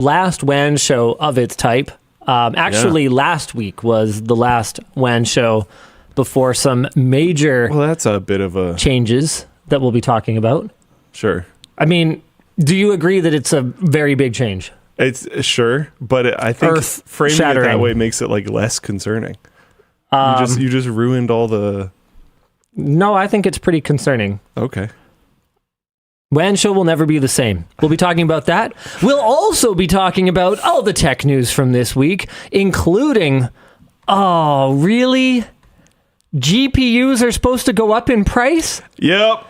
last WAN show of its type. Actually, last week was the last WAN show before some major that's a bit of a changes that we'll be talking about. Sure. I mean, do you agree that it's a very big change? It's sure, but I think framing it that way makes it like less concerning. You just ruined all the... No, I think it's pretty concerning. Okay. WAN show will never be the same. We'll be talking about that. We'll also be talking about all the tech news from this week, including, oh, really? GPUs are supposed to go up in price? Yep.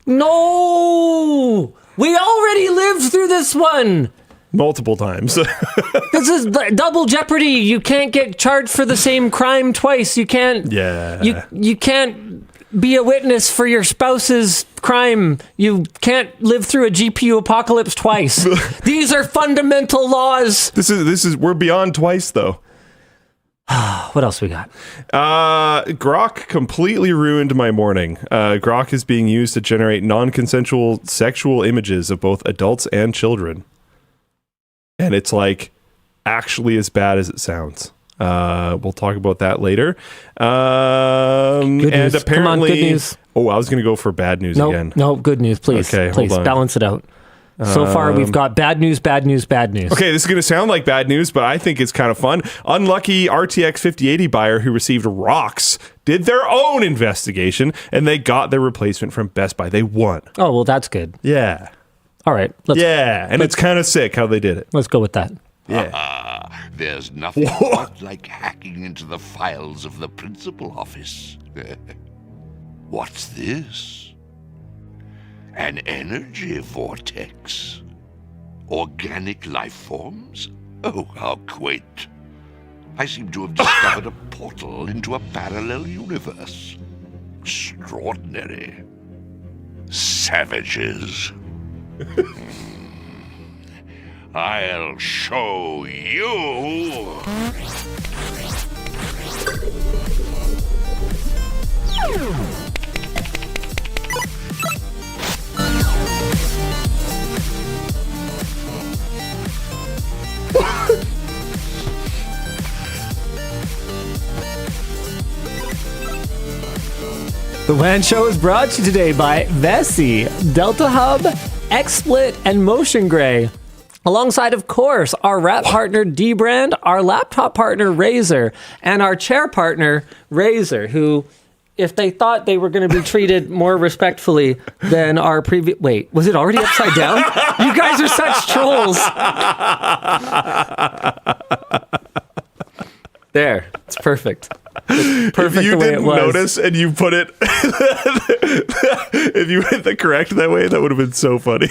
No! We already lived through this one! Multiple times. This is double jeopardy. You can't get charged for the same crime twice. You can't... Yeah. You can't be a witness for your spouse's crime. You can't live through a GPU apocalypse twice. These are fundamental laws. This is we're beyond twice though. What else we got? Grok completely ruined my morning. Grok is being used to generate non-consensual sexual images of both adults and children. And it's like actually as bad as it sounds. We'll talk about that later. Good news. And apparently, come on, good news. Oh, I was going to go for bad news again. No, good news, please. Okay, please hold on. Balance it out. So far, we've got bad news, bad news, bad news. Okay, this is going to sound like bad news, but I think it's kind of fun. Unlucky RTX 5080 buyer who received rocks did their own investigation, and they got their replacement from Best Buy. They won. Oh, well, that's good. Yeah. All right. It's kind of sick how they did it. Let's go with that. Yeah. There's nothing quite like hacking into the files of the principal office. What's this? An energy vortex? Organic life forms? Oh, how quaint. I seem to have discovered a portal into a parallel universe. Extraordinary. Savages. I'll show you. The WAN Show is brought to you today by Vessi, DeltaHub, XSplit, and MotionGrey. Alongside, of course, our wrap partner D-Brand, our laptop partner Razer, and our chair partner Razer, who, if they thought they were going to be treated more respectfully than our previous... Wait, was it already upside down? You guys are such trolls. There, it's perfect. It's perfect if you the way didn't it was. notice and you put it, if you hit the correct that way, that would have been so funny.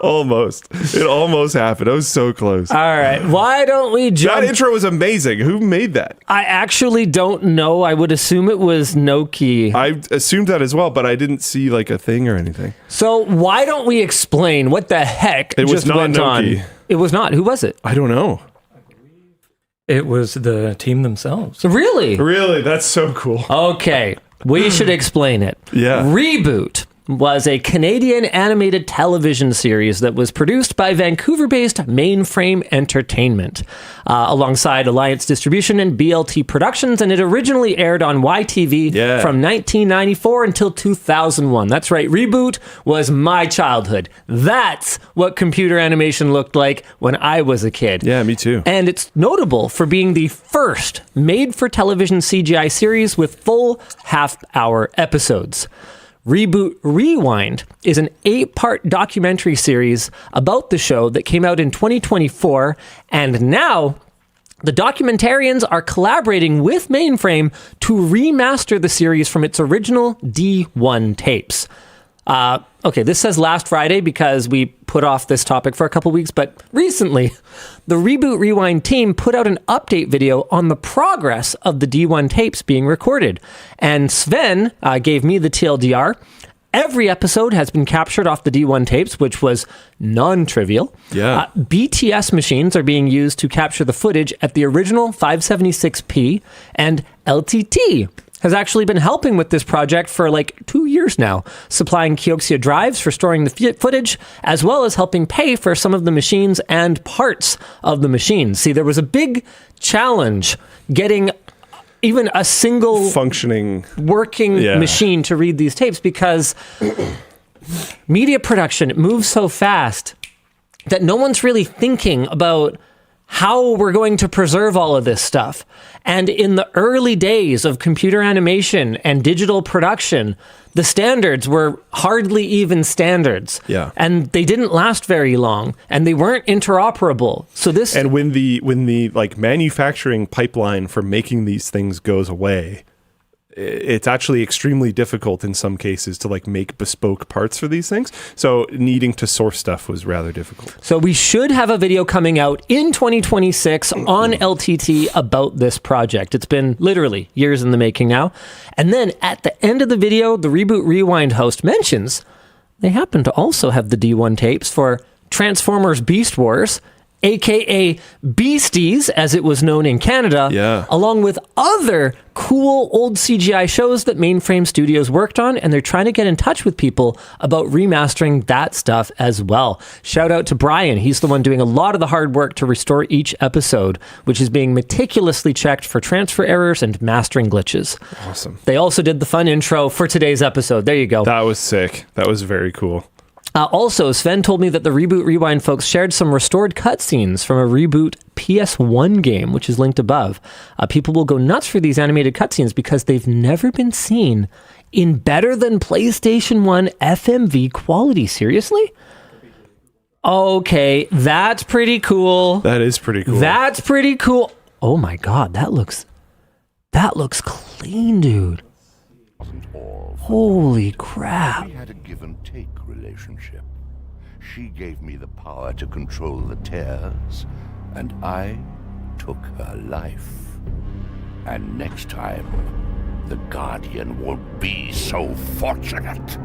Almost. It almost happened. I was so close. All right, why don't we jump... That intro was amazing. Who made that? I actually don't know. I would assume it was Noki. I assumed that as well, but I didn't see like a thing or anything. So why don't we explain what the heck It was just not went Noki. on? It was not. Who was it? I don't know. It was the team themselves. Really? Really? That's so cool. Okay, we should explain it. Yeah. ReBoot was a Canadian animated television series that was produced by Vancouver-based Mainframe Entertainment, alongside Alliance Distribution and BLT Productions, and it originally aired on YTV from 1994 until 2001. That's right, ReBoot was my childhood. That's what computer animation looked like when I was a kid. Yeah, me too. And it's notable for being the first made-for-television CGI series with full half-hour episodes. ReBoot Rewind is an 8-part documentary series about the show that came out in 2024, and now the documentarians are collaborating with Mainframe to remaster the series from its original D1 tapes. Okay, this says last Friday because we put off this topic for a couple weeks, but recently, the ReBoot Rewind team put out an update video on the progress of the D1 tapes being recorded. And Sven gave me the TLDR. Every episode has been captured off the D1 tapes, which was non-trivial. Yeah. BTS machines are being used to capture the footage at the original 576p, and LTT has actually been helping with this project for like 2 years now, supplying Kioxia drives for storing the footage, as well as helping pay for some of the machines and parts of the machines. See, there was a big challenge getting even a single functioning working machine to read these tapes, because media production moves so fast that no one's really thinking about how we're going to preserve all of this stuff. And in the early days of computer animation and digital production, the standards were hardly even standards. Yeah. And they didn't last very long, and they weren't interoperable. So this And when the like manufacturing pipeline for making these things goes away, it's actually extremely difficult in some cases to like make bespoke parts for these things. So needing to source stuff was rather difficult. So we should have a video coming out in 2026 on LTT about this project. It's been literally years in the making now. And then at the end of the video, the Reboot Rewind host mentions they happen to also have the D1 tapes for Transformers Beast Wars, aka Beasties, as it was known in Canada, along with other cool old CGI shows that Mainframe Studios worked on, and they're trying to get in touch with people about remastering that stuff as well. Shout out to Brian. He's the one doing a lot of the hard work to restore each episode, which is being meticulously checked for transfer errors and mastering glitches. Awesome. They also did the fun intro for today's episode. There you go. That was sick. That was very cool. Also, Sven told me that the Reboot Rewind folks shared some restored cutscenes from a Reboot PS1 game, which is linked above. People will go nuts for these animated cutscenes because they've never been seen in better than PlayStation 1 FMV quality. Seriously? Okay, that's pretty cool. That is pretty cool. That's pretty cool. Oh my God, that looks clean, dude. Holy crap. We had a give and take relationship. She gave me the power to control the tears, and I took her life. And next time, the Guardian won't be so fortunate.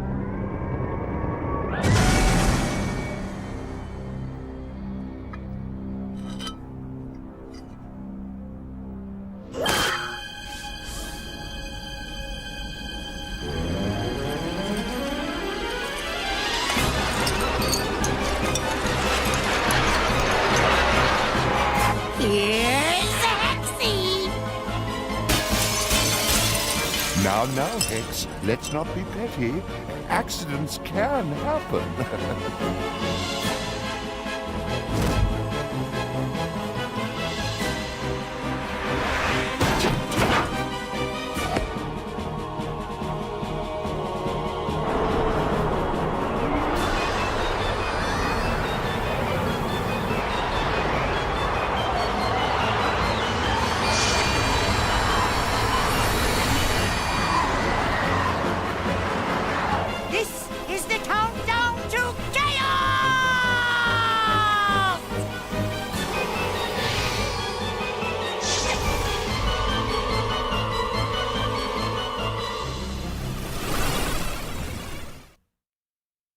Now, Hex, let's not be petty. Accidents can happen.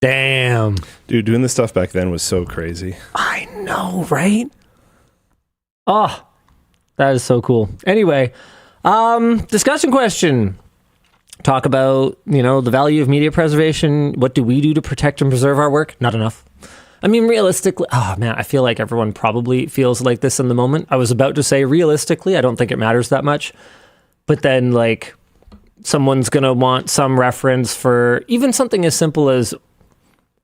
Damn. Dude, doing this stuff back then was so crazy. I know, right? Oh, that is so cool. Anyway, discussion question. Talk about, the value of media preservation. What do we do to protect and preserve our work? Not enough. I mean, realistically, I feel like everyone probably feels like this in the moment. I was about to say realistically, I don't think it matters that much. But then, someone's going to want some reference for even something as simple as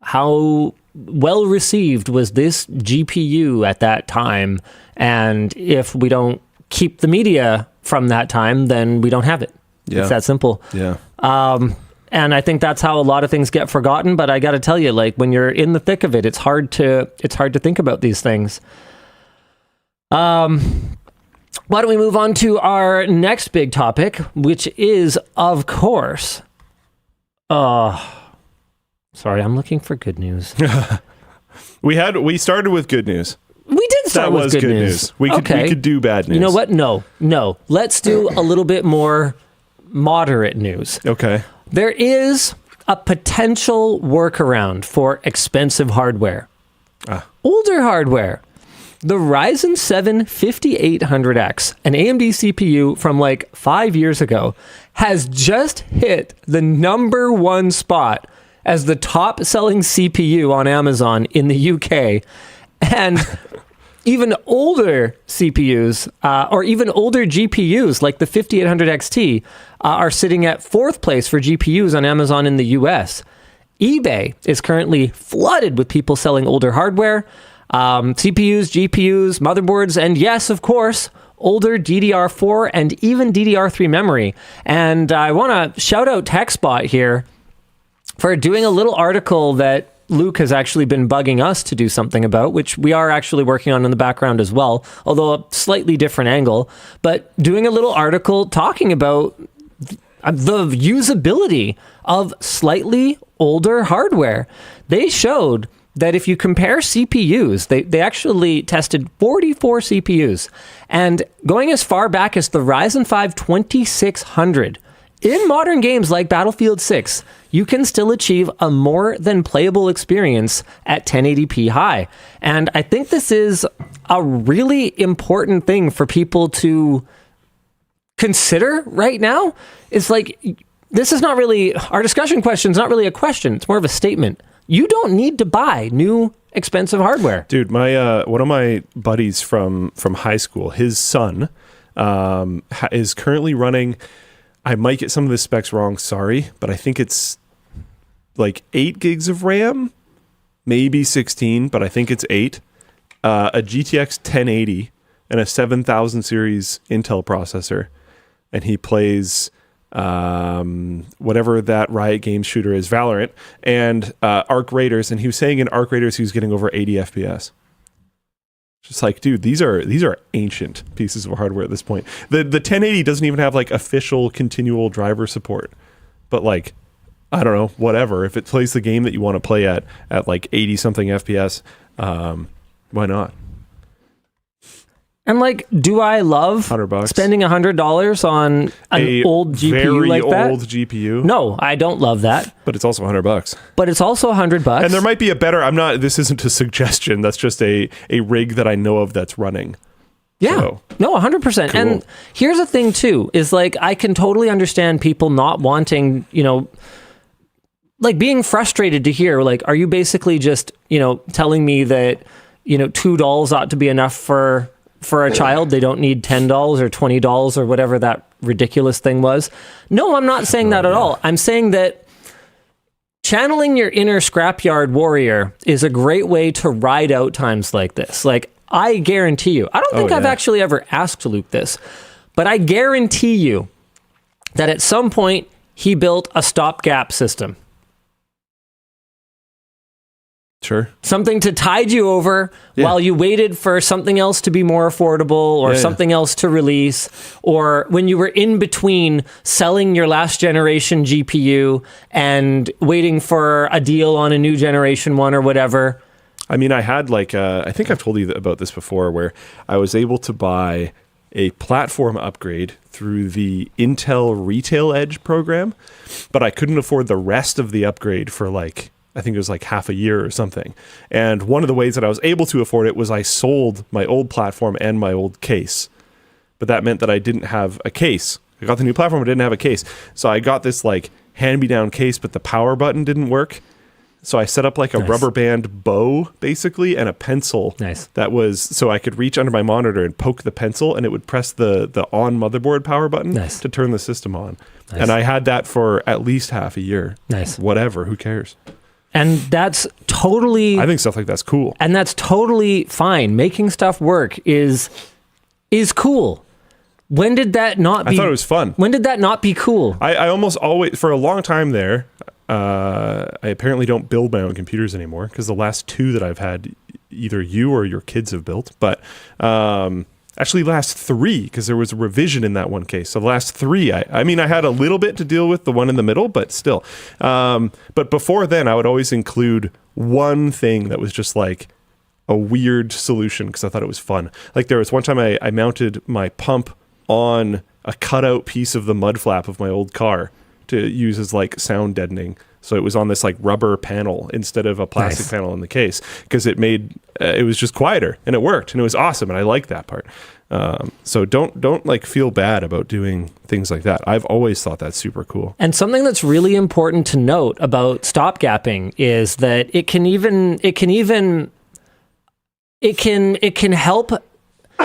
how well received was this GPU at that time, and if we don't keep the media from that time, then we don't have it. Yeah. It's that simple. Yeah. And I think that's how a lot of things get forgotten, but I got to tell you, when you're in the thick of it, it's hard to think about these things. Why don't we move on to our next big topic, which is, of course, sorry, I'm looking for good news. We started with good news. We did start with good news. We could do bad news. You know what? No. Let's do a little bit more moderate news. Okay. There is a potential workaround for expensive hardware. Older hardware. the Ryzen 7 5800X, an AMD CPU from like 5 years ago, has just hit the #1 spot as the top selling CPU on Amazon in the UK. And even older CPUs, or even older GPUs like the 5800 XT, are sitting at 4th place for GPUs on Amazon in the US. eBay is currently flooded with people selling older hardware, CPUs, GPUs, motherboards, and yes, of course, older DDR4 and even DDR3 memory. And I want to shout out TechSpot here for doing a little article that Luke has actually been bugging us to do something about, which we are actually working on in the background as well, although a slightly different angle, but doing a little article talking about the usability of slightly older hardware. They showed that if you compare CPUs, they actually tested 44 CPUs, and going as far back as the Ryzen 5 2600, in modern games like Battlefield 6, you can still achieve a more than playable experience at 1080p high. And I think this is a really important thing for people to consider right now. It's like, this is not really, our discussion question is not really a question, it's more of a statement. You don't need to buy new expensive hardware. Dude, my one of my buddies from high school, his son is currently running, I might get some of the specs wrong, sorry, but I think it's like 8 gigs of RAM, maybe 16, but I think it's 8, a GTX 1080 and a 7000 series Intel processor, and he plays whatever that Riot Games shooter is, Valorant, and Arc Raiders, and he was saying in Arc Raiders he was getting over 80 FPS. Just like, dude, these are ancient pieces of hardware at this point. The 1080 doesn't even have like official continual driver support, but like, I don't know, whatever. If it plays the game that you want to play at like 80 something FPS, why not? And like, do I love $100 spending $100 on an old GPU very like that? old GPU. No, I don't love that. But it's also $100. But it's also $100. And there might be a better. This isn't a suggestion. That's just a rig that I know of that's running. Yeah. So, no, 100%. cool. And here's the thing too, is like, I can totally understand people not wanting, like being frustrated to hear, like, are you basically just, telling me that, $2 ought to be enough for a child? They don't need $10 or $20 or whatever that ridiculous thing was. No, I'm not saying that at all. I'm saying that channeling your inner scrapyard warrior is a great way to ride out times like this. Like, I guarantee you, I don't think I've actually ever asked Luke this, but I guarantee you that at some point he built a stopgap system. Sure. Something to tide you over while you waited for something else to be more affordable, or something else to release, or when you were in between selling your last generation GPU and waiting for a deal on a new generation one or whatever. I mean, I had like, I think I've told you about this before, where I was able to buy a platform upgrade through the Intel Retail Edge program, but I couldn't afford the rest of the upgrade for like, I think it was like half a year or something. And one of the ways that I was able to afford it was I sold my old platform and my old case. But that meant that I didn't have a case. I got the new platform, but didn't have a case. So I got this like hand-me-down case, but the power button didn't work. So I set up like a rubber band bow, basically, and a pencil. Nice. That was, so I could reach under my monitor and poke the pencil, and it would press the on motherboard power button to turn the system on. Nice. And I had that for at least half a year. Nice. Whatever, who cares? And that's totally... I think stuff like that's cool. And that's totally fine. Making stuff work is cool. When did that not be... I thought it was fun. When did that not be cool? I almost always... For a long time there, I apparently don't build my own computers anymore, because the last two that I've had, either you or your kids have built. But actually last three, because there was a revision in that one case. So the last three, I mean, I had a little bit to deal with the one in the middle, but still. But before then, I would always include one thing that was just like a weird solution, because I thought it was fun. Like there was one time I mounted my pump on a cutout piece of the mud flap of my old car to use as like sound deadening So it was on this like rubber panel instead of a plastic panel in the case, because it made it was just quieter, and it worked, and it was awesome, and I liked that part. So don't like feel bad about doing things like that. I've always thought that's super cool. And something that's really important to note about stopgapping is that it can help.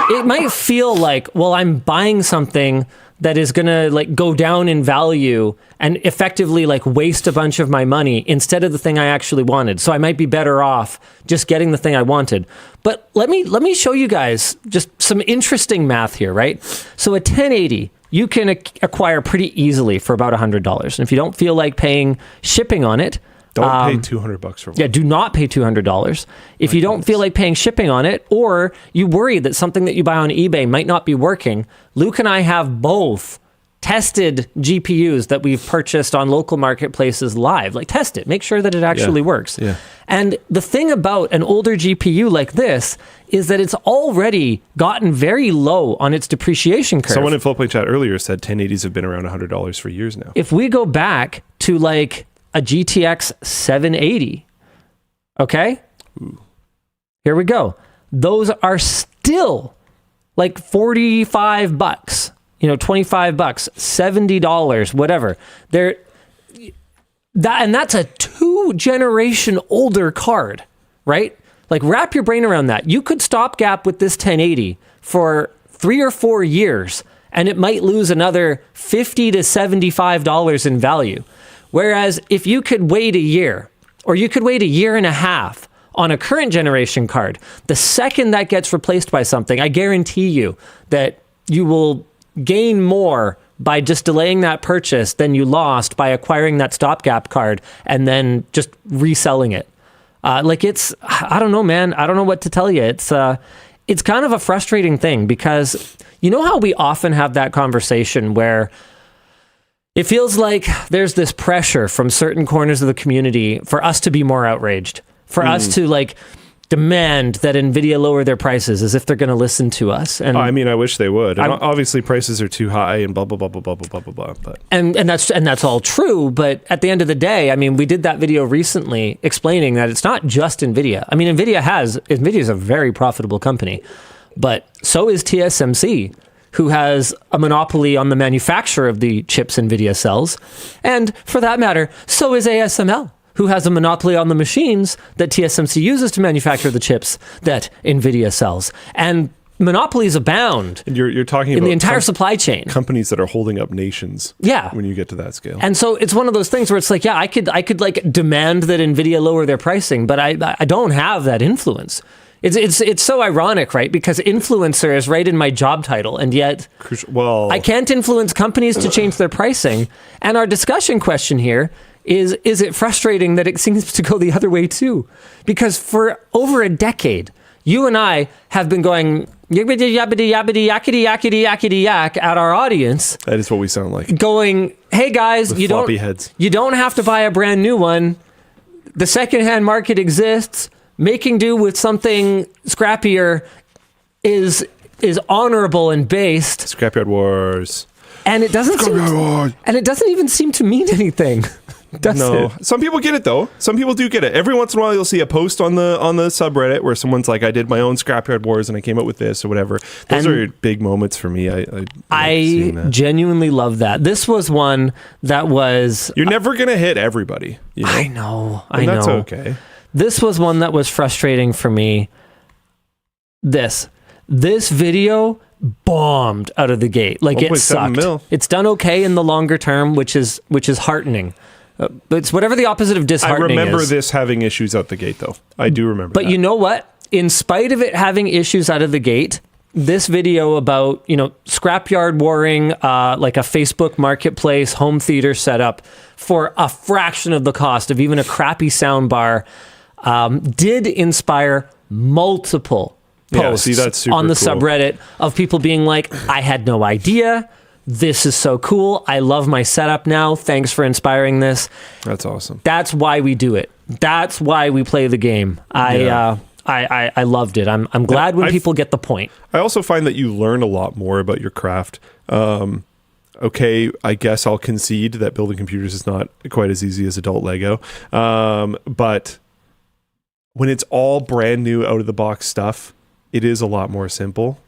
It might feel like, well, I'm buying something that is going to like go down in value and effectively like waste a bunch of my money instead of the thing I actually wanted. So I might be better off just getting the thing I wanted. But let me show you guys just some interesting math here, right? So a 1080 you can acquire pretty easily for about $100. And if you don't feel like paying shipping on it, don't pay $200 for one. Yeah, do not pay $200. If you don't feel like paying shipping on it, or you worry that something that you buy on eBay might not be working, Luke and I have both tested GPUs that we've purchased on local marketplaces live. Like, test it. Make sure that it actually works. Yeah. And the thing about an older GPU like this is that it's already gotten very low on its depreciation curve. Someone in Flowpoint chat earlier said 1080s have been around $100 for years now. If we go back to like a GTX 780. Okay? Ooh. Here we go. Those are still like $45, $25, $70, whatever. That's a 2-generation older card, right? Like, wrap your brain around that. You could stopgap with this 1080 for 3 or 4 years, and it might lose another $50 to $75 in value. Whereas if you could wait a year, or you could wait a year and a half on a current generation card, the second that gets replaced by something, I guarantee you that you will gain more by just delaying that purchase than you lost by acquiring that stopgap card and then just reselling it. I don't know, man. I don't know what to tell you. It's kind of a frustrating thing, because you know how we often have that conversation where it feels like there's this pressure from certain corners of the community for us to be more outraged, for us to like demand that Nvidia lower their prices as if they're going to listen to us. And I mean, I wish they would. And obviously, prices are too high and blah blah blah blah blah blah blah blah. But and that's all true. But at the end of the day, I mean, we did that video recently explaining that it's not just Nvidia. I mean, Nvidia is a very profitable company, but so is TSMC, who has a monopoly on the manufacture of the chips Nvidia sells. And for that matter, so is ASML, who has a monopoly on the machines that TSMC uses to manufacture the chips that Nvidia sells. And monopolies abound. And you're talking in about the entire supply chain. Companies that are holding up nations. Yeah. When you get to that scale. And so it's one of those things where it's like, yeah, I could like demand that Nvidia lower their pricing, but I don't have that influence. It's so ironic, right? Because influencer is right in my job title, and yet I can't influence companies to change their pricing. And our discussion question here is it frustrating that it seems to go the other way too? Because for over a decade, you and I have been going yibbity yabbity yabbity yakety yakety yakety yak at our audience. That is what we sound like. Going, hey guys, with you don't have to buy a brand new one. The secondhand market exists. Making do with something scrappier is honorable and based. Scrapyard wars. And it doesn't even seem to mean anything. Does it? Some people get it though. Some people do get it. Every once in a while, you'll see a post on the subreddit where someone's like, "I did my own scrapyard wars and I came up with this or whatever." Those are big moments for me. I genuinely love that. This was one that was. You're never gonna hit everybody. You know? I know. That's okay. This was one that was frustrating for me. This video bombed out of the gate. Like, it sucked. It's done okay in the longer term, which is heartening. It's whatever the opposite of disheartening is. I remember this having issues out the gate, though. I do remember that. But you know what? In spite of it having issues out of the gate, this video about, scrapyard warring, like a Facebook marketplace home theater setup for a fraction of the cost of even a crappy sound bar, did inspire multiple posts on the subreddit of people being like, I had no idea. This is so cool. I love my setup now. Thanks for inspiring this. That's awesome. That's why we do it. That's why we play the game. I loved it. I'm glad when people get the point. I also find that you learn a lot more about your craft. okay, I guess I'll concede that building computers is not quite as easy as adult Lego. But when it's all brand new out of the box stuff, it is a lot more simple.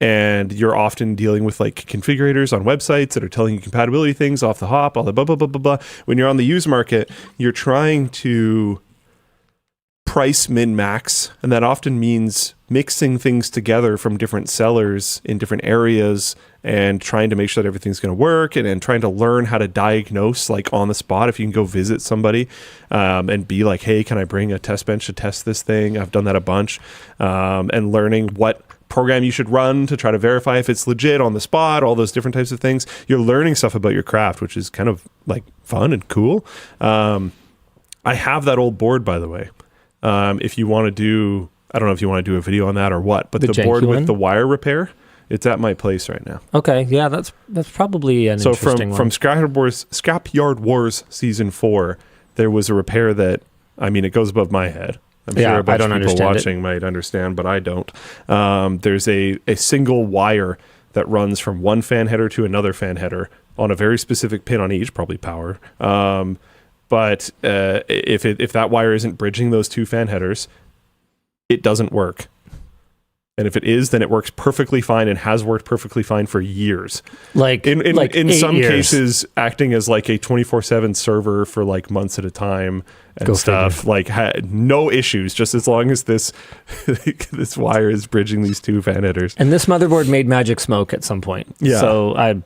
And you're often dealing with like configurators on websites that are telling you compatibility things off the hop, all the blah, blah, blah, blah, blah. When you're on the used market, you're trying to price min-max, and that often means mixing things together from different sellers in different areas and trying to make sure that everything's going to work, and trying to learn how to diagnose like on the spot if you can go visit somebody and be like, hey, can I bring a test bench to test this thing? I've done that a bunch. And learning what program you should run to try to verify if it's legit on the spot, all those different types of things. You're learning stuff about your craft, which is kind of like fun and cool. I have that old board, by the way. If you want to do, I don't know if you want to do a video on that or what, but the board with the wire repair, it's at my place right now. Okay, yeah, that's probably an interesting one. From Scrapyard Wars Season 4, there was a repair that, I mean, it goes above my head. I'm sure a bunch of people watching might understand, but I don't. There's a single wire that runs from one fan header to another fan header on a very specific pin on each, probably power. But if that wire isn't bridging those two fan headers, it doesn't work. And if it is, then it works perfectly fine and has worked perfectly fine for years. In some cases, acting as like a 24/7 server for like months at a time and stuff. Like no issues, just as long as this wire is bridging these two fan headers. And this motherboard made magic smoke at some point. Yeah. So I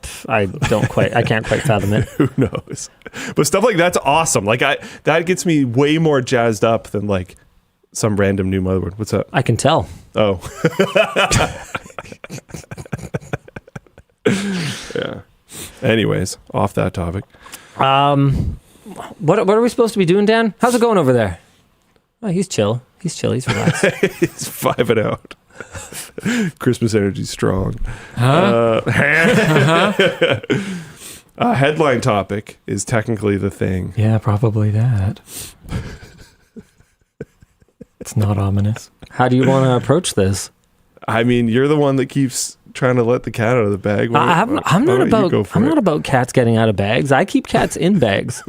can't quite fathom it. Who knows? But stuff like that's awesome. Like that gets me way more jazzed up than like some random new motherboard. What's up? I can tell. Oh. Yeah. Anyways, off that topic. What are we supposed to be doing, Dan? How's it going over there? Oh, he's chill. He's relaxed. He's vibing out. Christmas energy strong. Headline topic is technically the thing. Yeah, probably that. It's not ominous. How do you want to approach this? I mean, you're the one that keeps trying to let the cat out of the bag. I'm not about cats getting out of bags. I keep cats in bags.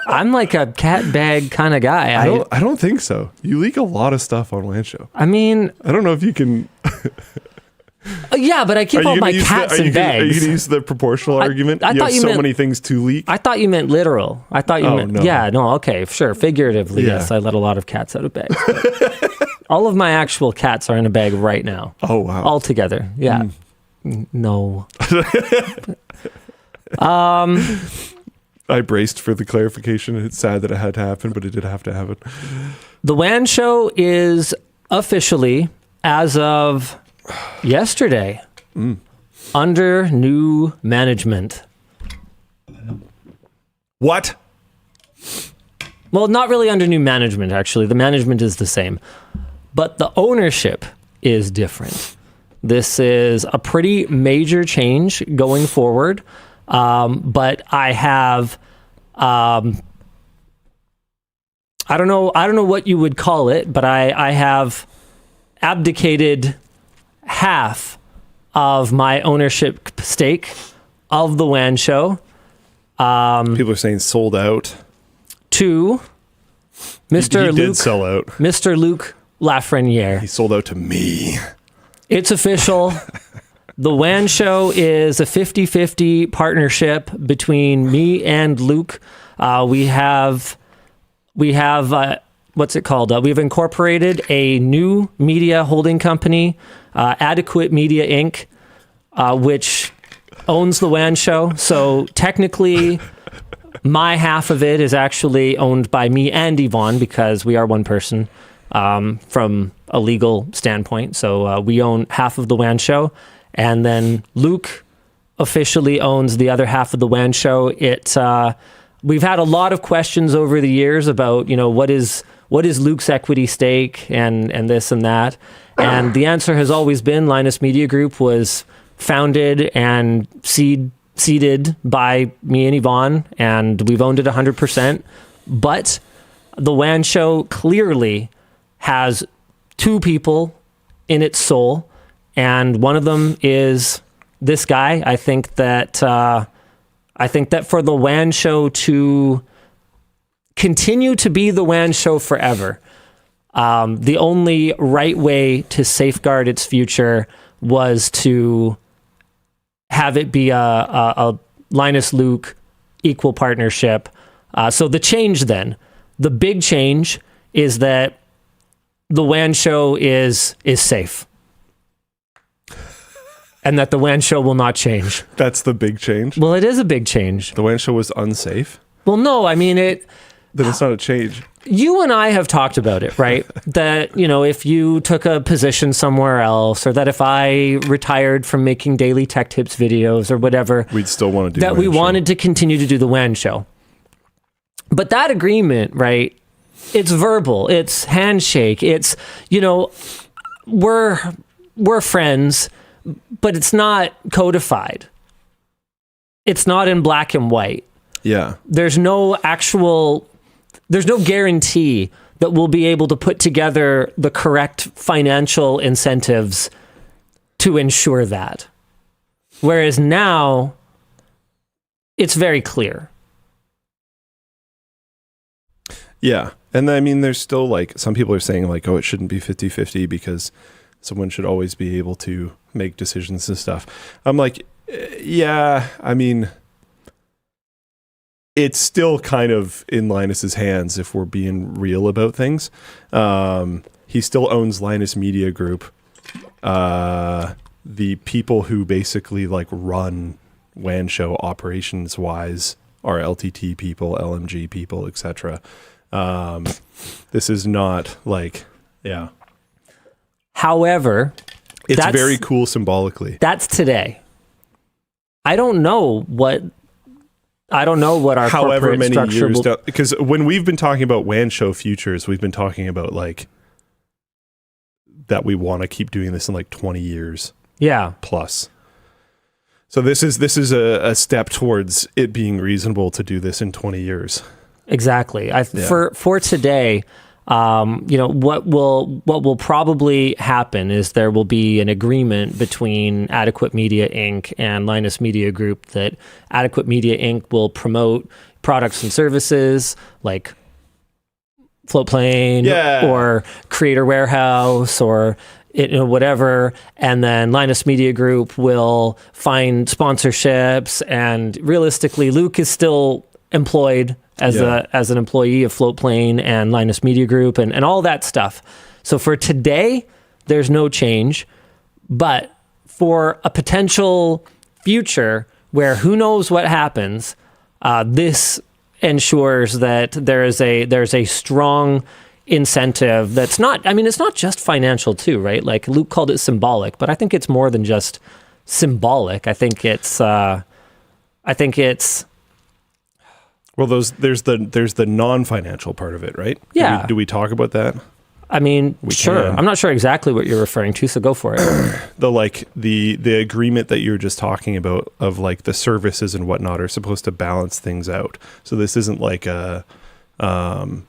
I'm like a cat bag kind of guy. I don't think so. You leak a lot of stuff on WAN Show. I mean, I don't know if you can. Yeah, but I keep all my cats in bags. Are you going to use the proportional argument? I you thought have you so meant, many things to leak. I thought you meant literal. I thought you meant, no. Yeah, no, okay, sure. Figuratively, Yeah. yes, I let a lot of cats out of bags. All of my actual cats are in a bag right now. Oh, wow. All together, yeah. No. I braced for the clarification. It's sad that it had to happen, but it did have to happen. The WAN Show is officially, as of yesterday, under new management. What? Well, not really under new management, actually. The management is the same. But the ownership is different. This is a pretty major change going forward. But I have... I don't know what you would call it, but I have abdicated half of my ownership stake of the WAN Show. People are saying sold out. To Mr. He Luke. did sell out. Mr. Luke Lafreniere. He sold out to me. It's official. The WAN Show is a 50-50 partnership between me and Luke. We have what's it called? We've incorporated a new media holding company, Adequate Media Inc., which owns the WAN Show. So technically, my half of it is actually owned by me and Yvonne because we are one person from a legal standpoint. So we own half of the WAN Show. And then Luke officially owns the other half of the WAN Show. We've had a lot of questions over the years about, what is Luke's equity stake and this and that. And the answer has always been Linus Media Group was founded and seeded by me and Yvonne, and we've owned it 100%. But the WAN Show clearly has two people in its soul, and one of them is this guy. I think that for the WAN Show to continue to be the WAN Show forever, the only right way to safeguard its future was to have it be a Linus Luke equal partnership. So the change then, the big change is that the WAN Show is safe. And that the WAN Show will not change. That's the big change. Well, it is a big change. The WAN Show was unsafe. Well, no, I mean Then it's not a change. You and I have talked about it, right? That, you know, if you took a position somewhere else, or that if I retired from making daily tech tips videos or whatever, We'd still want to do that we wanted to continue to do the WAN Show. But that agreement, right? It's verbal. It's handshake. It's, you know, we're friends, but it's not codified. It's not in black and white. Yeah. There's no guarantee that we'll be able to put together the correct financial incentives to ensure that. Whereas now, it's very clear. Yeah. And I mean, there's still like, some people are saying like, oh, it shouldn't be 50-50 because someone should always be able to make decisions and stuff. I'm like, yeah, I mean, it's still kind of in Linus's hands if we're being real about things. He still owns Linus Media Group. The people who basically like run WAN Show operations wise are LTT people, LMG people, etc. This is not like, yeah. However, it's very cool symbolically. That's today. I don't know what our however corporate many structure years will... down, because when we've been talking about WAN Show futures, we've been talking about like that we want to keep doing this in like 20 years. Yeah. Plus. So this is a step towards it being reasonable to do this in 20 years. Exactly. For today, you know, what will probably happen is there will be an agreement between Adequate Media Inc. and Linus Media Group that Adequate Media Inc. will promote products and services like Floatplane or Creator Warehouse or whatever, and then Linus Media Group will find sponsorships, and realistically Luke is still employed as an employee of Floatplane and Linus Media Group and all that stuff. So for today, there's no change, but for a potential future where who knows what happens, this ensures that there's a strong incentive that's not, I mean, it's not just financial too, right? Like Luke called it symbolic, but I think it's more than just symbolic. I think it's well, there's the non-financial part of it, right? Yeah. Do we talk about that? I mean, sure. can. I'm not sure exactly what you're referring to, so go for it. The agreement that you were just talking about of like the services and whatnot are supposed to balance things out. So this isn't like I'm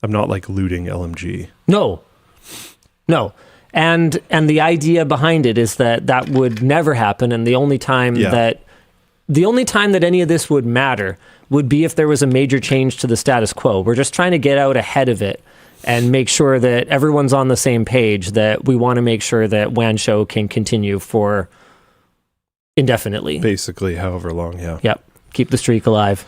not like looting LMG. No. And the idea behind it is that would never happen, and the only time that any of this would matter would be if there was a major change to the status quo. We're just trying to get out ahead of it and make sure that everyone's on the same page, that we want to make sure that WAN Show can continue for indefinitely. Basically, however long, yeah. Yep. Keep the streak alive.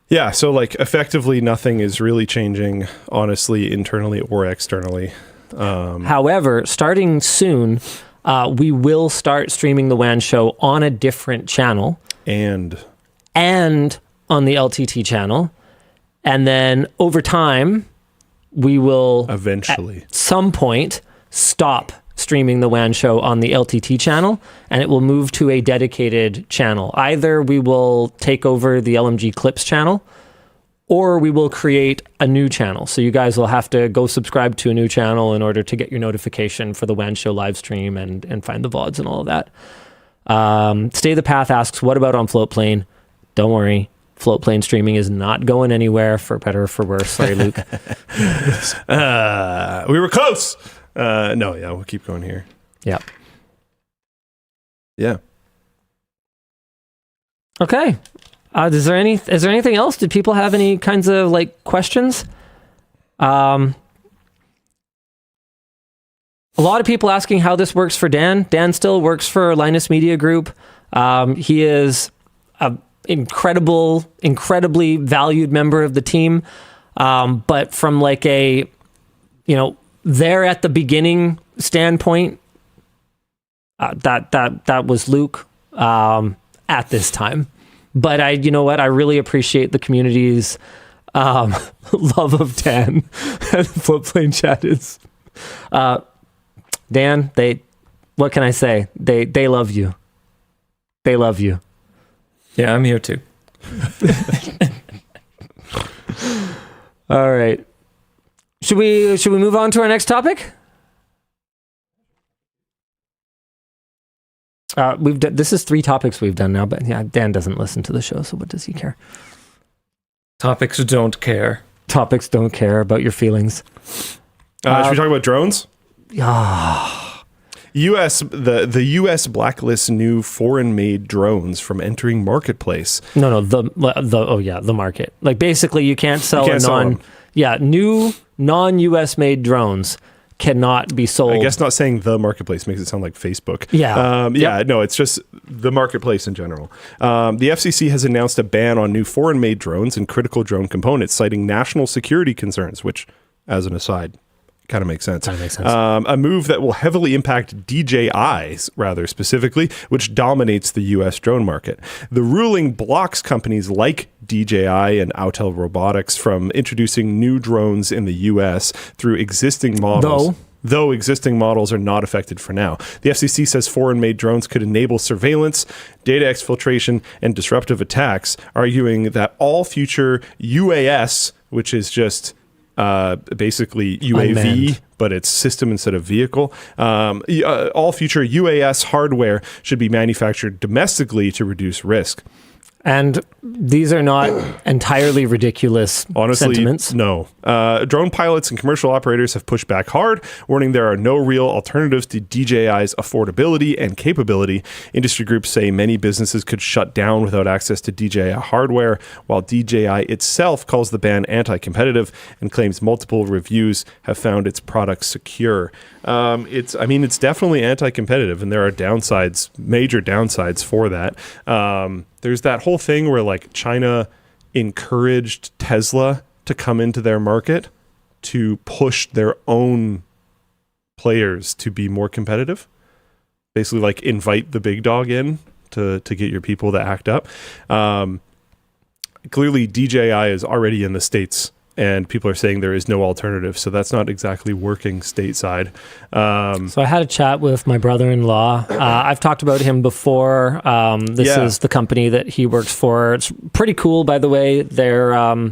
Yeah, so like effectively nothing is really changing, honestly, internally or externally. However, starting soon, we will start streaming the WAN Show on a different channel. And on the LTT channel. And then over time, we will eventually at some point stop streaming the WAN Show on the LTT channel, and it will move to a dedicated channel. Either we will take over the LMG Clips channel, or we will create a new channel. So you guys will have to go subscribe to a new channel in order to get your notification for the WAN Show live stream and find the VODs and all of that. Stay the Path asks, what about on Floatplane? Don't worry. Floatplane streaming is not going anywhere, for better or for worse. Sorry, Luke. We were close. We'll keep going here. Yeah. Yeah. Okay. Is there anything else? Did people have any kinds of like questions? A lot of people asking how this works for Dan. Dan still works for Linus Media Group. He is an incredibly valued member of the team. But from like a, there at the beginning standpoint, that was Luke at this time. But I really appreciate the community's love of Dan. And Floatplane Chat is Dan. What can I say? They love you. They love you. Yeah, I'm here too. All right. Should we move on to our next topic? This is 3 topics we've done now, but yeah, Dan doesn't listen to the show, so what does he care? Topics don't care. Topics don't care about your feelings. Should we talk about drones? Ah. The U.S. blacklists new foreign-made drones from entering marketplace. No, the market. Like basically, you can't sell new non-U.S. made drones cannot be sold. I guess not saying the marketplace makes it sound like Facebook. Yeah. No, it's just the marketplace in general. The FCC has announced a ban on new foreign-made drones and critical drone components, citing national security concerns, which, as an aside, kind of makes sense. A move that will heavily impact DJIs, rather specifically, which dominates the U.S. drone market. The ruling blocks companies like DJI and Autel Robotics from introducing new drones in the U.S. through existing models. Though existing models are not affected for now. The FCC says foreign-made drones could enable surveillance, data exfiltration, and disruptive attacks, arguing that all future UAS, which is just basically UAV, unmanned, but it's system instead of vehicle. All future UAS hardware should be manufactured domestically to reduce risk. And these are not entirely ridiculous sentiments. No. Drone pilots and commercial operators have pushed back hard, warning there are no real alternatives to DJI's affordability and capability. Industry groups say many businesses could shut down without access to DJI hardware, while DJI itself calls the ban anti-competitive and claims multiple reviews have found its products secure. It's definitely anti-competitive, and there are major downsides for that. There's that whole thing where like China encouraged Tesla to come into their market to push their own players to be more competitive. Basically like invite the big dog in to get your people to act up. Clearly DJI is already in the States, and people are saying there is no alternative. So that's not exactly working stateside. So I had a chat with my brother-in-law. I've talked about him before. This is the company that he works for. It's pretty cool, by the way. They're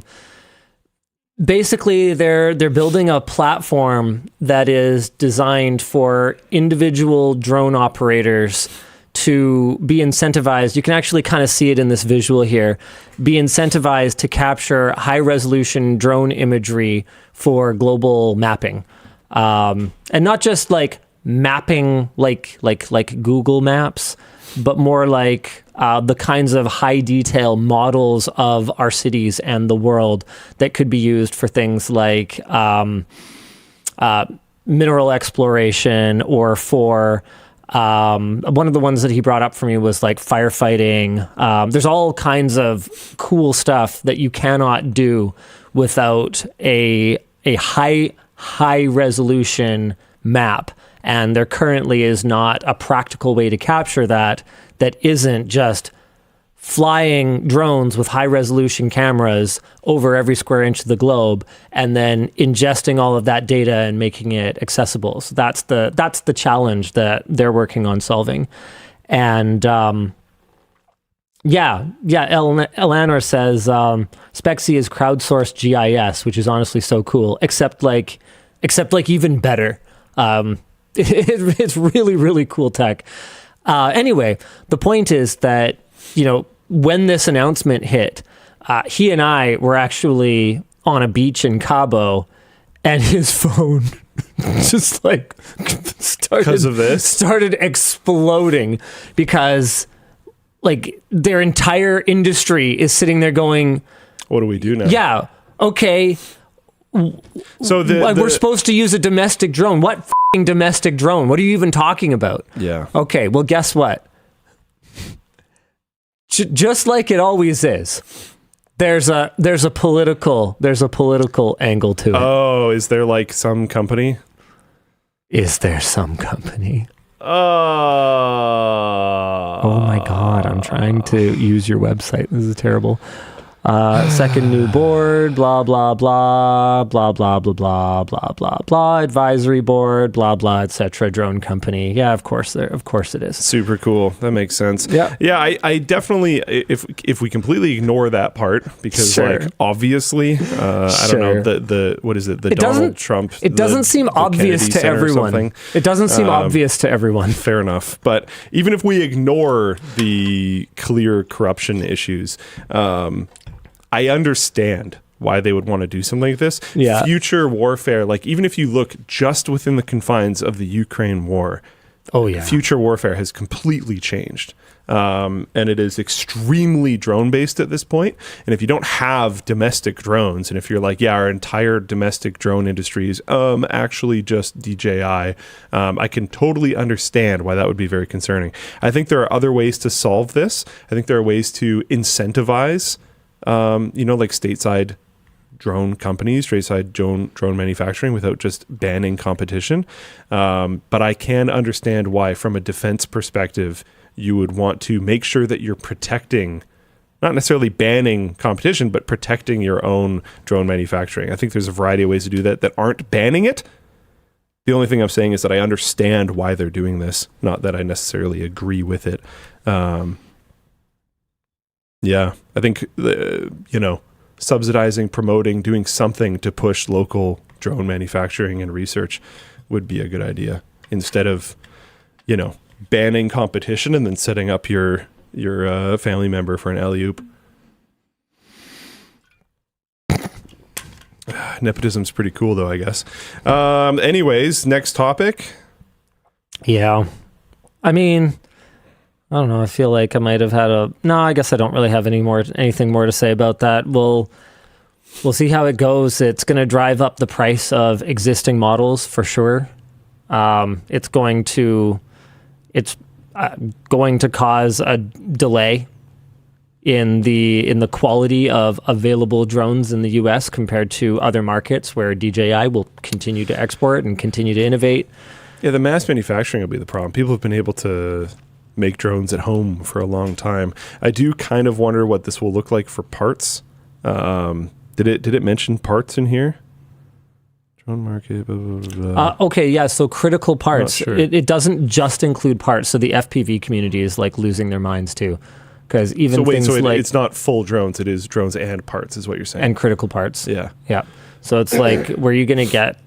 basically they're building a platform that is designed for individual drone operators to be incentivized. You can actually kind of see it in this visual here. Be incentivized to capture high-resolution drone imagery for global mapping, and not just like mapping like Google Maps, but more like the kinds of high-detail models of our cities and the world that could be used for things like mineral exploration, or for one of the ones that he brought up for me was like firefighting. There's all kinds of cool stuff that you cannot do without a high resolution map. And there currently is not a practical way to capture that isn't just flying drones with high resolution cameras over every square inch of the globe and then ingesting all of that data and making it accessible. So that's the challenge that they're working on solving. And Elanor says Spexi is crowdsourced GIS, which is honestly so cool, except like even better. It's really, really cool tech. Anyway, the point is that, when this announcement hit, he and I were actually on a beach in Cabo, and his phone just like started exploding because like their entire industry is sitting there going, What do we do now? yeah, okay, So we're supposed to use a domestic drone. What f***ing domestic drone? What are you even talking about? Yeah. Okay, well, guess what? Just like it always is, there's a political angle to it. Oh, is there like some company? Is there some company? Oh my God, I'm trying to use your website. This is terrible. Second new board, blah, blah, blah, blah, blah, blah, blah, blah, blah, blah, advisory board, blah, blah, etc. Drone company. Yeah, of course it is. Super cool. That makes sense. Yeah. Yeah, I definitely, if we completely ignore that part, because Sure. like obviously, I don't know, the what is it? The Donald Trump. It doesn't seem the obvious Kennedy to Center or everyone. something. It doesn't seem obvious to everyone. Fair enough. But even if we ignore the clear corruption issues, I understand why they would want to do something like this. Yeah. Future warfare, like even if you look just within the confines of the Ukraine war, Oh yeah. future warfare has completely changed. And it is extremely drone based at this point. And if you don't have domestic drones, and if you're like, yeah, our entire domestic drone industry is actually just DJI, I can totally understand why that would be very concerning. I think there are other ways to solve this. I think there are ways to incentivize like stateside drone companies, stateside drone manufacturing without just banning competition. But I can understand why, from a defense perspective, you would want to make sure that you're protecting, not necessarily banning competition, but protecting your own drone manufacturing. I think there's a variety of ways to do that aren't banning it. The only thing I'm saying is that I understand why they're doing this, not that I necessarily agree with it. Yeah, I think, subsidizing, promoting, doing something to push local drone manufacturing and research would be a good idea, instead of, banning competition and then setting up your family member for an alley-oop. Nepotism's pretty cool, though, I guess. Anyways, next topic. Yeah. I mean, I don't know. I feel like I might have had no, I guess I don't really have anything more to say about that. We'll see how it goes. It's going to drive up the price of existing models for sure. It's going to cause a delay in the quality of available drones in the US compared to other markets where DJI will continue to export and continue to innovate. Yeah, the mass manufacturing will be the problem. People have been able to make drones at home for a long time. I do kind of wonder what this will look like for parts. Did it mention parts in here? Drone market, blah, blah, blah. Okay, yeah, so critical parts. Sure. It doesn't just include parts, so the FPV community is like losing their minds too. Because even it's not full drones, it is drones and parts is what you're saying. And critical parts. Yeah. Yeah. So it's like, where you going to get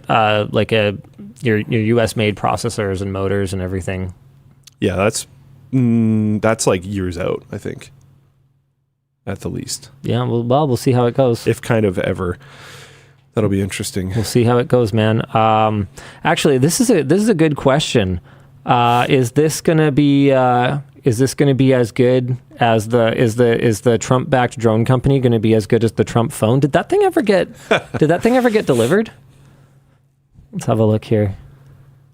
your US made processors and motors and everything? Yeah, that's like years out, I think, at the least. Yeah, well, we'll see how it goes. If kind of ever. That'll be interesting. We'll see how it goes, man. Actually, this is a good question. Is this going to be as good as the Trump-backed drone company going to be as good as the Trump phone? Did that thing ever get delivered? Let's have a look here.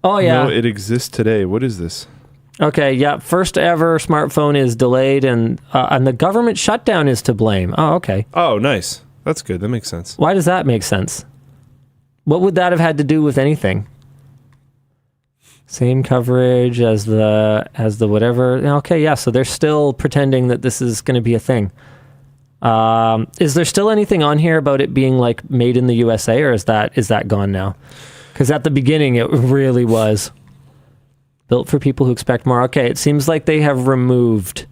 Oh yeah, no, it exists today. What is this? Okay, yeah, first ever smartphone is delayed, and the government shutdown is to blame. Oh, okay. Oh, nice. That's good. That makes sense. Why does that make sense? What would that have had to do with anything? Same coverage as the whatever. Okay, yeah, so they're still pretending that this is going to be a thing. Is there still anything on here about it being like made in the USA, or is that gone now? Because at the beginning it really was. Built for people who expect more. Okay, it seems like they've removed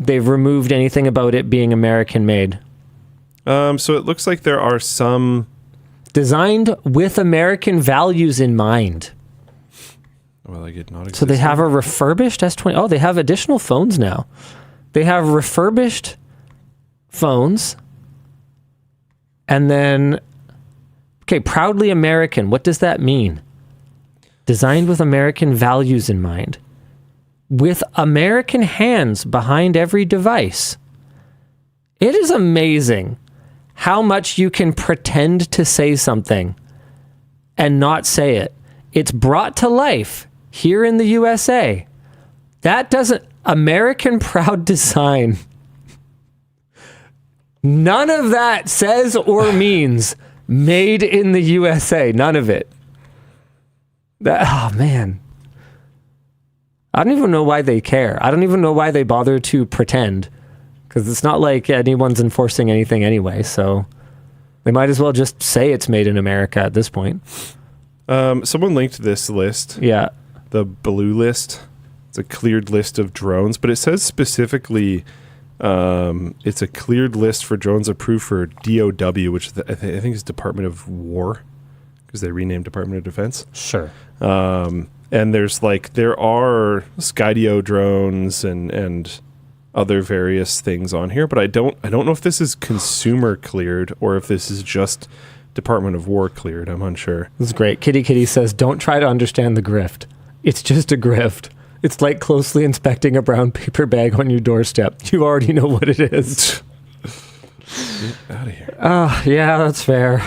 anything about it being American made. So it looks like there are some designed with American values in mind. Well, like it not existing. So they have a refurbished S20. Oh, they have additional phones now. They have refurbished phones. And then, okay, proudly American. What does that mean? Designed with American values in mind. with American hands behind every device. It is amazing how much you can pretend to say something and not say it. It's brought to life here in the USA. That doesn't... American proud design. None of that says or means made in the USA. None of it. Oh, man. I don't even know why they care. I don't even know why they bother to pretend. Because it's not like anyone's enforcing anything anyway, so they might as well just say it's made in America at this point. Someone linked this list. Yeah. The blue list. It's a cleared list of drones, but it says specifically it's a cleared list for drones approved for DOW, which I think is Department of War, because they renamed Department of Defense. Sure. And there are Skydio drones and other various things on here, but I don't know if this is consumer cleared or if this is just Department of War cleared. I'm unsure. This is great. Kitty says, don't try to understand the grift. It's just a grift. It's like closely inspecting a brown paper bag on your doorstep. You already know what it is. Get out of here. Yeah, that's fair.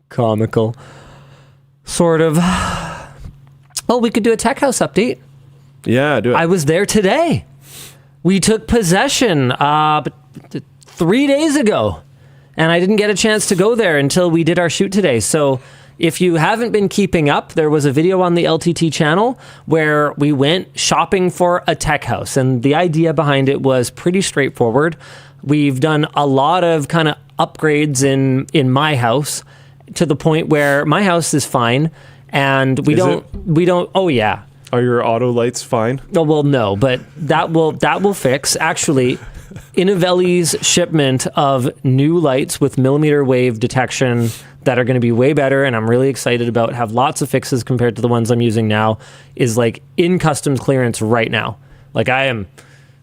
Comical. Sort of. Well, we could do a tech house update. Yeah, do it. I was there today. We took possession 3 days ago, and I didn't get a chance to go there until we did our shoot today. So if you haven't been keeping up, there was a video on the LTT channel where we went shopping for a tech house, and the idea behind it was pretty straightforward. We've done a lot of kind of upgrades in my house to the point where my house is fine, and we don't. Oh yeah. Are your auto lights fine? Oh, well, no, but that will fix. Actually, Innovelli's shipment of new lights with millimeter wave detection that are going to be way better, and I'm really excited about, have lots of fixes compared to the ones I'm using now, is like in customs clearance right now. Like, I am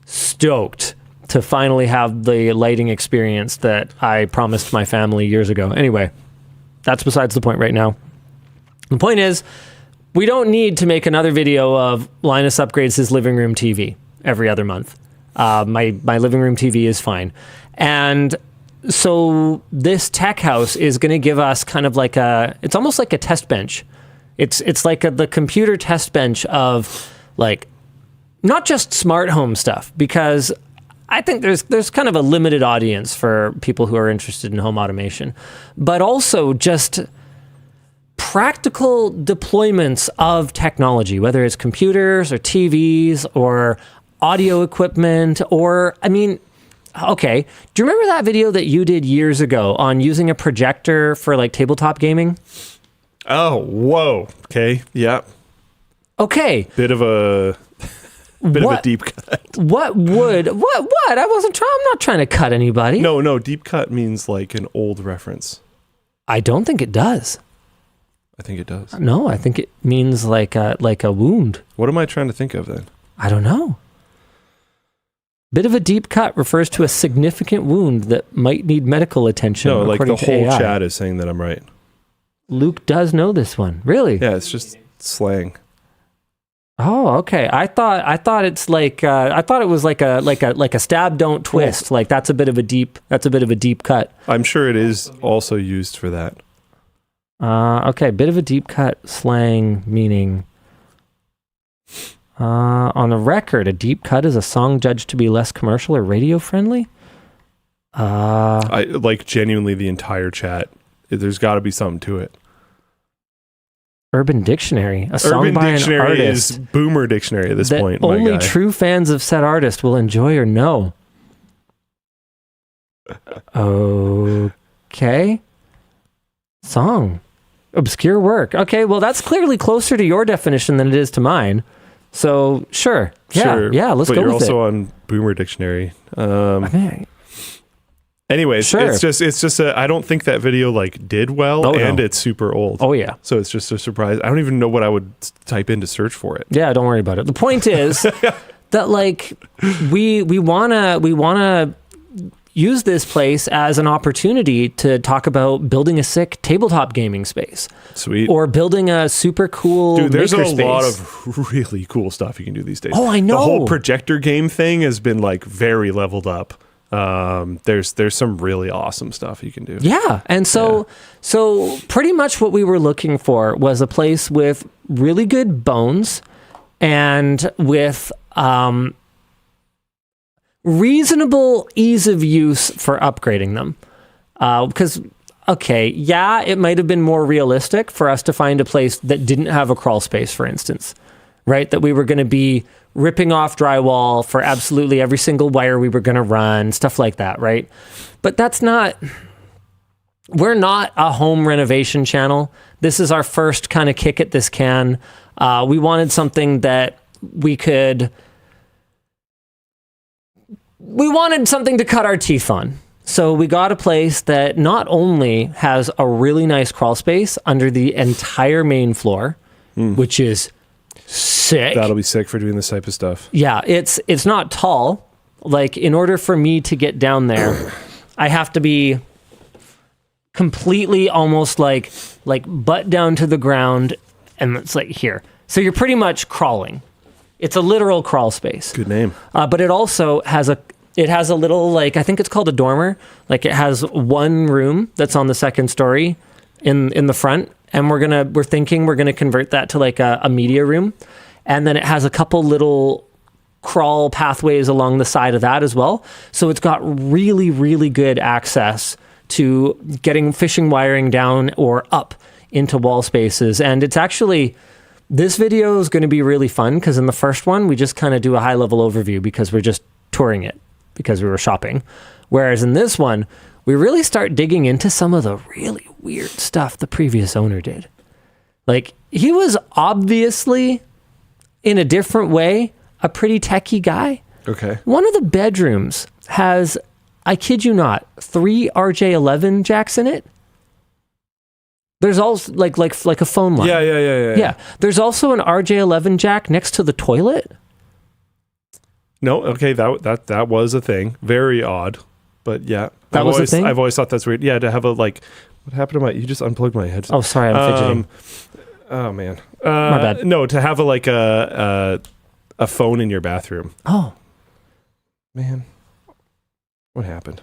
stoked to finally have the lighting experience that I promised my family years ago. Anyway, that's besides the point right now. The point is, we don't need to make another video of Linus upgrades his living room TV every other month. My living room TV is fine. And so this tech house is going to give us kind of like it's almost like a test bench. It's like the computer test bench of like, not just smart home stuff, because I think there's kind of a limited audience for people who are interested in home automation, but also just practical deployments of technology, whether it's computers or TVs or audio equipment, or, I mean, okay, do you remember that video that you did years ago on using a projector for like tabletop gaming? Oh, whoa. Okay, yeah. Okay. Bit of a deep cut. What? I'm not trying to cut anybody. No, deep cut means like an old reference. I don't think it does. I think it does. No, I think it means like a wound. What am I trying to think of then? I don't know. Bit of a deep cut refers to a significant wound that might need medical attention. No, like the whole AI. chat is saying that I'm right. Luke does know this one. Really? Yeah, it's just slang. Oh, okay. I thought it's like I thought it was like a stab don't twist. Like that's a bit of a deep cut. I'm sure it is also used for that. Okay, bit of a deep cut slang meaning. On the record, a deep cut is a song judged to be less commercial or radio friendly. I like genuinely the entire chat. There's got to be something to it. Urban Dictionary, a song Urban by Dictionary an artist is boomer dictionary at this that point. only true fans of said artist will enjoy or know. Okay. Song. Obscure work. Okay, well, that's clearly closer to your definition than it is to mine. So, sure. Yeah, let's go with it. But you're also on Boomer Dictionary. Anyways, sure. it's just I don't think that video like did well, and it's super old. Oh, yeah. So it's just a surprise. I don't even know what I would type in to search for it. Yeah, don't worry about it. The point is that like we wanna use this place as an opportunity to talk about building a sick tabletop gaming space. Sweet. Or building a super cool Dude, there's a makerspace. lot of really cool stuff you can do these days. Oh, I know. The whole projector game thing has been like very leveled up. There's some really awesome stuff you can do. Yeah. And so pretty much what we were looking for was a place with really good bones and with reasonable ease of use for upgrading them. Because, okay, yeah, it might have been more realistic for us to find a place that didn't have a crawl space, for instance, right? That we were going to be ripping off drywall for absolutely every single wire we were going to run, stuff like that, right? But that's not... We're not a home renovation channel. This is our first kind of kick at this can. We wanted something that we wanted something to cut our teeth on. So we got a place that not only has a really nice crawl space under the entire main floor, which is sick. That'll be sick for doing this type of stuff. Yeah, it's not tall. Like, in order for me to get down there, I have to be completely almost like butt down to the ground, and it's like here. So you're pretty much crawling. It's a literal crawl space. Good name. But it also has a little, like, I think it's called a dormer. Like, it has one room that's on the second story in the front, and we're thinking we're gonna convert that to like a media room, and then it has a couple little crawl pathways along the side of that as well. So it's got really, really good access to getting fishing wiring down or up into wall spaces. And it's actually, this video is going to be really fun because in the first one, we just kind of do a high level overview because we're just touring it because we were shopping. Whereas in this one, we really start digging into some of the really weird stuff the previous owner did. Like, he was obviously, in a different way, a pretty techie guy. Okay. One of the bedrooms has, I kid you not, 3 RJ11 jacks in it. There's also like a phone line. Yeah. There's also an RJ11 jack next to the toilet. No, okay, that was a thing. Very odd, but yeah. That was a thing? I've always thought that's weird. Yeah, to have a, like, what happened to you just unplugged my headset. Oh, sorry, I'm fidgeting. Oh man. My bad. No, to have a phone in your bathroom. Oh. Man. What happened?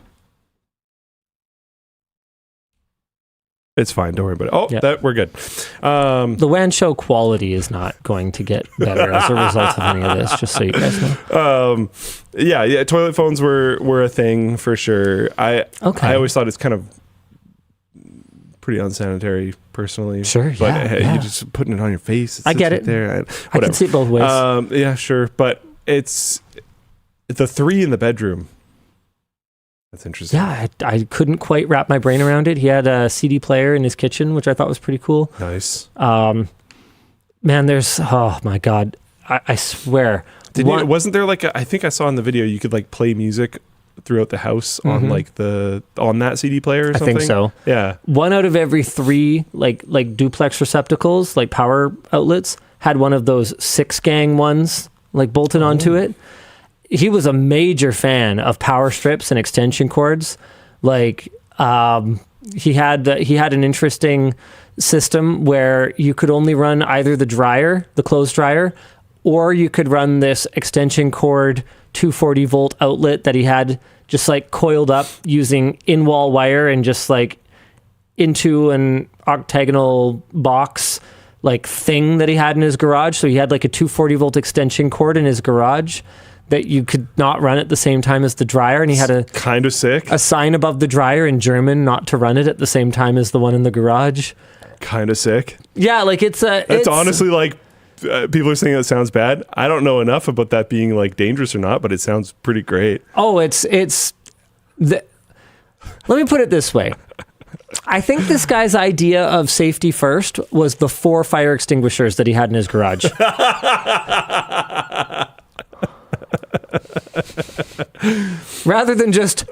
It's fine. Don't worry about it. Oh, Yeah. we're good. The WAN Show quality is not going to get better as a result of any of this, just so you guys know. Yeah. Toilet phones were a thing for sure. I always thought it's kind of pretty unsanitary, personally. Sure, but yeah. you're just putting it on your face. I get it. There. I can see it both ways. Yeah, sure. But it's the 3 in the bedroom. That's interesting. Yeah, I couldn't quite wrap my brain around it. He had a CD player in his kitchen, which I thought was pretty cool. Nice. Man, there's, oh my God, I swear. Wasn't there like I think I saw in the video you could like play music throughout the house on like on that CD player or something? I think so. Yeah. 1 out of every 3 like duplex receptacles, like power outlets, had one of those 6-gang ones like bolted onto it. He was a major fan of power strips and extension cords. Like, he had an interesting system where you could only run either the clothes dryer, or you could run this extension cord 240 volt outlet that he had just like coiled up using in-wall wire and just like into an octagonal box like thing that he had in his garage. So he had like a 240 volt extension cord in his garage that you could not run at the same time as the dryer, and he had kind of sick a sign above the dryer in German not to run it at the same time as the one in the garage. Kind of sick. Yeah, like it's honestly like people are saying that sounds bad. I don't know enough about that being like dangerous or not, but it sounds pretty great. Oh, let me put it this way. I think this guy's idea of safety first was the 4 fire extinguishers that he had in his garage. Rather than just,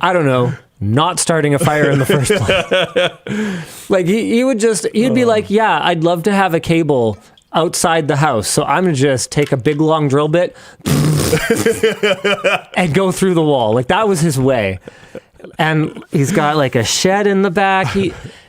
I don't know, not starting a fire in the first place. Like he'd be like, yeah, I'd love to have a cable outside the house. So I'm going to just take a big long drill bit and go through the wall. Like that was his way. And he's got like a shed in the back.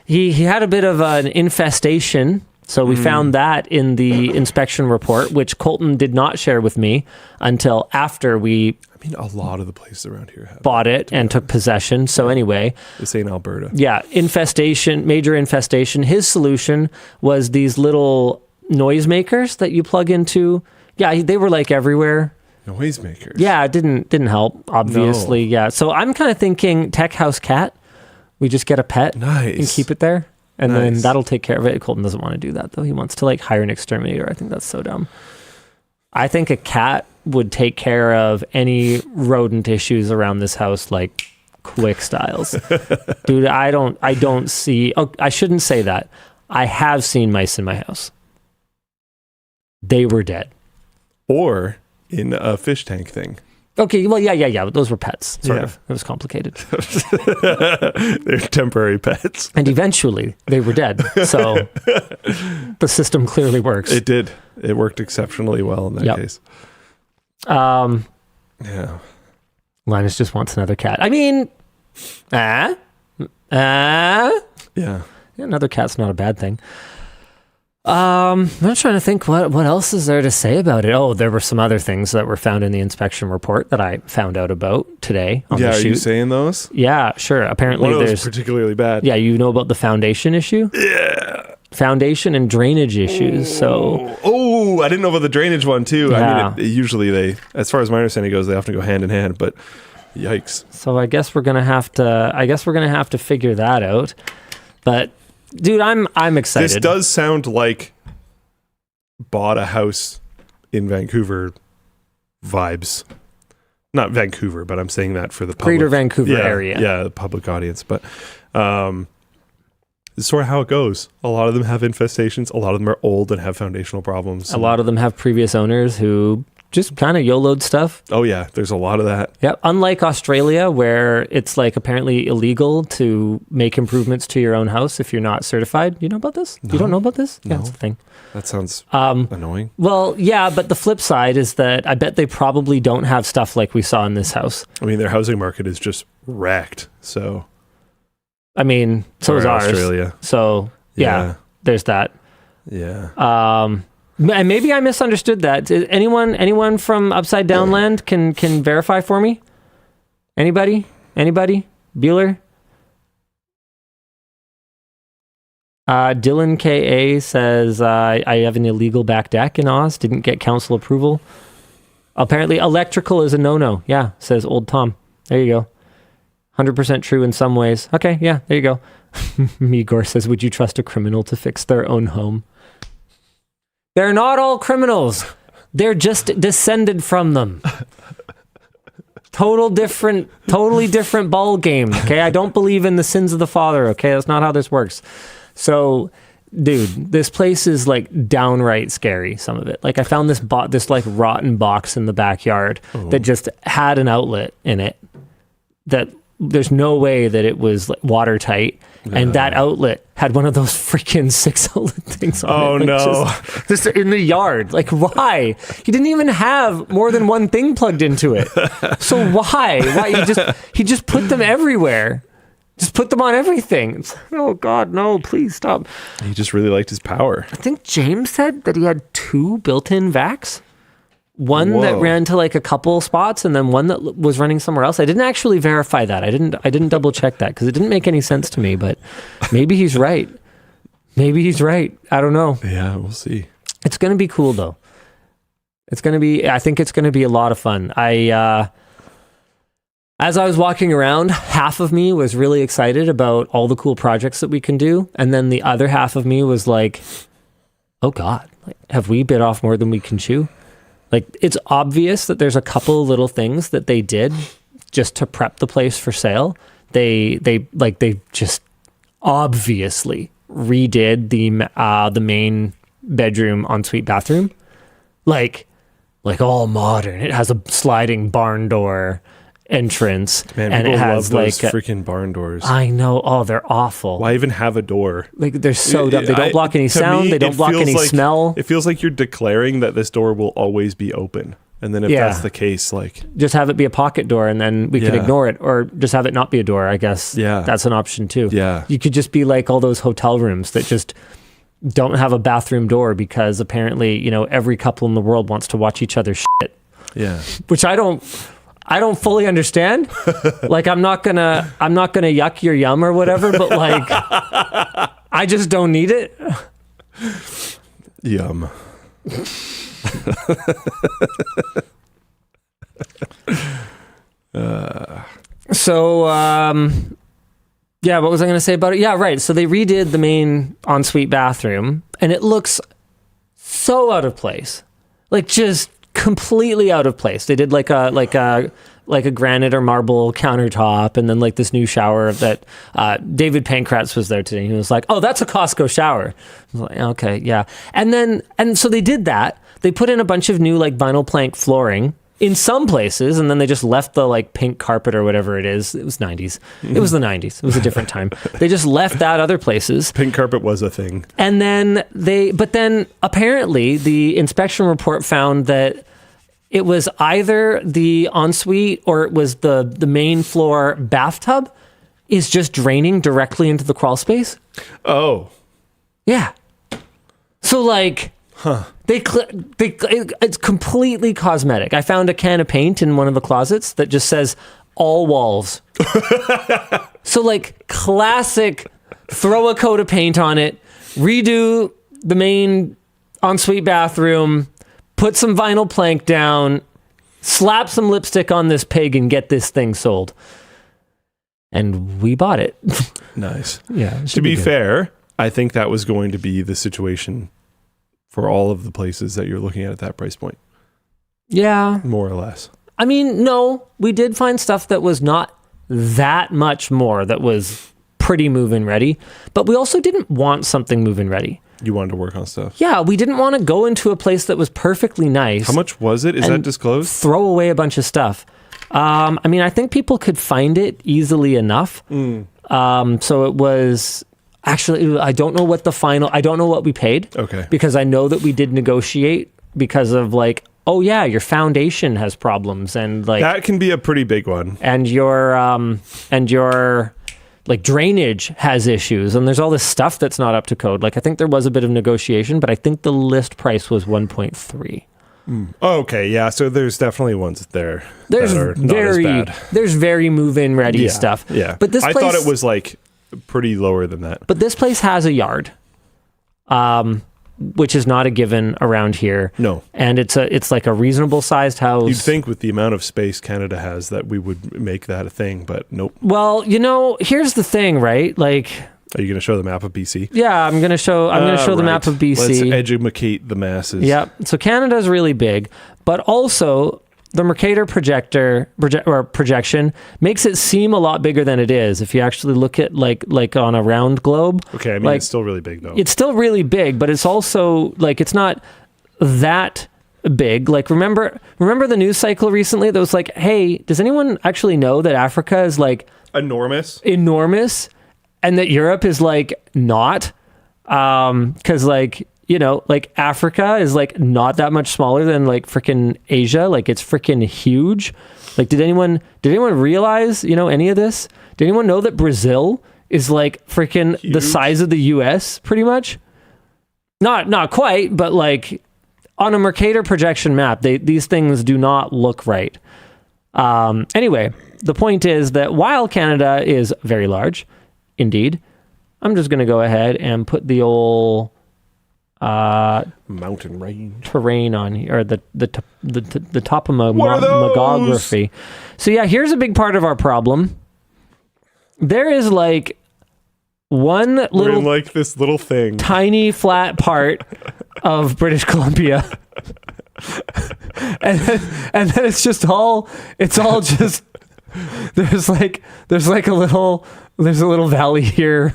He had a bit of an infestation. So we found that in the inspection report, which Colton did not share with me until after we a lot of the places around here have bought it and took possession. So anyway. This ain't Alberta. Yeah, infestation, major infestation. His solution was these little noisemakers that you plug into. Yeah, they were like everywhere. Noisemakers? Yeah, it didn't help, obviously. No. Yeah, so I'm kind of thinking tech house cat. We just get a pet and keep it there. And then that'll take care of it. Colton doesn't want to do that, though. He wants to like hire an exterminator. I think that's so dumb. I think a cat would take care of any rodent issues around this house like quick styles. Dude, I don't see... Oh, I shouldn't say that. I have seen mice in my house. They were dead. Or in a fish tank thing. Okay, well, yeah. Those were pets, sort of. It was complicated. They're temporary pets. And eventually, they were dead. So the system clearly works. It did. It worked exceptionally well in that case. Yeah. Linus just wants another cat. I mean, yeah. Another cat's not a bad thing. I'm trying to think what else is there to say about it. Oh, there were some other things that were found in the inspection report that I found out about today on the shoot. Are you saying those? Yeah, sure. Apparently one of those particularly bad. Yeah, you know about the foundation issue? Yeah. Foundation and drainage issues. Oh, I didn't know about the drainage one too. Yeah. I mean, usually they, as far as my understanding goes, they often go hand in hand, but yikes. So I guess we're going to have to figure that out. But dude, I'm excited. This does sound like bought a house in Vancouver vibes. Not Vancouver, but I'm saying that for the public. Greater Vancouver area. Yeah, the public audience. But it's sort of how it goes. A lot of them have infestations. A lot of them are old and have foundational problems. A lot of them have previous owners who just kind of YOLO'd stuff. Oh yeah, there's a lot of that. Yeah, unlike Australia, where it's like apparently illegal to make improvements to your own house if you're not certified. You know about this? No. You don't know about this? No. Yeah, it's a thing. That sounds annoying. Well, yeah, but the flip side is that I bet they probably don't have stuff like we saw in this house. I mean, their housing market is just wrecked. So, I mean, so is ours. Australia. So yeah, there's that. Yeah. And maybe I misunderstood that. Anyone from Upside Down Land can verify for me? Anybody? Bueller? Dylan K.A. says, I have an illegal back deck in Oz. Didn't get council approval. Apparently, electrical is a no-no. Yeah, says Old Tom. There you go. 100% true in some ways. Okay, yeah, there you go. Migor says, would you trust a criminal to fix their own home? They're not all criminals. They're just descended from them. Totally different ball game. Okay, I don't believe in the sins of the father. Okay, that's not how this works. So, dude, this place is like downright scary. Some of it, like I found this like rotten box in the backyard that just had an outlet in it. That there's no way that it was like watertight. And that outlet had one of those freaking 6 outlet things on it. Oh, no. Just in the yard. Like, why? He didn't even have more than one thing plugged into it. So why? He just put them everywhere. Just put them on everything. It's like, oh, God, no, please stop. He just really liked his power. I think James said that he had 2 built-in vacs. One that ran to like a couple spots and then one that was running somewhere else. I didn't actually verify that. I didn't double check that because it didn't make any sense to me, but maybe he's right. I don't know. Yeah, we'll see. It's going to be cool though. I think it's going to be a lot of fun. As I was walking around, half of me was really excited about all the cool projects that we can do. And then the other half of me was like, oh God, have we bit off more than we can chew? Like, it's obvious that there's a couple of little things that they did just to prep the place for sale. They just obviously redid the main bedroom ensuite bathroom, like all modern. It has a sliding barn door. entrance, Man, and it people has love like those freaking barn doors. I know. Oh, they're awful. Why even have a door? Like they're so dumb. They don't block any To sound. me, They don't it block feels any like- smell. It feels like you're declaring that this door will always be open. And then if Yeah. that's the case, like, Just have it be a pocket door, and then we can Yeah. ignore it, or just have it not be a door. I guess. Yeah. That's an option too. yeah. You could just be like all those hotel rooms that just don't have a bathroom door because apparently, every couple in the world wants to watch each other shit, Yeah. which I don't fully understand. Like I'm not gonna yuck your yum or whatever, but like I just don't need it. Yum. So, yeah, what was I going to say about it? Yeah, right. So they redid the main ensuite bathroom, and it looks so out of place, like just completely out of place. They did like a granite or marble countertop, and then like this new shower that David Pankratz was there today. He was like, "Oh, that's a Costco shower." I was like, "Okay, yeah." And so they did that. They put in a bunch of new like vinyl plank flooring in some places, and then they just left the like pink carpet or whatever it is. It was 90s. It was the 90s. It was a different time. They just left that other places. Pink carpet was a thing. And then apparently the inspection report found that it was either the ensuite or it was the main floor bathtub is just draining directly into the crawl space. Oh. Yeah. So like, it's completely cosmetic. I found a can of paint in one of the closets that just says all walls. So like classic, throw a coat of paint on it, redo the main ensuite bathroom, put some vinyl plank down, slap some lipstick on this pig and get this thing sold. And we bought it. Nice. Yeah. To be fair, I think that was going to be the situation for all of the places that you're looking at that price point, Yeah. more or less. I mean, no, we did find stuff that was not that much more, that was pretty move-in ready, but we also didn't want something move-in ready. You wanted to work on stuff. Yeah, we didn't want to go into a place that was perfectly nice. How much was it? Is And that disclosed? throw away a bunch of stuff. I mean, I think people could find it easily enough. So it was actually, I don't know what we paid. Okay. Because I know that we did negotiate because of like, oh yeah, your foundation has problems and like That can be a pretty big one. and your like drainage has issues and there's all this stuff that's not up to code. Like I think there was a bit of negotiation, but I think the list price was 1.3. Okay, yeah. So there's definitely ones there There's that are not as bad. there's very move-in ready stuff. Yeah, But this I place, thought it was like pretty lower than that. But this place has a yard, which is not a given around here. No, And it's like a reasonable sized house. you'd think with the amount of space Canada has that we would make that a thing, but nope. Well, here's the thing, right? Like, Are you going to show the map of BC? yeah, I'm gonna show the map of BC. Let's educate the masses. Yep. So Canada's really big, but also the Mercator projection makes it seem a lot bigger than it is. If you actually look at like on a round globe. Okay, I mean, like, it's still really big though. It's still really big, but it's also like it's not that big. Like remember the news cycle recently that was like, hey, does anyone actually know that Africa is like Enormous. and that Europe is like not? Because like Africa is like not that much smaller than like freaking Asia. Like it's freaking huge. Like did anyone realize any of this? Did anyone know that Brazil is like freaking the size of the US pretty much? Not quite, but like on a Mercator projection map, these things do not look right. Anyway, the point is that while Canada is very large, indeed, I'm just going to go ahead and put the old Mountain range. terrain on here, or the What are those? topomography. So yeah, here's a big part of our problem. There is like one We're little in like this little thing. tiny flat part of British Columbia. and then it's all just there's a little valley here.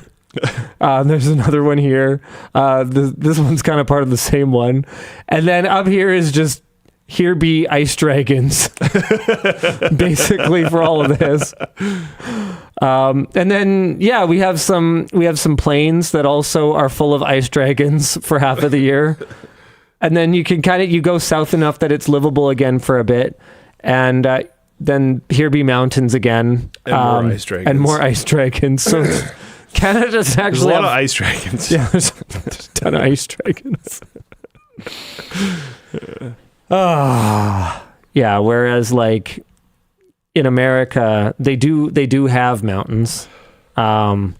There's another one here. This one's kind of part of the same one. And then up here is just here be ice dragons, basically for all of this. And then, yeah, we have some planes that also are full of ice dragons for half of the year. And then you can you go south enough that it's livable again for a bit. And then here be mountains again. And more ice dragons. And more ice dragons. So Canada's actually... There's a lot of ice dragons. Yeah, there's a ton of ice dragons. Yeah, whereas like in America, they do have mountains. You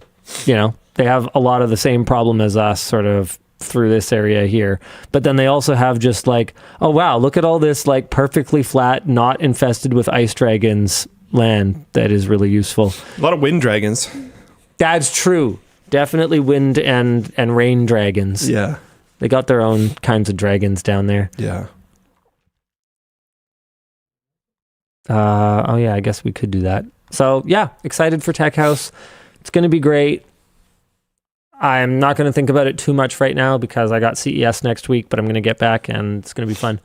know, they have a lot of the same problem as us sort of through this area here. But then they also have just like, oh wow, look at all this like perfectly flat, not infested with ice dragons land that is really useful. A lot of wind dragons. That's true. Definitely wind and rain dragons. Yeah. They got their own kinds of dragons down there. Yeah. Oh yeah, I guess we could do that. So yeah, excited for Tech House. It's going to be great. I'm not going to think about it too much right now because I got CES next week, but I'm going to get back and it's going to be fun.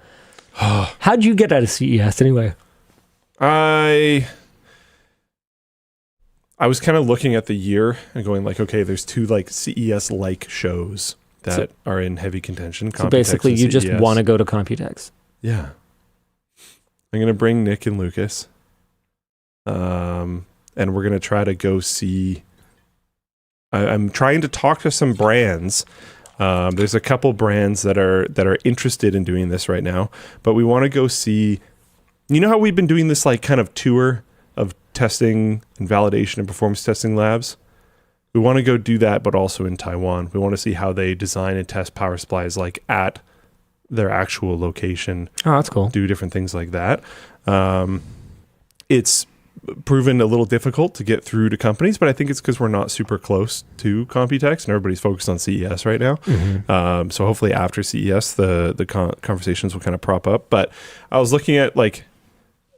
How'd you get out of CES anyway? I was kind of looking at the year and going like, okay, there's two like CES-like shows that are in heavy contention. So basically you just want to go to Computex. Yeah. I'm going to bring Nick and Lucas. And we're going to try to go see... I'm trying to talk to some brands. There's a couple brands that are interested in doing this right now, but we want to go see... You know how we've been doing this like kind of tour of testing and validation and performance testing labs? We want to go do that, but also in Taiwan. We want to see how they design and test power supplies like at their actual location. Oh, that's cool. Do different things like that. It's proven a little difficult to get through to companies, but I think it's because we're not super close to Computex and everybody's focused on CES right now. Mm-hmm. So hopefully after CES, the conversations will kind of prop up. But I was looking at like,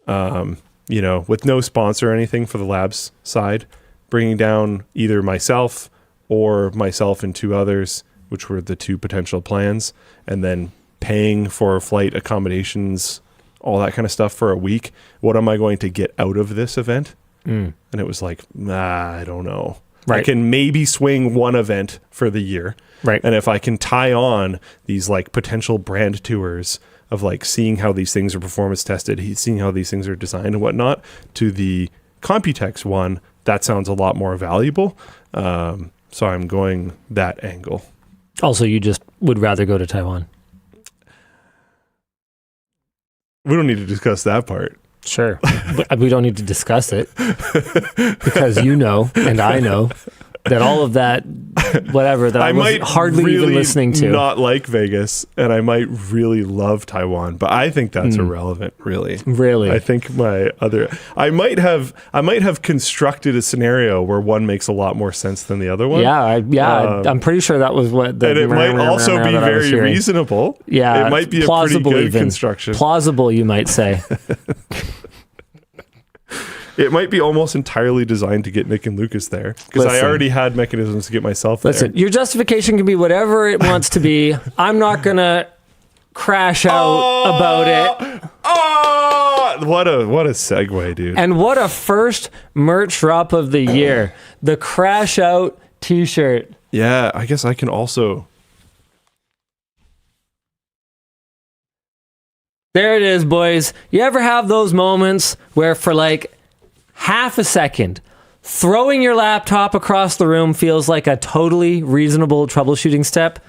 you know, with no sponsor or anything for the labs side, bringing down either myself and two others, which were the two potential plans, and then paying for flight accommodations, all that kind of stuff for a week. What am I going to get out of this event? And it was like, I don't know. Right. I can maybe swing one event for the year. Right. And if I can tie on these like potential brand tours of like seeing how these things are performance tested, seeing how these things are designed and whatnot, to the Computex one, that sounds a lot more valuable. So I'm going that angle. Also, you just would rather go to Taiwan. We don't need to discuss that part. Sure. But we don't need to discuss it because you know, and I know, that all of that, whatever, that I was hardly really even listening to. Not like Vegas, and I might really love Taiwan, but I think that's irrelevant, really. Really? I think I might have constructed a scenario where one makes a lot more sense than the other one. Yeah, I'm pretty sure that was what the... And it might also be very reasonable. Yeah. It might be a pretty good construction. Plausible, you might say. It might be almost entirely designed to get Nick and Lucas there, because I already had mechanisms to get myself there. Listen, your justification can be whatever it wants to be. I'm not going to crash out about it. What a segue, dude. And what a first merch drop of the year. The Crash Out t-shirt. Yeah, I guess I can also... There it is, boys. You ever have those moments where for like half a second, throwing your laptop across the room feels like a totally reasonable troubleshooting step?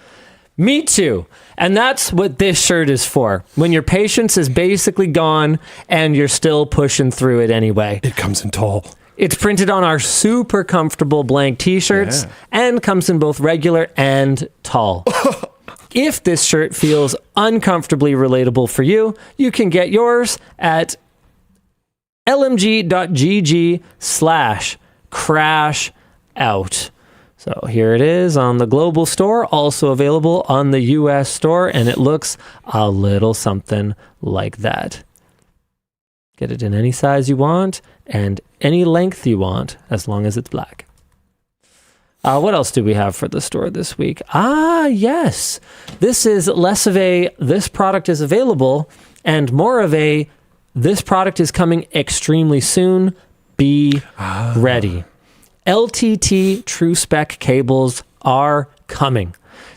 Me too. And that's what this shirt is for. When your patience is basically gone and you're still pushing through it anyway. It comes in tall. It's printed on our super comfortable blank t-shirts and comes in both regular and tall. If this shirt feels uncomfortably relatable for you, you can get yours at lmg.gg/crashout. So here it is on the global store, also available on the US store, and it looks a little something like that. Get it in any size you want and any length you want, as long as it's black. What else do we have for the store this week? Yes. This is less of a, this product is available, and more of a, this product is coming extremely soon, be ready. LTT truespec cables are coming.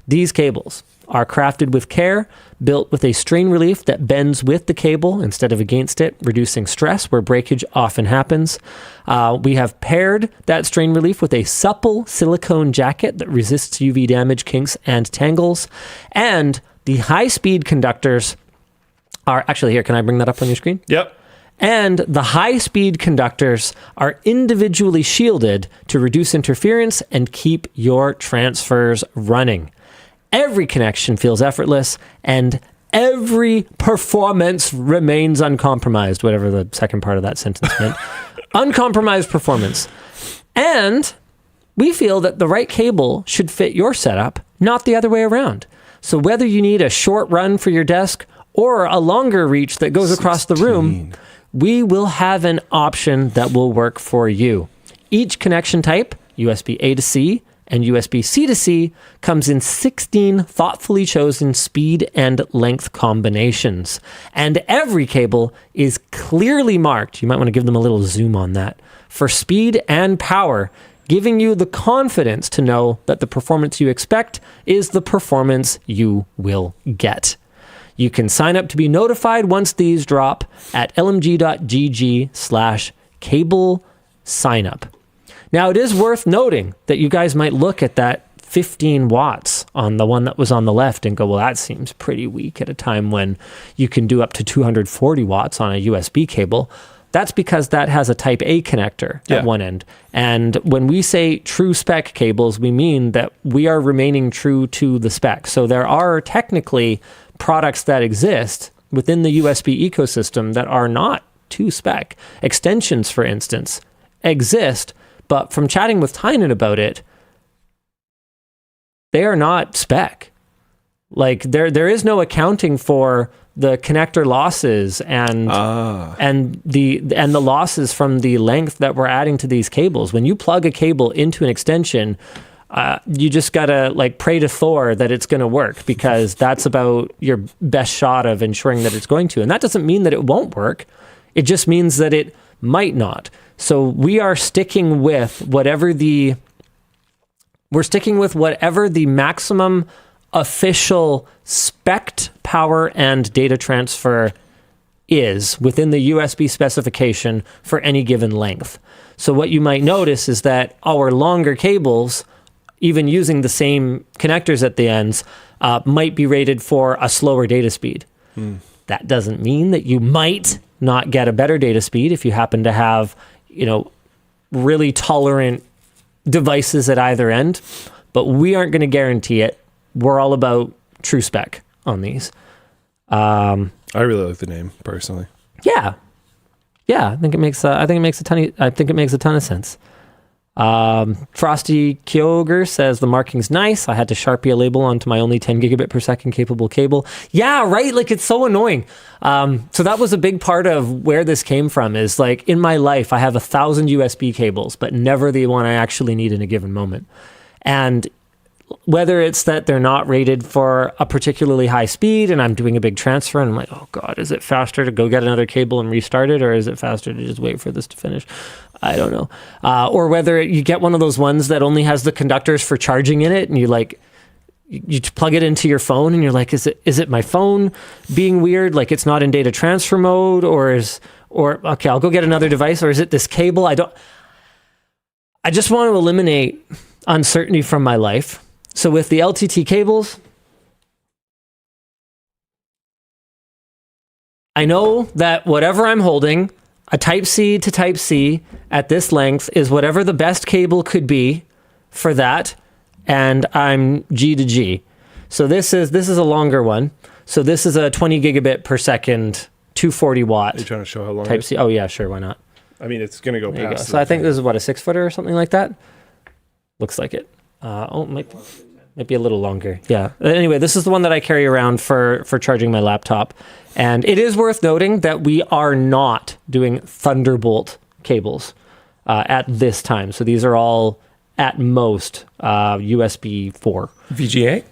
These cables are crafted with care, built with a strain relief that bends with the cable instead of against it, reducing stress where breakage often happens. We have paired that strain relief with a supple silicone jacket that resists UV damage, kinks, and tangles. And the high-speed conductors are... Actually, here, can I bring that up on your screen? Yep. And the high-speed conductors are individually shielded to reduce interference and keep your transfers running. Every connection feels effortless, and every performance remains uncompromised, whatever the second part of that sentence meant. Uncompromised performance. And we feel that the right cable should fit your setup, not the other way around. So whether you need a short run for your desk or a longer reach that goes across the room, we will have an option that will work for you. Each connection type, USB A to C and USB C to C, comes in 16 thoughtfully chosen speed and length combinations. And every cable is clearly marked, you might want to give them a little zoom on that, for speed and power, giving you the confidence to know that the performance you expect is the performance you will get. You can sign up to be notified once these drop at lmg.gg/cable signup. Now, it is worth noting that you guys might look at that 15 watts on the one that was on the left and go, well, that seems pretty weak at a time when you can do up to 240 watts on a USB cable. That's because that has a Type A connector at one end. And when we say true spec cables, we mean that we are remaining true to the spec. So there are technically products that exist within the USB ecosystem that are not to spec. Extensions, for instance, exist, but from chatting with Tynan about it, they are not spec. Like there is no accounting for the connector losses and the losses from the length that we're adding to these cables. When you plug a cable into an extension, you just gotta like pray to Thor that it's gonna work, because that's about your best shot of ensuring that it's going to. And that doesn't mean that it won't work. It just means that it might not. So we are sticking with whatever the maximum official spec'd power and data transfer is within the USB specification for any given length. So what you might notice is that our longer cables, even using the same connectors at the ends, might be rated for a slower data speed. That doesn't mean that you might not get a better data speed if you happen to have, really tolerant devices at either end, but we aren't going to guarantee it. We're all about true spec on these. I really like the name personally. Yeah. I think it makes a ton of sense. Frosty Kyoger says the marking's nice. I had to Sharpie a label onto my only 10 gigabit per second capable cable. Yeah, right. Like, it's so annoying. So that was a big part of where this came from, is like, in my life, I have 1,000 USB cables, but never the one I actually need in a given moment. And whether it's that they're not rated for a particularly high speed and I'm doing a big transfer and I'm like, oh God, is it faster to go get another cable and restart it? Or is it faster to just wait for this to finish? I don't know. Or whether you get one of those ones that only has the conductors for charging in it and you plug it into your phone and you're like, is it my phone being weird? Like, it's not in data transfer mode, or okay, I'll go get another device, or is it this cable? I just want to eliminate uncertainty from my life. So with the LTT cables, I know that whatever I'm holding, a Type C to Type C at this length, is whatever the best cable could be for that, and I'm G to G. So this is a longer one. So this is a 20 gigabit per second, 240 watt. Are you trying to show how long Type C? Oh yeah, sure, why not? I mean, it's going to go past. So I think this is what, a 6-footer or something like that? Looks like it. Might be a little longer. Yeah. Anyway, this is the one that I carry around for charging my laptop. And it is worth noting that we are not doing Thunderbolt cables at this time. So these are all at most USB 4. VGA?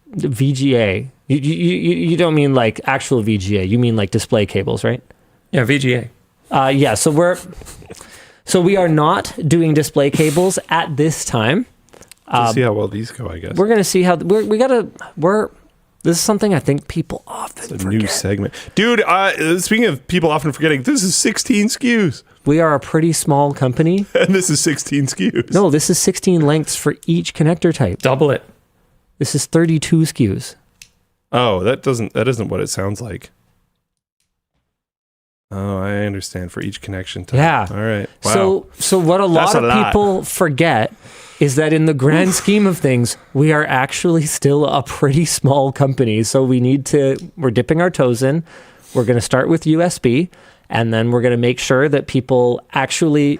VGA. You don't mean like actual VGA. You mean like display cables, right? Yeah, VGA. Yeah. So we are not doing display cables at this time. We'll see how well these go, I guess. We're gonna see how this is something I think people often forget. New segment. Dude, speaking of people often forgetting, this is 16 SKUs. We are a pretty small company. And this is 16 SKUs. No, this is 16 lengths for each connector type. Double it. This is 32 SKUs. Oh, that isn't what it sounds like. Oh, I understand. For each connection type. Yeah. All right. Wow. So what a lot of people forget is that in the grand scheme of things, we are actually still a pretty small company. So we're dipping our toes in. We're going to start with USB, and then we're going to make sure that people actually,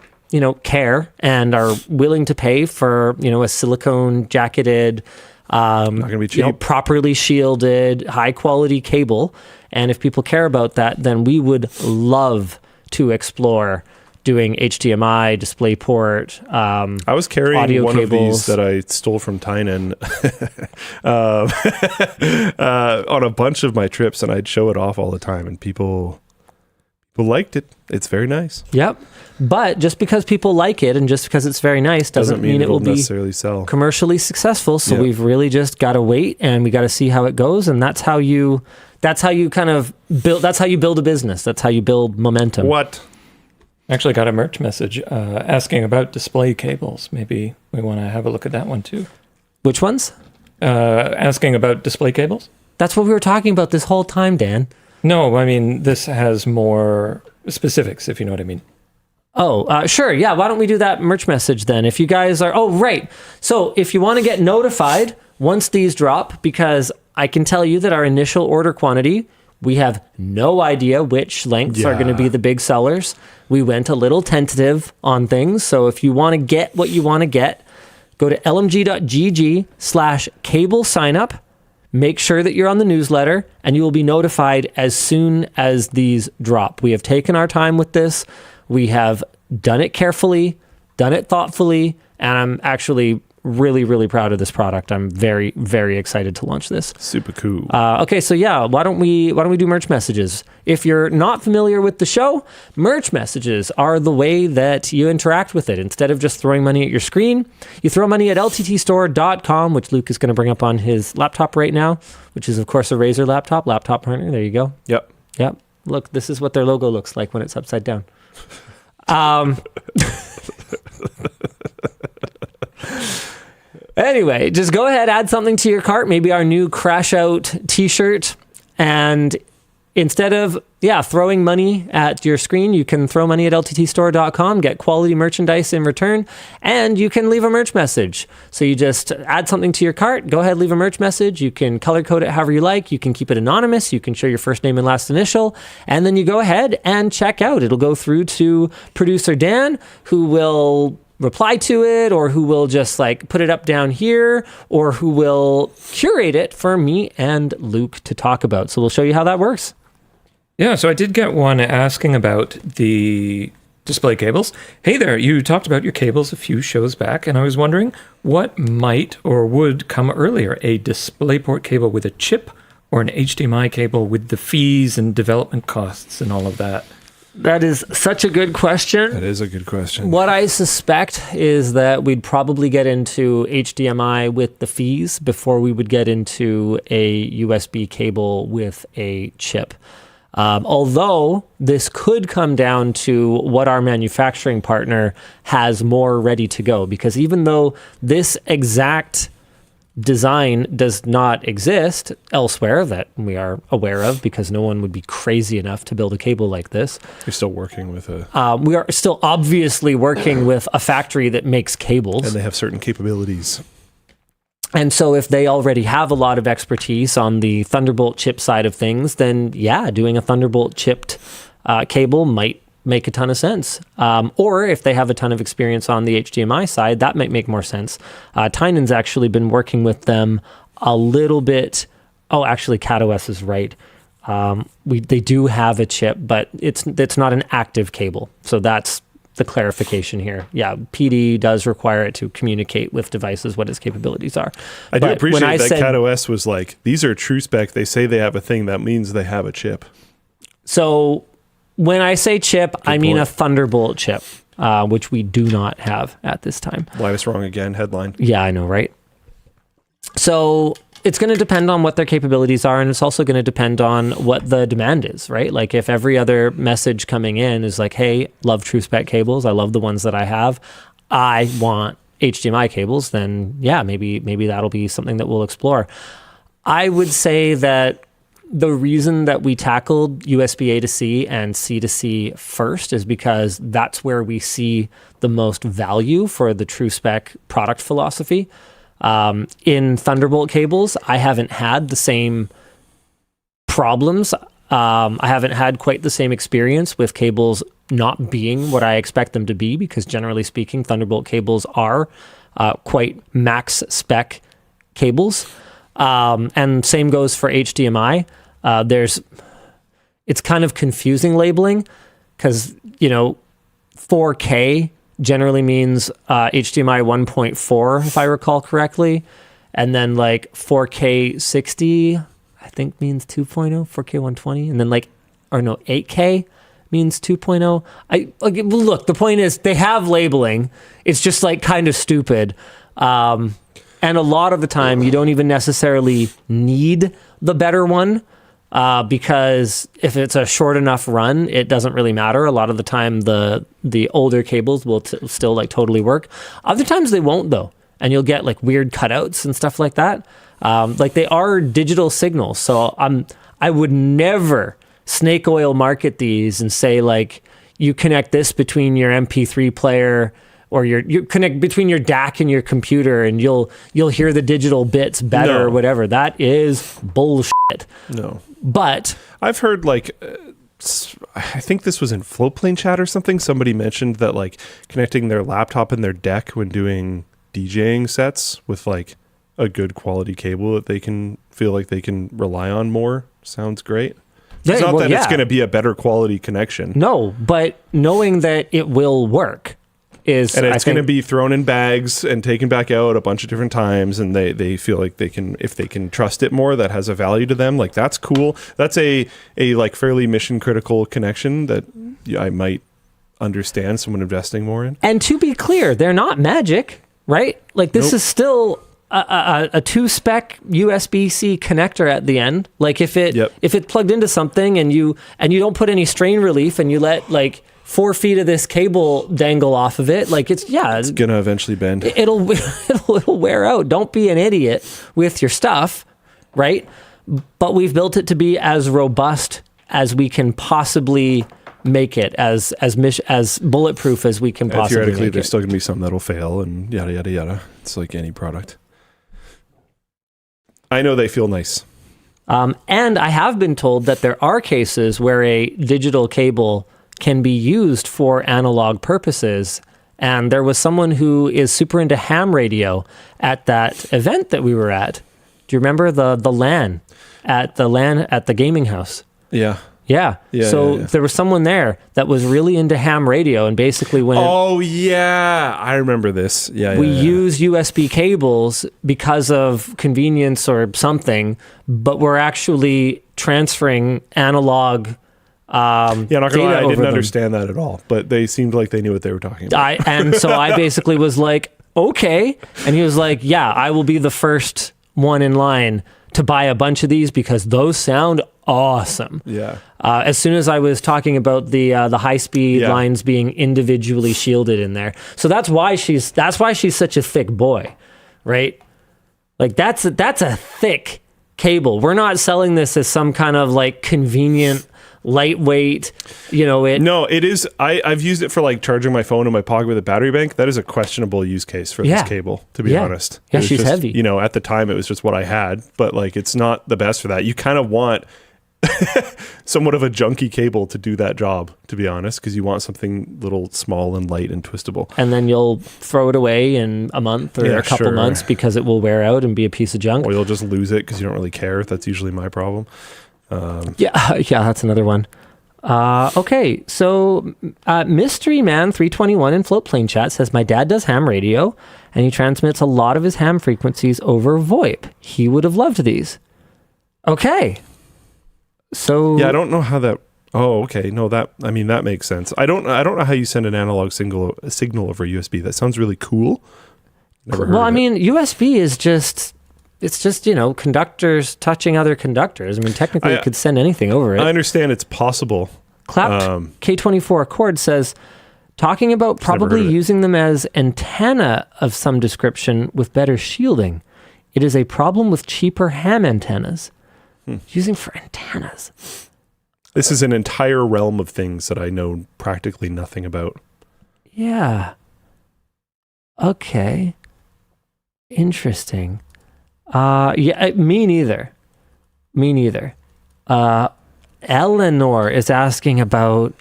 care and are willing to pay for, a silicone jacketed, not gonna be cheap. Properly shielded, high quality cable. And if people care about that, then we would love to explore doing HDMI, DisplayPort. I was carrying audio one cables. of these that I stole from Tynan on a bunch of my trips, and I'd show it off all the time, and people liked it. It's very nice. Yep. But just because people like it and just because it's very nice doesn't mean it will be necessarily sell. commercially successful. So we've really just got to wait, and we got to see how it goes. And that's how you kind of build. That's how you build a business. That's how you build momentum. What? Actually got a merch message asking about display cables. Maybe we want to have a look at that one too. Which ones? Asking about display cables? That's what we were talking about this whole time, Dan. No, I mean, this has more specifics, if you know what I mean. Oh, sure. Yeah. Why don't we do that merch message then? If you guys are, right. So if you want to get notified once these drop, because I can tell you that our initial order quantity, we have no idea which lengths are going to be the big sellers. We went a little tentative on things. So if you want to get what you want to get, go to lmg.gg/cable signup. Make sure that you're on the newsletter, and you will be notified as soon as these drop. We have taken our time with this. We have done it carefully, done it thoughtfully, and I'm actually really, really proud of this product. I'm very, very excited to launch this. Super cool. Okay, so why don't we do merch messages? If you're not familiar with the show, merch messages are the way that you interact with it. Instead of just throwing money at your screen, you throw money at LTTStore.com, which Luke is going to bring up on his laptop right now, which is, of course, a Razer laptop partner. There you go. Yep. Look, this is what their logo looks like when it's upside down. Anyway, just go ahead, add something to your cart, maybe our new Crash Out t-shirt, and instead of throwing money at your screen, you can throw money at lttstore.com, get quality merchandise in return, and you can leave a merch message. So you just add something to your cart, go ahead, leave a merch message. You can color code it however you like. You can keep it anonymous. You can show your first name and last initial, and then you go ahead and check out. It'll go through to producer Dan, who will reply to it, or who will just put it up down here, or who will curate it for me and Luke to talk about. So we'll show you how that works. Yeah, so I did get one asking about the display cables. Hey there, you talked about your cables a few shows back, and I was wondering what might or would come earlier, a DisplayPort cable with a chip or an HDMI cable with the fees and development costs and all of that? That is such a good question. That is a good question. What I suspect is that we'd probably get into HDMI with the fees before we would get into a USB cable with a chip. Although this could come down to what our manufacturing partner has more ready to go, because even though this exact design does not exist elsewhere that we are aware of, because no one would be crazy enough to build a cable like this. You're still working with we are still obviously working with a factory that makes cables. and they have certain capabilities. And so if they already have a lot of expertise on the Thunderbolt chip side of things, then doing a Thunderbolt chipped cable might make a ton of sense. Or if they have a ton of experience on the HDMI side, that might make more sense. Tynan's actually been working with them a little bit. Oh, actually, CatOS is right. They do have a chip, but it's not an active cable. So that's the clarification here. Yeah, PD does require it to communicate with devices what its capabilities are. I do But appreciate when I that said- CatOS was like, these are true spec. They say they have a thing. That means they have a chip. So when I say chip, I mean point. a Thunderbolt chip, which we do not have at this time. Linus wrong again, headline. Yeah, I know, right? So it's going to depend on what their capabilities are, and it's also going to depend on what the demand is, right? Like if every other message coming in is like, hey, love truespec cables, I love the ones that I have, I want HDMI cables, then yeah, maybe that'll be something that we'll explore. I would say that the reason that we tackled USB A to C and C to C first is because that's where we see the most value for the truespec product philosophy. In Thunderbolt cables, I haven't had the same problems. I haven't had quite the same experience with cables not being what I expect them to be, because generally speaking, Thunderbolt cables are quite max spec cables. And same goes for HDMI. It's kind of confusing labeling because, 4K generally means HDMI 1.4, if I recall correctly. And then like 4K 60, I think means 2.0, 4K 120. And then 8K means 2.0. Look, the point is they have labeling. It's just like kind of stupid. And a lot of the time you don't even necessarily need the better one. Because if it's a short enough run, it doesn't really matter. A lot of the time, the older cables will still totally work. Other times they won't though, and you'll get weird cutouts and stuff like that. They are digital signals, so I would never snake oil market these and say you connect this between your MP3 player or you connect between your DAC and your computer, and you'll hear the digital bits better or whatever. That is bullshit. No. But I've heard I think this was in Floatplane chat or something. Somebody mentioned that connecting their laptop and their deck when doing DJing sets with a good quality cable that they can feel like they can rely on more sounds great. It's not that it's going to be a better quality connection. No, but knowing that it will work is, and it's going to be thrown in bags and taken back out a bunch of different times, and they feel like they can, if they can trust it more, that has a value to them. That's cool. That's a fairly mission critical connection that I might understand someone investing more in. And to be clear, they're not magic, right? This is still a two spec USB-C connector at the end. If it's plugged into something and you don't put any strain relief and you let 4 feet of this cable dangle off of it, it's gonna eventually bend. It'll wear out. Don't be an idiot with your stuff, right? But we've built it to be as robust as we can possibly make it, as bulletproof as we can possibly theoretically make there's it. still gonna be some that'll fail and yada yada yada. It's like any product. I know they feel nice. And I have been told that there are cases where a digital cable can be used for analog purposes. And there was someone who is super into ham radio at that event that we were at. Do you remember the LAN at the gaming house? Yeah. Yeah. There was someone there that was really into ham radio, and basically when oh yeah, I remember this. We use USB cables because of convenience or something, but we're actually transferring analog not gonna data lie, I over didn't them. understand that at all, but they seemed like they knew what they were talking about. So I basically was like, okay. And he was like, yeah, I will be the first one in line to buy a bunch of these because those sound awesome. Yeah. As soon as I was talking about the high-speed lines being individually shielded in there. So that's why she's such a thick boy, right? That's a thick cable. We're not selling this as some kind of convenient, lightweight, No, it is. I've used it for charging my phone in my pocket with a battery bank. That is a questionable use case for this cable, to be honest. Yeah, It was she's just, heavy. At the time it was just what I had, but it's not the best for that. You kind of want somewhat of a junky cable to do that job, to be honest, because you want something little small and light and twistable. And then you'll throw it away in a month or a couple months because it will wear out and be a piece of junk. Or you'll just lose it because you don't really care. That's usually my problem. Yeah, that's another one. Okay, so Mystery Man 321 in Floatplane chat says, my dad does ham radio, and he transmits a lot of his ham frequencies over VoIP. He would have loved these. Okay. So Yeah, I don't know how that... Oh, okay. No, that makes sense. I don't know how you send an analog signal over USB. That sounds really cool. Never heard well, of I it. mean, USB is just... It's just, conductors touching other conductors. I mean, technically, it could send anything over it. I understand it's possible. Clapped K24 Accord says, talking about probably heard of it. using them as antenna of some description with better shielding. It is a problem with cheaper ham antennas. Using for antennas. This is an entire realm of things that I know practically nothing about. Yeah. Okay. Interesting. Yeah, me neither. Eleanor is asking about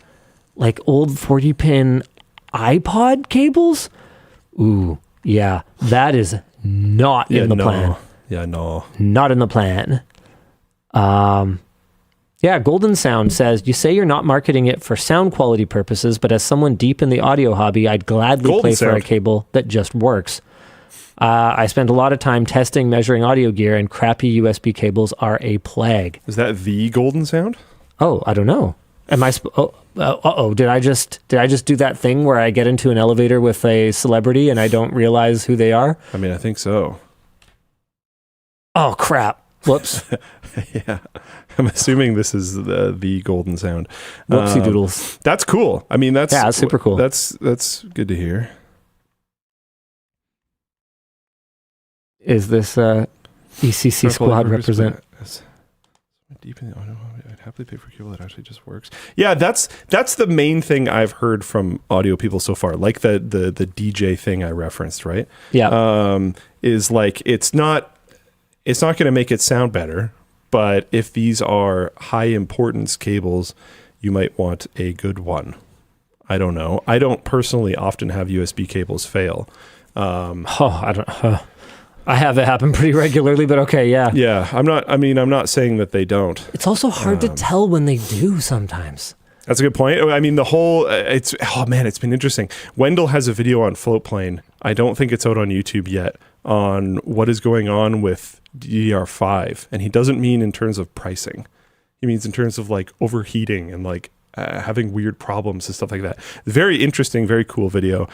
like old 40-pin iPod cables. Ooh, yeah, that is not in the plan. Yeah, no. Not in the plan. Yeah, Golden Sound says, you say you're not marketing it for sound quality purposes, but as someone deep in the audio hobby, I'd gladly Golden play for a Sound. cable that just works. I spend a lot of time testing, measuring audio gear, and crappy USB cables are a plague. Is that the Golden Sound? Oh, I don't know. Am I? Did I just do that thing where I get into an elevator with a celebrity and I don't realize who they are? I mean, I think so. Oh crap! Whoops! Yeah, I'm assuming this is the Golden Sound. Whoopsie doodles. That's cool. I mean, that's super cool. That's good to hear. Is this ECC squad represent? Deep in the audio, I'd happily pay for cable that actually just works. Yeah, that's the main thing I've heard from audio people so far. Like the DJ thing I referenced, right? Yeah. Is like it's not going to make it sound better, but if these are high importance cables, you might want a good one. I don't know. I don't personally often have USB cables fail. I have it happen pretty regularly, but okay, yeah. Yeah, I'm not saying that they don't. It's also hard to tell when they do sometimes. That's a good point. I mean, the whole, it's been interesting. Wendell has a video on Floatplane. I don't think it's out on YouTube yet, on what is going on with DDR5. And he doesn't mean in terms of pricing. He means in terms of like overheating and like having weird problems and stuff like that. Very interesting, very cool video.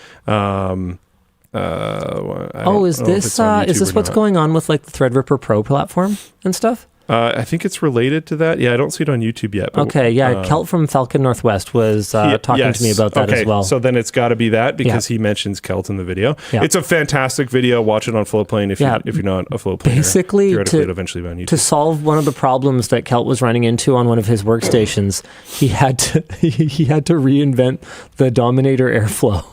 Is this what's going on with like the Threadripper Pro platform and stuff? I think it's related to that. Yeah, I don't see it on YouTube yet. But, okay, yeah. Kelt from Falcon Northwest was talking to me about that as well. So then it's got to be that because he mentions Kelt in the video. Yeah. It's a fantastic video. Watch it on Floatplane if you're not a Floatplaner. Basically, theoretically, it'll eventually be on YouTube. To solve one of the problems that Kelt was running into on one of his workstations, he had to reinvent the Dominator airflow.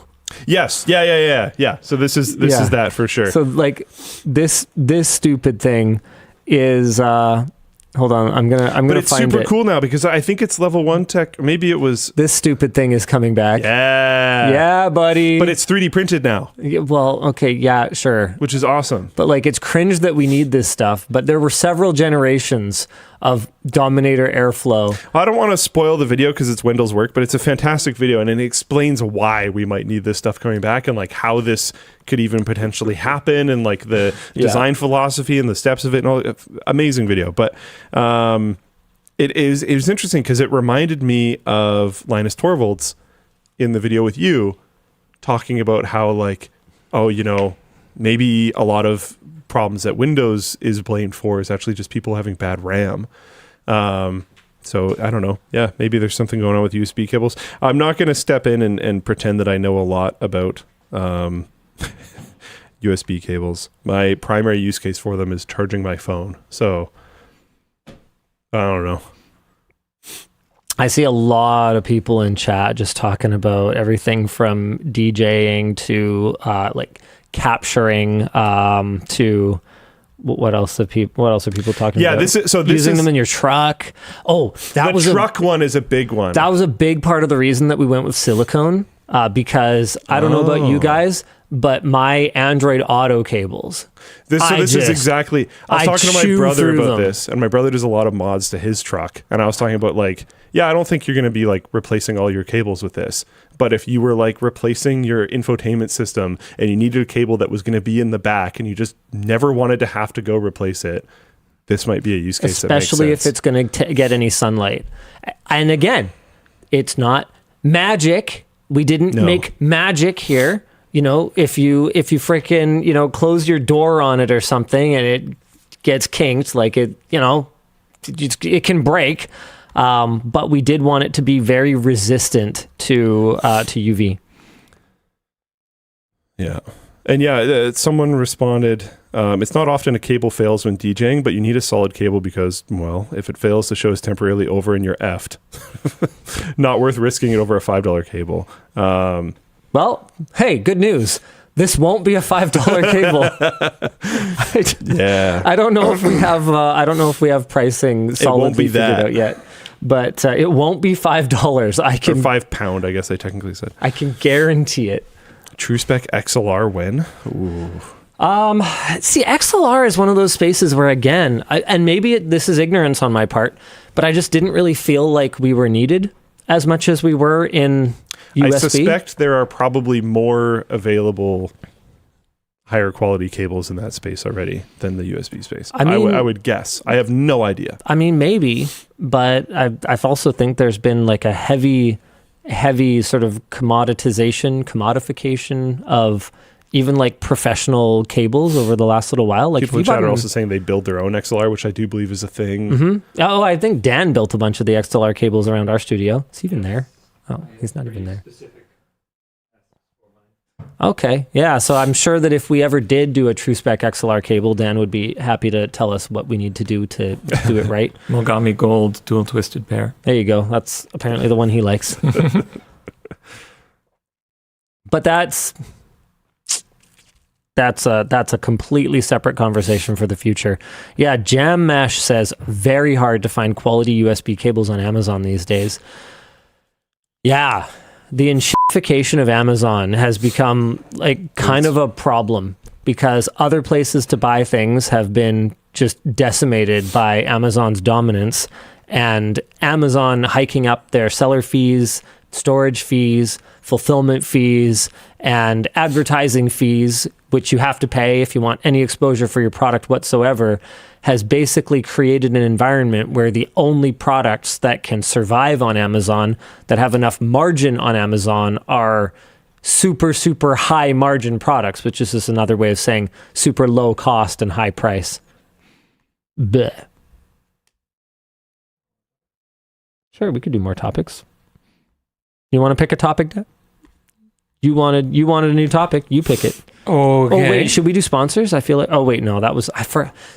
Yes. Yeah. So this is that for sure. So like this stupid thing is hold on, I'm gonna but it's find super it. cool now because I think it's level 1 tech. Maybe it was this stupid thing is coming back. Yeah, buddy. But it's 3D printed now. Well, okay, yeah, sure. Which is awesome. But like, it's cringe that we need this stuff. But there were several generations of Dominator airflow. I don't want to spoil the video because it's Wendell's work, but it's a fantastic video and it explains why we might need this stuff coming back and like how this could even potentially happen and like the design philosophy and the steps of it and all. Amazing video. But it was interesting because it reminded me of Linus Torvalds in the video with you talking about how like, maybe a lot of problems that Windows is blamed for is actually just people having bad RAM. So I don't know. Yeah, maybe there's something going on with USB cables. I'm not going to step in and pretend that I know a lot about USB cables. My primary use case for them is charging my phone. So I don't know. I see a lot of people in chat just talking about everything from DJing to like capturing to what else are people talking about? Using them in your truck. Oh, the truck one is a big one. That was a big part of the reason that we went with silicone because I don't know about you guys, but my Android Auto cables. This is exactly. I was talking to my brother about them. this, and my brother does a lot of mods to his truck, and I was talking about like, yeah, I don't think you're going to be like replacing all your cables with this, but if you were like replacing your infotainment system and you needed a cable that was going to be in the back, and you just never wanted to have to go replace it, this might be a use case. Especially that makes sense. if it's going to get any sunlight. And again, it's not magic. We didn't make magic here. You know, if you freaking, you know, close your door on it or something and it gets kinked, like it, you know, it can break. But we did want it to be very resistant to UV. Yeah. And yeah, someone responded, it's not often a cable fails when DJing, but you need a solid cable because, well, if it fails, the show is temporarily over and you're effed. Not worth risking it over a $5 cable. Well, hey, good news. This won't be a $5 cable. Yeah. I don't know if we have. I don't know if we have pricing solidly figured out yet. But it won't be $5. I can or £5, I guess I technically said. I can guarantee it. TrueSpec XLR win. Ooh. See, XLR is one of those spaces where, again, and maybe this is ignorance on my part, but I just didn't really feel like we were needed as much as we were in USB. I suspect there are probably more available higher quality cables in that space already than the USB space. I would guess. I have no idea. I mean, maybe, but I also think there's been like a heavy sort of commodification of even like professional cables over the last little while. Like people in chat are also saying they build their own XLR, which I do believe is a thing. Mm-hmm. Oh, I think Dan built a bunch of the XLR cables around our studio. Is he even there? Oh, he's not even there. Okay, yeah, so I'm sure that if we ever did do a TrueSpec XLR cable, Dan would be happy to tell us what we need to do to do it right. Mogami Gold dual twisted pair. There you go. That's apparently the one he likes. But that's a completely separate conversation for the future. Yeah, Jam Mash says very hard to find quality USB cables on Amazon these days. Yeah, the enshittification of Amazon has become like kind of a problem because other places to buy things have been just decimated by Amazon's dominance, and Amazon hiking up their seller fees, storage fees, fulfillment fees, and advertising fees, which you have to pay if you want any exposure for your product whatsoever, has basically created an environment where the only products that can survive on Amazon, that have enough margin on Amazon, are super, super high margin products, which is just another way of saying super low cost and high price. Bleh. Sure, we could do more topics. You want to pick a topic, Dad? You wanted a new topic. You pick it. Okay. Oh wait, should we do sponsors? I feel like. Oh wait, no, that was.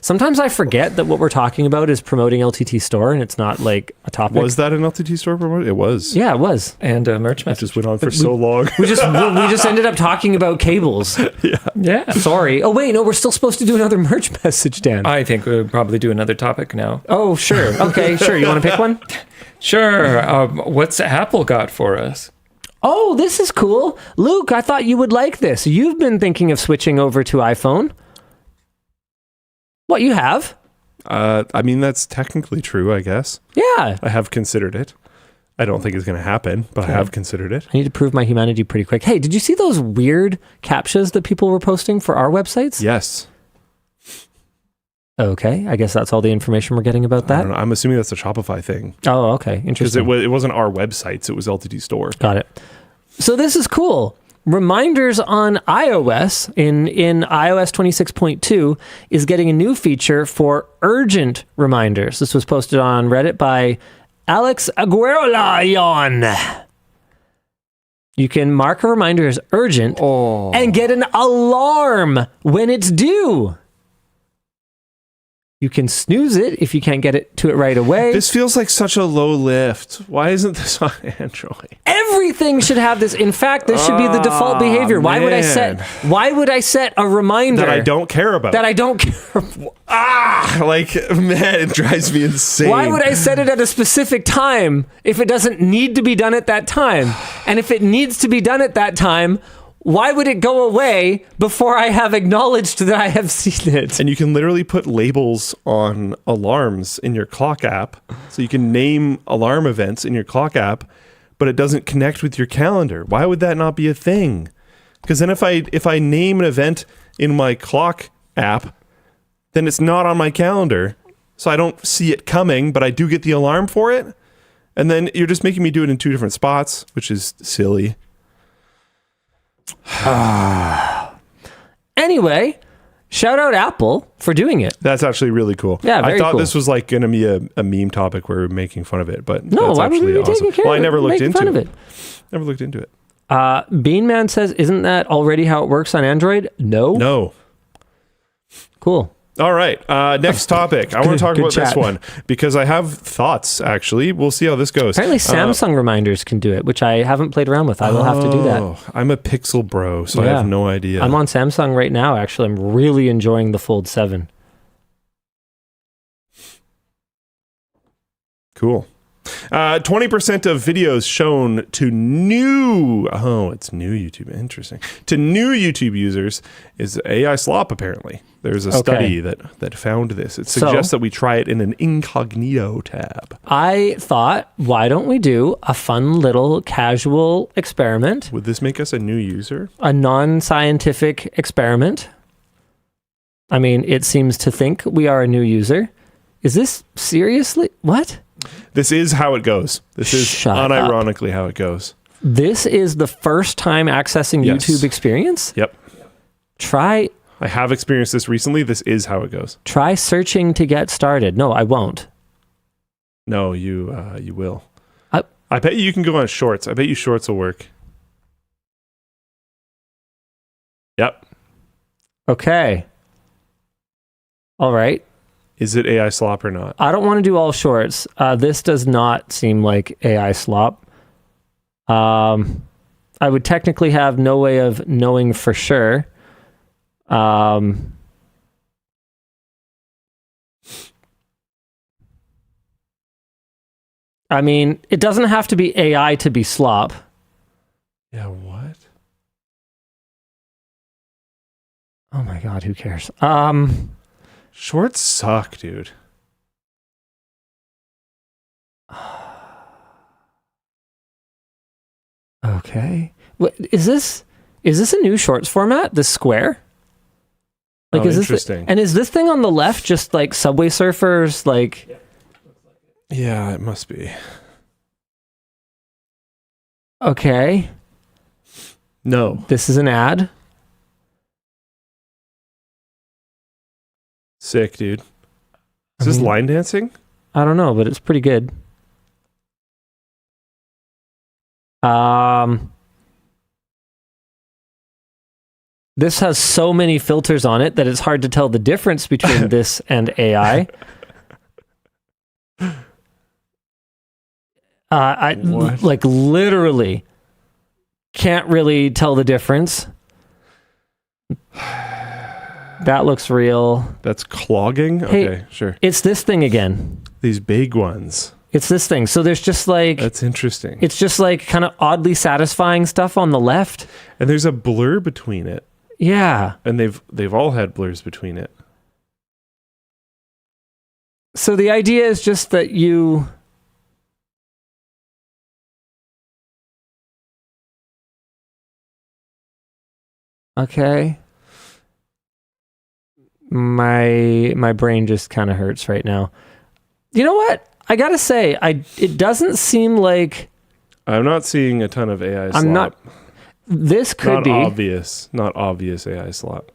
Sometimes I forget that what we're talking about is promoting LTTStore, and it's not like a topic. Was that an LTTStore promote? It was. Yeah, it was. And merch It message. just went on for so long. We just ended up talking about cables. Yeah. Sorry. Oh wait, no, we're still supposed to do another merch message, Dan. I think we'll probably do another topic now. Oh sure. Okay, sure. You want to pick one? Sure. What's Apple got for us? Oh, this is cool. Luke, I thought you would like this. You've been thinking of switching over to iPhone. What, you have? I mean, that's technically true, I guess. Yeah. I have considered it. I don't think it's going to happen, but I have considered it. I need to prove my humanity pretty quick. Hey, did you see those weird captchas that people were posting for our websites? Yes. Okay, I guess that's all the information we're getting about I that. don't know. I'm assuming that's a Shopify thing. Oh, okay. Because Interesting. it wasn't our websites, it was LTTStore. Got it. So this is cool. Reminders on iOS in iOS 26.2 is getting a new feature for urgent reminders. This was posted on Reddit by Alex Aguirolayon. You can mark a reminder as urgent and get an alarm when it's due. You can snooze it if you can't get it to it right away. This feels like such a low lift. Why isn't this on Android? Everything should have this. In fact, this should be the default behavior. Why would I set a reminder That I don't care about. that I don't care? Like, man, it drives me insane. Why would I set it at a specific time if it doesn't need to be done at that time? And if it needs to be done at that time, why would it go away before I have acknowledged that I have seen it? And you can literally put labels on alarms in your clock app. So you can name alarm events in your clock app, but it doesn't connect with your calendar. Why would that not be a thing? Because then if I name an event in my clock app, then it's not on my calendar. So I don't see it coming, but I do get the alarm for it. And then you're just making me do it in 2 different spots, which is silly. Anyway, shout out Apple for doing it. That's actually really cool. Yeah, very I thought cool. this was like going to be a meme topic where we're making fun of it, but No, that's why would actually we be awesome. taking care Well, of I never it, looked making fun into of it. it? Never looked into it. Beanman says, isn't that already how it works on Android? No. No. Cool. All right. Next topic. I want to talk Good about this chat. one because I have thoughts, actually. We'll see how this goes. Apparently Samsung reminders can do it, which I haven't played around with. I will have to do that. I'm a Pixel bro, so I Yeah. have no idea. I'm on Samsung right now, actually. I'm really enjoying the Fold 7. Cool. 20% of videos shown to it's new YouTube. Interesting. To new YouTube users is AI slop, apparently. There's a study that found this. It suggests that we try it in an incognito tab. I thought, why don't we do a fun little casual experiment, Would this make us a new user? a non-scientific experiment? I mean, it seems to think we are a new user. Is this seriously? What? This is how it goes. This is Shut unironically how it goes. This is the first time accessing Yes. YouTube experience? Yep. Try I have experienced this recently. This is how it goes. searching to get started. No, I won't. No, you will. I- bet you can go on Shorts. I bet you Shorts will work. Yep. Okay. All right. Is it AI slop or not? I don't want to do all shorts. This does not seem like AI slop. I would technically have no way of knowing for sure. I mean, it doesn't have to be AI to be slop. Yeah, what? Oh my God, who cares? Shorts suck, dude. Okay. What, is this a new shorts format? This square? Like, Oh, is interesting. and is this thing on the left just like Subway Surfers? Like, Yeah, it must be. okay, No. this is an ad. Sick, dude. Is I this mean- line dancing? I don't know, but it's pretty good. This has so many filters on it that it's hard to tell the difference between this and AI. I What? like literally can't really tell the difference. That looks real. That's clogging? Hey. Okay, sure. It's this thing again. These big ones. It's this thing. So there's just like That's interesting. it's just like kind of oddly satisfying stuff on the left. And there's a blur between it. Yeah. And they've all had blurs between it. So the idea is just that you okay. My brain just kind of hurts right now. You know what? I gotta say, it doesn't seem like I'm not seeing a ton of AI slop. I'm not. This could Not be obvious. Not obvious AI slop.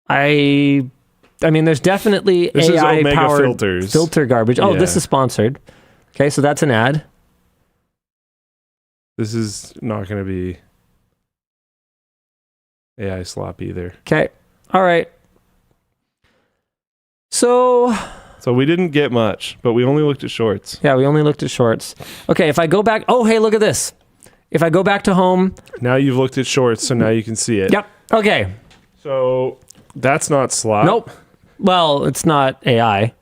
I mean, there's definitely This is AI Omega powered filters. filter garbage. Oh, this Yeah. is sponsored. Okay, so that's an ad. This is not going to be AI slop either. Okay, all right. So So we didn't get much, but we only looked at shorts. yeah, we only looked at shorts. Okay, if I go back, oh hey, look at this. If I go back to home, Now you've looked at shorts, so now you can see it. yep. Okay, So that's not slop. nope. Well, it's not AI.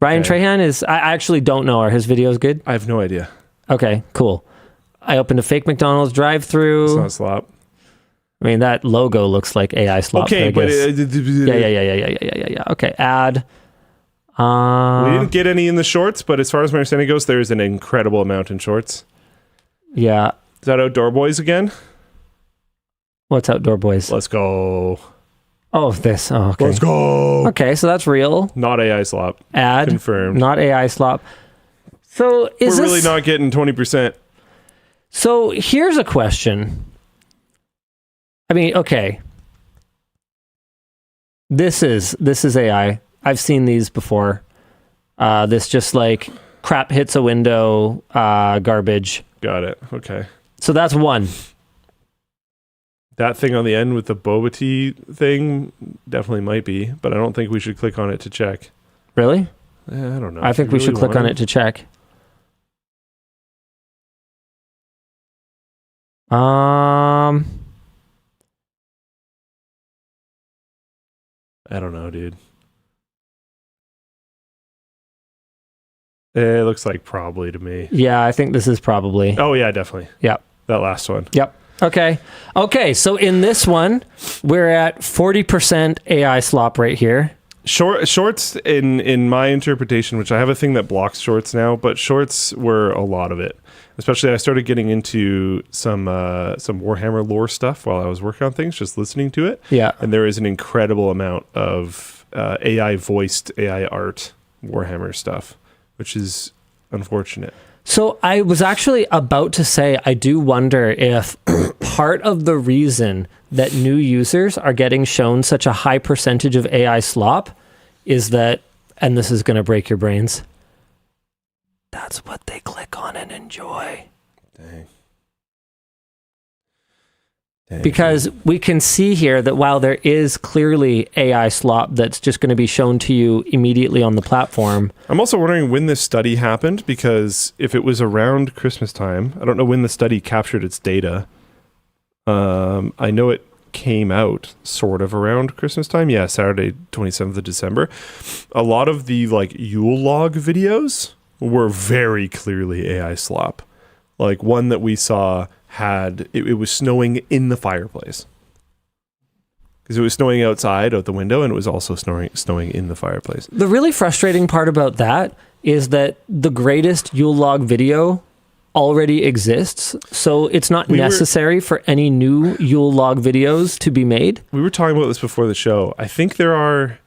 Ryan Okay. Trahan is. I actually don't know. Are his videos good? I have no idea. Okay, cool. I opened a fake McDonald's It's drive-through. not slop. I mean, that logo looks like AI slop. Okay, I but guess. Yeah. Okay, add. We didn't get any in the shorts, but as far as my understanding goes, there's an incredible amount in shorts. Yeah. Is that Outdoor Boys again? What's Outdoor Boys? Let's go. Oh, this. Oh, okay. Let's go. Okay, so that's real. Not AI slop. Add. Confirmed. Not AI slop. So is We're this... really not getting 20%. So here's a question. I mean, okay. This is AI. I've seen these before. This just like crap hits a window, garbage. Got it. Okay. So that's one. That thing on the end with the boba tea thing definitely might be, but I don't think we should click on it to check. Really? I don't know. I think we should click on it to check. I don't know, dude. It looks like probably to me. Yeah, I think this is probably. Oh, yeah, definitely. Yep. That last one. Yep. Okay, so in this one, we're at 40% AI slop right here. Shorts, in my interpretation, which I have a thing that blocks shorts now, but shorts were a lot of it. Especially, I started getting into some Warhammer lore stuff while I was working on things, just listening to it. Yeah. And there is an incredible amount of AI voiced, AI art Warhammer stuff, which is unfortunate. So I was actually about to say, I do wonder if part of the reason that new users are getting shown such a high percentage of AI slop is that, and this is going to break your brains, that's what they click on and enjoy. Dang. Because we can see here that while there is clearly AI slop that's just going to be shown to you immediately on the platform. I'm also wondering when this study happened, because if it was around Christmas time, I don't know when the study captured its data. I know it came out sort of around Christmas time. Yeah, Saturday, 27th of December. A lot of the like Yule log videos were very clearly AI slop. Like one that we saw had, it was snowing in the fireplace. Because it was snowing outside out the window, and it was also snowing in the fireplace. The really frustrating part about that is that the greatest Yule log video already exists, so it's not necessary for any new Yule log videos to be made. We were talking about this before the show. I think there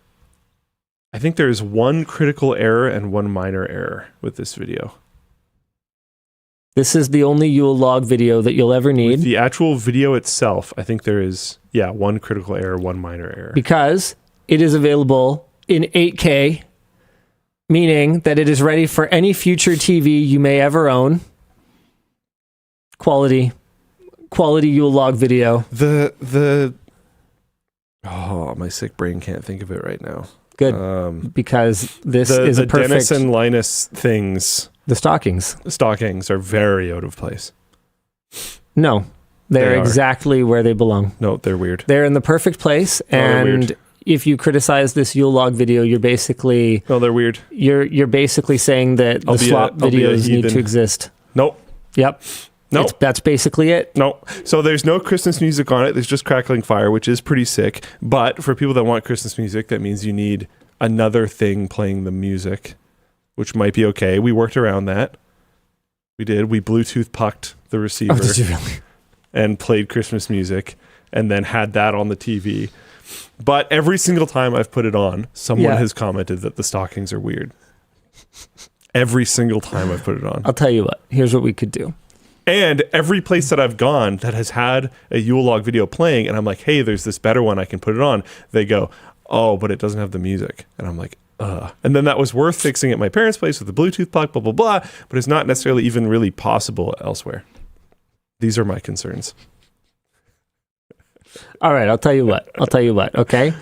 is one critical error and one minor error with this video. This is the only Yule log video that you'll ever need. With the actual video itself, I think there is, one critical error, one minor error. Because it is available in 8K, meaning that it is ready for any future TV you may ever own. Quality Yule log video. My sick brain can't think of it right now. Good, because this is a perfect... Dennis and Linus things... The stockings are very out of place. No, they're exactly where they belong. No, they're weird. They're in the perfect place, and if you criticize this Yule log video, you're basically... No, they're weird. You're basically saying that the slop videos need to exist. Nope. Yep. Nope. That's basically it. No. So there's no Christmas music on it. There's just crackling fire, which is pretty sick. But for people that want Christmas music, that means you need another thing playing the music, which might be okay. We worked around that. We did. We Bluetooth pucked the receiver. Oh, did you really? And played Christmas music and then had that on the TV. But every single time I've put it on, someone has commented that the stockings are weird. Every single time I've put it on. I'll tell you what. Here's what we could do. And every place that I've gone that has had a Yule log video playing, and I'm like, hey, there's this better one, I can put it on. They go, oh, but it doesn't have the music. And I'm like, and then that was worth fixing at my parents' place with the Bluetooth plug, blah, blah, blah. But it's not necessarily even really possible elsewhere. These are my concerns. All right, I'll tell you what. Okay?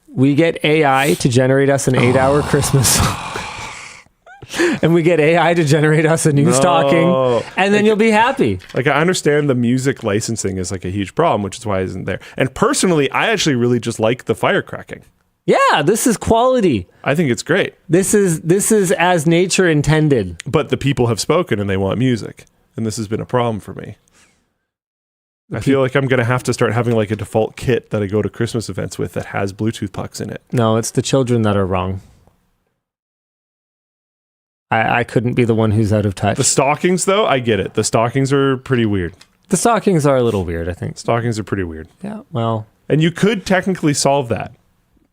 We get AI to generate us an 8-hour Christmas song. And we get AI to generate us a new stocking, and then you'll be happy. Like, I understand the music licensing is like a huge problem, which is why it isn't there. And personally, I actually really just like the fire cracking. Yeah, this is quality. I think it's great. This is as nature intended. But the people have spoken and they want music, and this has been a problem for me. I feel like I'm going to have to start having like a default kit that I go to Christmas events with that has Bluetooth pucks in it. No, it's the children that are wrong. I couldn't be the one who's out of touch. The stockings, though, I get it. The stockings are pretty weird. The stockings are a little weird, I think. Stockings are pretty weird. Yeah, well. And you could technically solve that.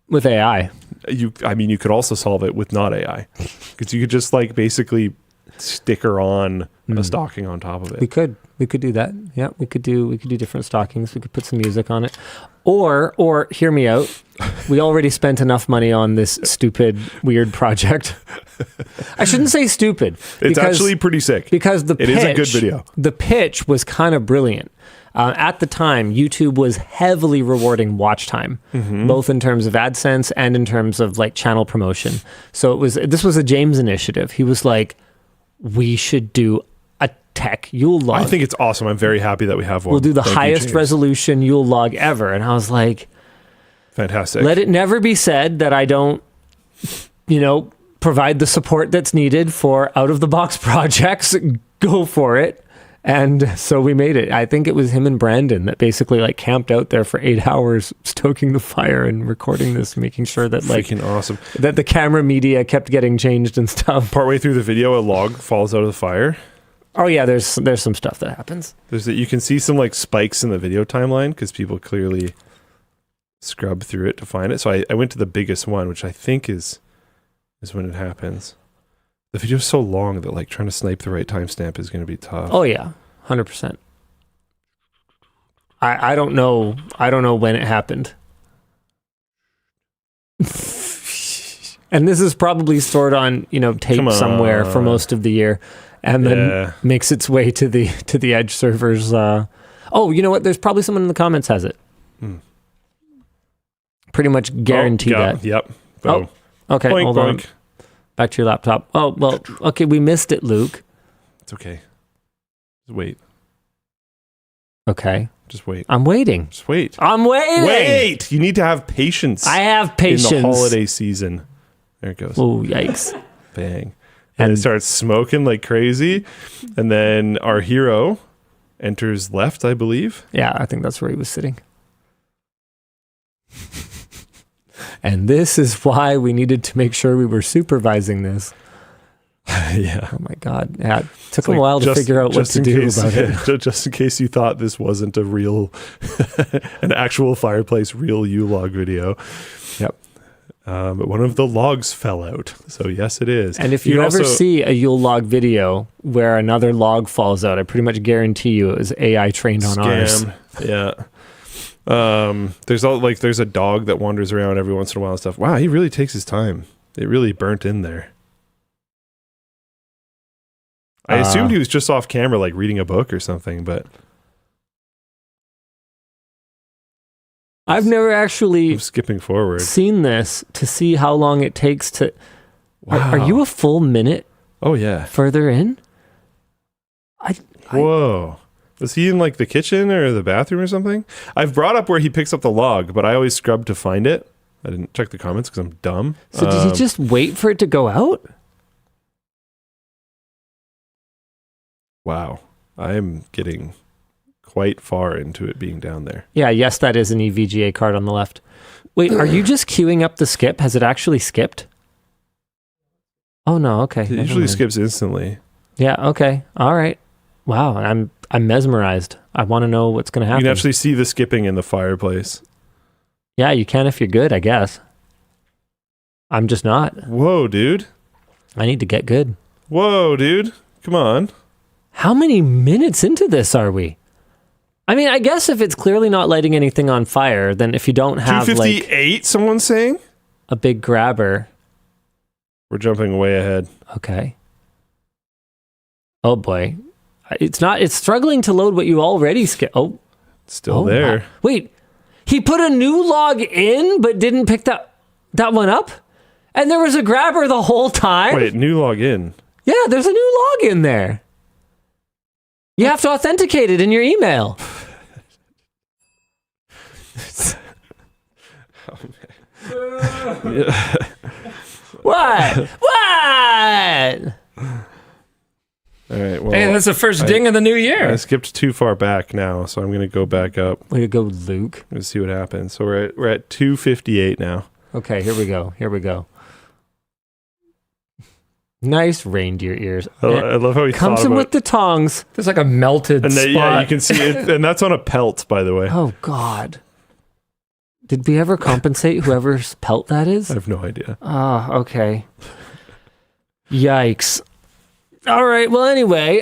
With AI. You could also solve it with not AI. Because you could just like basically sticker on a stocking on top of it. We could do that. Yeah, we could do different stockings. We could put some music on it. Or hear me out. We already spent enough money on this stupid, weird project. I shouldn't say stupid. It's actually pretty sick. Because it is a good video. The pitch was kind of brilliant. At the time, YouTube was heavily rewarding watch time, both in terms of AdSense and in terms of like channel promotion. So this was a James initiative. He was like, we should do a tech Yule log. I think it's awesome. I'm very happy that we have one. We'll do the Thank you, highest James. resolution Yule log ever. And I was like, fantastic. let it never be said that I don't, provide the support that's needed for out-of-the-box projects. Go for it. And so we made it. I think it was him and Brandon that basically like camped out there for 8 hours, stoking the fire and recording this, making sure that like freaking awesome that the camera media kept getting changed and stuff. Partway through the video, a log falls out of the fire. Oh yeah, there's some stuff that happens. You can see some like spikes in the video timeline because people clearly scrub through it to find it. So I went to the biggest one, which I think is when it happens. The video's so long that like trying to snipe the right timestamp is going to be tough. Oh yeah, 100%. I don't know. I don't know when it happened. And this is probably stored on tape somewhere for most of the year, and then makes its way to the Edge servers. Oh, you know what? There's probably someone in the comments has it. Pretty much guarantee that. Yep. Oh, okay. Boink, hold on. boink. Back to your laptop. Oh, well, okay, we missed it, Luke. It's okay. Just wait. Okay. Just wait. I'm waiting. Just wait. I'm waiting. Wait! You need to have patience. I have patience. In the holiday season. There it goes. Oh, yikes. Bang. And it starts smoking like crazy. And then our hero enters left, I believe. Yeah, I think that's where he was sitting. And this is why we needed to make sure we were supervising this. Yeah. Oh my God. Yeah, it took a while to figure out what to do about it. Just in case you thought this wasn't a real, an actual fireplace, real U-log video. Yep. But one of the logs fell out. So yes, it is. And if you ever see a Yule log video where another log falls out, I pretty much guarantee you it was AI trained on ours. Yeah. There's a dog that wanders around every once in a while and stuff. Wow, he really takes his time. It really burnt in there. I assumed he was just off camera, like reading a book or something, but I've never actually I'm skipping forward. seen this to see how long it takes to. Wow. Are you a full minute Oh yeah. further in? Whoa. Was he in like the kitchen or the bathroom or something? I've brought up where he picks up the log, but I always scrub to find it. I didn't check the comments because I'm dumb. So did he just wait for it to go out? Wow. I'm getting quite far into it being down there. Yeah, yes, that is an EVGA card on the left. Wait, are you just queuing up the skip? Has it actually skipped? Oh no, okay. It never usually mind. skips instantly. Yeah, okay. All right. Wow, I'm mesmerized. I want to know what's going to You happen. can actually see the skipping in the fireplace. Yeah, you can if you're good, I guess. I'm just not. Whoa, dude. I need to get good. Whoa, dude. Come on. How many minutes into this are we? I mean, I guess if it's clearly not lighting anything on fire, then if you don't have like 258, someone's saying? a big grabber. We're jumping way ahead. Okay. Oh boy. It's struggling to load what you already Oh. It's still there. Wow. Wait. He put a new log in but didn't pick that one up? And there was a grabber the whole time? Wait, new login. Yeah, there's a new log in there. You have to authenticate it in your email. What? What? All right. Well, Hey That's the first ding of the new year. I skipped too far back now, so I'm going to go back up. Way to go, Luke. Let's see what happens. So we're at 258 now. Okay, here we go. Nice reindeer ears. I love how he comes in with the tongs. There's like a melted spot. Yeah, you can see it, and that's on a pelt, by the way. Oh God. Did we ever compensate whoever's pelt that is? I have no idea. Oh, okay. Yikes. All right. Well, anyway,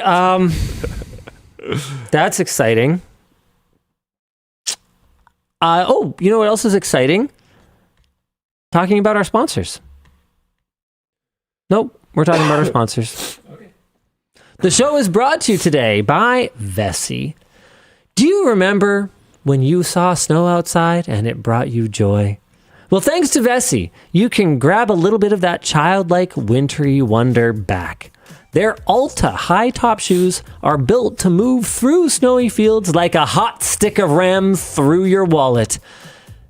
that's exciting. You know what else is exciting? Talking about our sponsors. Nope, we're talking about our sponsors. Okay. The show is brought to you today by Vessi. Do you remember when you saw snow outside and it brought you joy? Well, thanks to Vessi, you can grab a little bit of that childlike wintry wonder back. Their Alta high-top shoes are built to move through snowy fields like a hot stick of ram through your wallet.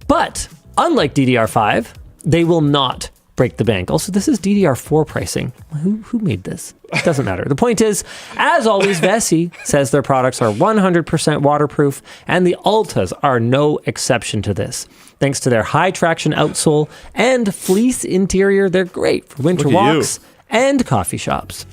But, unlike DDR5, they will not break the bank. Also, this is DDR4 pricing. Who made this? It doesn't matter. The point is, as always, Vessi says their products are 100% waterproof, and the Altas are no exception to this. Thanks to their high traction outsole and fleece interior, they're great for winter walks and coffee shops.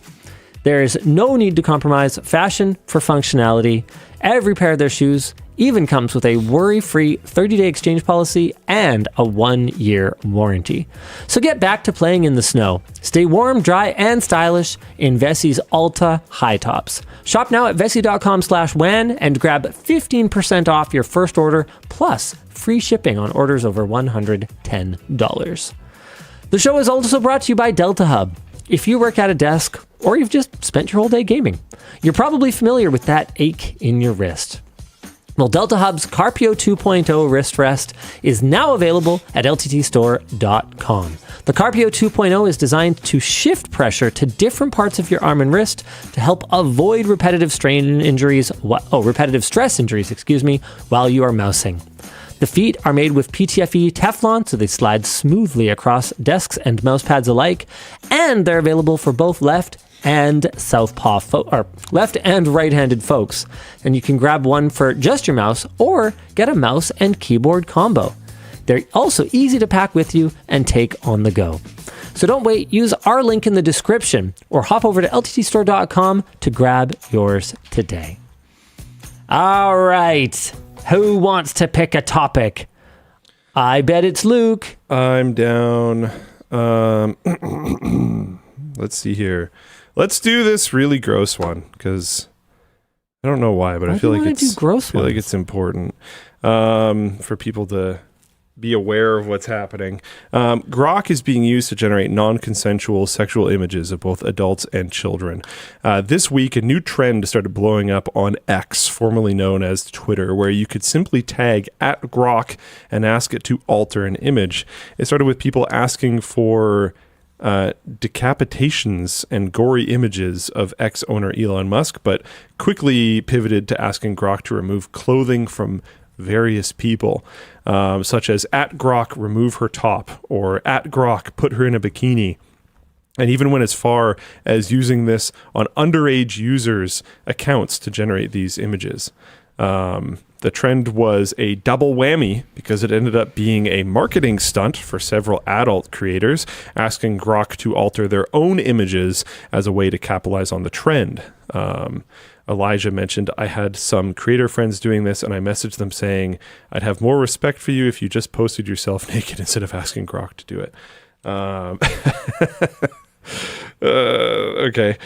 There is no need to compromise fashion for functionality. Every pair of their shoes even comes with a worry-free 30-day exchange policy and a 1-year warranty. So get back to playing in the snow. Stay warm, dry, and stylish in Vessi's Alta high tops. Shop now at vessi.com/WAN and grab 15% off your first order plus free shipping on orders over $110. The show is also brought to you by DeltaHub. If you work at a desk or you've just spent your whole day gaming, you're probably familiar with that ache in your wrist. Well, DeltaHub's Carpio 2.0 wrist rest is now available at LTTStore.com. The Carpio 2.0 is designed to shift pressure to different parts of your arm and wrist to help avoid repetitive stress injuries, while you are mousing. The feet are made with PTFE Teflon, so they slide smoothly across desks and mouse pads alike, and they're available for both left and left and right-handed folks. And you can grab one for just your mouse or get a mouse and keyboard combo. They're also easy to pack with you and take on the go. So don't wait, use our link in the description or hop over to LTTStore.com to grab yours today. All right. Who wants to pick a topic? I bet it's Luke. I'm down. Let's see here. Let's do this really gross one because I don't know why, but I feel like it's important for people to be aware of what's happening. Grok is being used to generate non-consensual sexual images of both adults and children. This week, a new trend started blowing up on X, formerly known as Twitter, where you could simply tag @Grok and ask it to alter an image. It started with people asking for decapitations and gory images of ex-owner Elon Musk, but quickly pivoted to asking Grok to remove clothing from various people, such as @Grok remove her top or @Grok put her in a bikini, and even went as far as using this on underage users' accounts to generate these images. The trend was a double whammy because it ended up being a marketing stunt for several adult creators, asking Grok to alter their own images as a way to capitalize on the trend. Elijah mentioned, I had some creator friends doing this, and I messaged them saying, I'd have more respect for you if you just posted yourself naked instead of asking Grok to do it. Okay.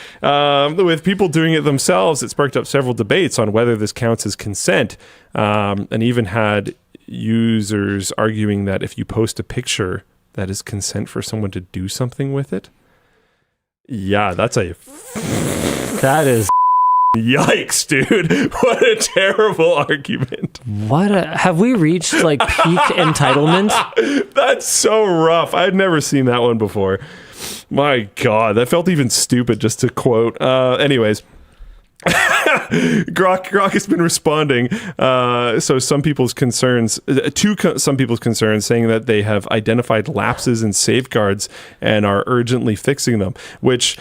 With people doing it themselves, it sparked up several debates on whether this counts as consent, and even had users arguing that if you post a picture, that is consent for someone to do something with it. Yeah, that is yikes, dude. What a terrible argument. Have we reached like peak entitlement? That's so rough. I'd never seen that one before. My God, that felt even stupid just to quote. Anyways, Grok has been responding. So some people's concerns, some people's concerns, saying that they have identified lapses in safeguards and are urgently fixing them. Which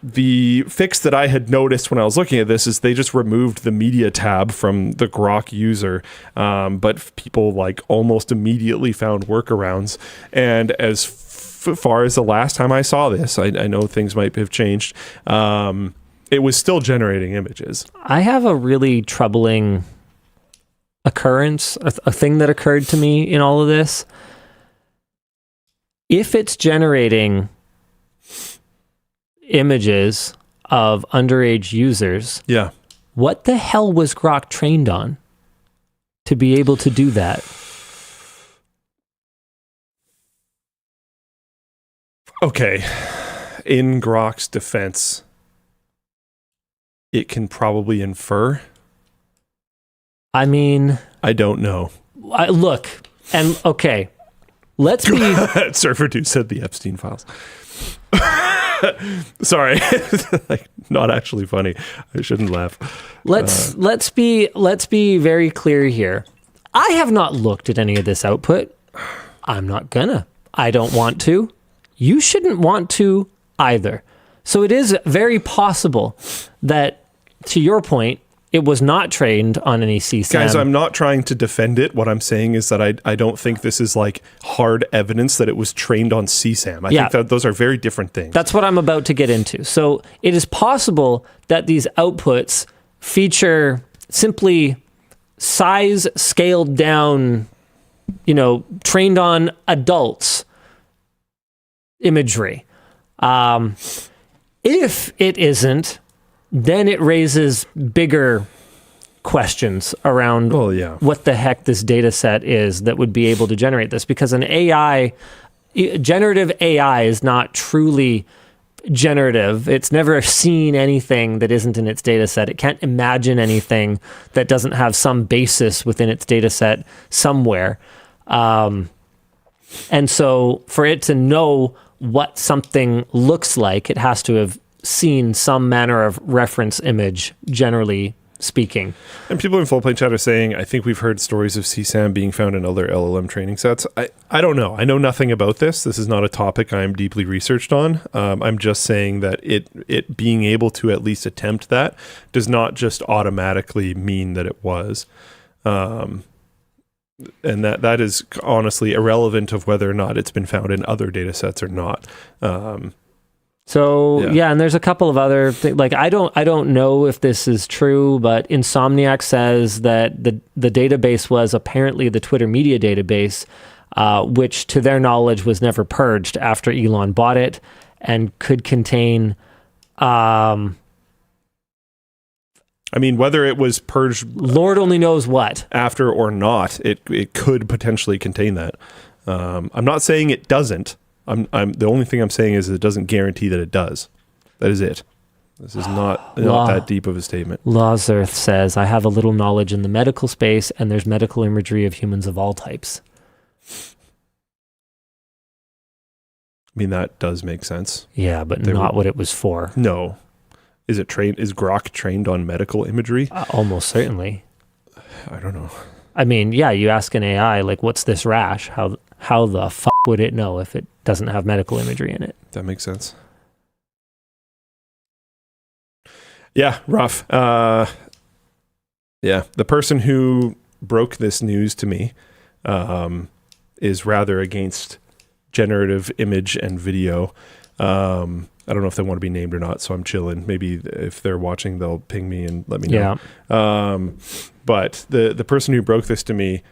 the fix that I had noticed when I was looking at this is they just removed the media tab from the Grok user, but people like almost immediately found workarounds. And as far as the last time I saw this, I know things might have changed. It was still generating images. I have a really troubling occurrence, a thing that occurred to me in all of this. If it's generating images of underage users, Yeah. what the hell was Grok trained on to be able to do that? Okay. In Grok's defense, it can probably infer. I mean, I don't know. look, and okay, let's be... Surfer Dude said the Epstein files. Sorry. Like, not actually funny. I shouldn't laugh. Let's be very clear here. I have not looked at any of this output. I'm not gonna. I don't want to. You shouldn't want to either. So it is very possible that, to your point, it was not trained on any CSAM. Guys, I'm not trying to defend it. What I'm saying is that I don't think this is like hard evidence that it was trained on CSAM. I think that those are very different things. That's what I'm about to get into. So it is possible that these outputs feature simply size scaled down, trained on adults imagery. If it isn't, then it raises bigger questions around what the heck this data set is that would be able to generate this. Because an AI, generative AI is not truly generative. It's never seen anything that isn't in its data set. It can't imagine anything that doesn't have some basis within its data set somewhere. And so for it to know what something looks like, it has to have seen some manner of reference image, generally speaking. And people in Full Plane Chat are saying, I think we've heard stories of CSAM being found in other LLM training sets. I don't know. I know nothing about this. This is not a topic I'm deeply researched on. I'm just saying that it being able to at least attempt that does not just automatically mean that it was. And that is honestly irrelevant of whether or not it's been found in other data sets or not. And there's a couple of other things. Like, I don't know if this is true, but Insomniac says that the database was apparently the Twitter media database, which to their knowledge was never purged after Elon bought it, and could contain whether it was purged, Lord only knows what, after or not, it could potentially contain that. I'm not saying it doesn't. The only thing I'm saying is it doesn't guarantee that it does. That is it. This is not that deep of a statement. Lawzerth says, I have a little knowledge in the medical space, and there's medical imagery of humans of all types. I mean, that does make sense. Yeah, but not what it was for. No. Is Grok trained on medical imagery? Almost certainly. I don't know. I mean, yeah, you ask an AI, like, what's this rash? How the fuck would it know if it doesn't have medical imagery in it? That makes sense. Yeah, rough. The person who broke this news to me is rather against generative image and video. I don't know if they want to be named or not, so I'm chilling. Maybe if they're watching, they'll ping me and let me know. Yeah. But the person who broke this to me,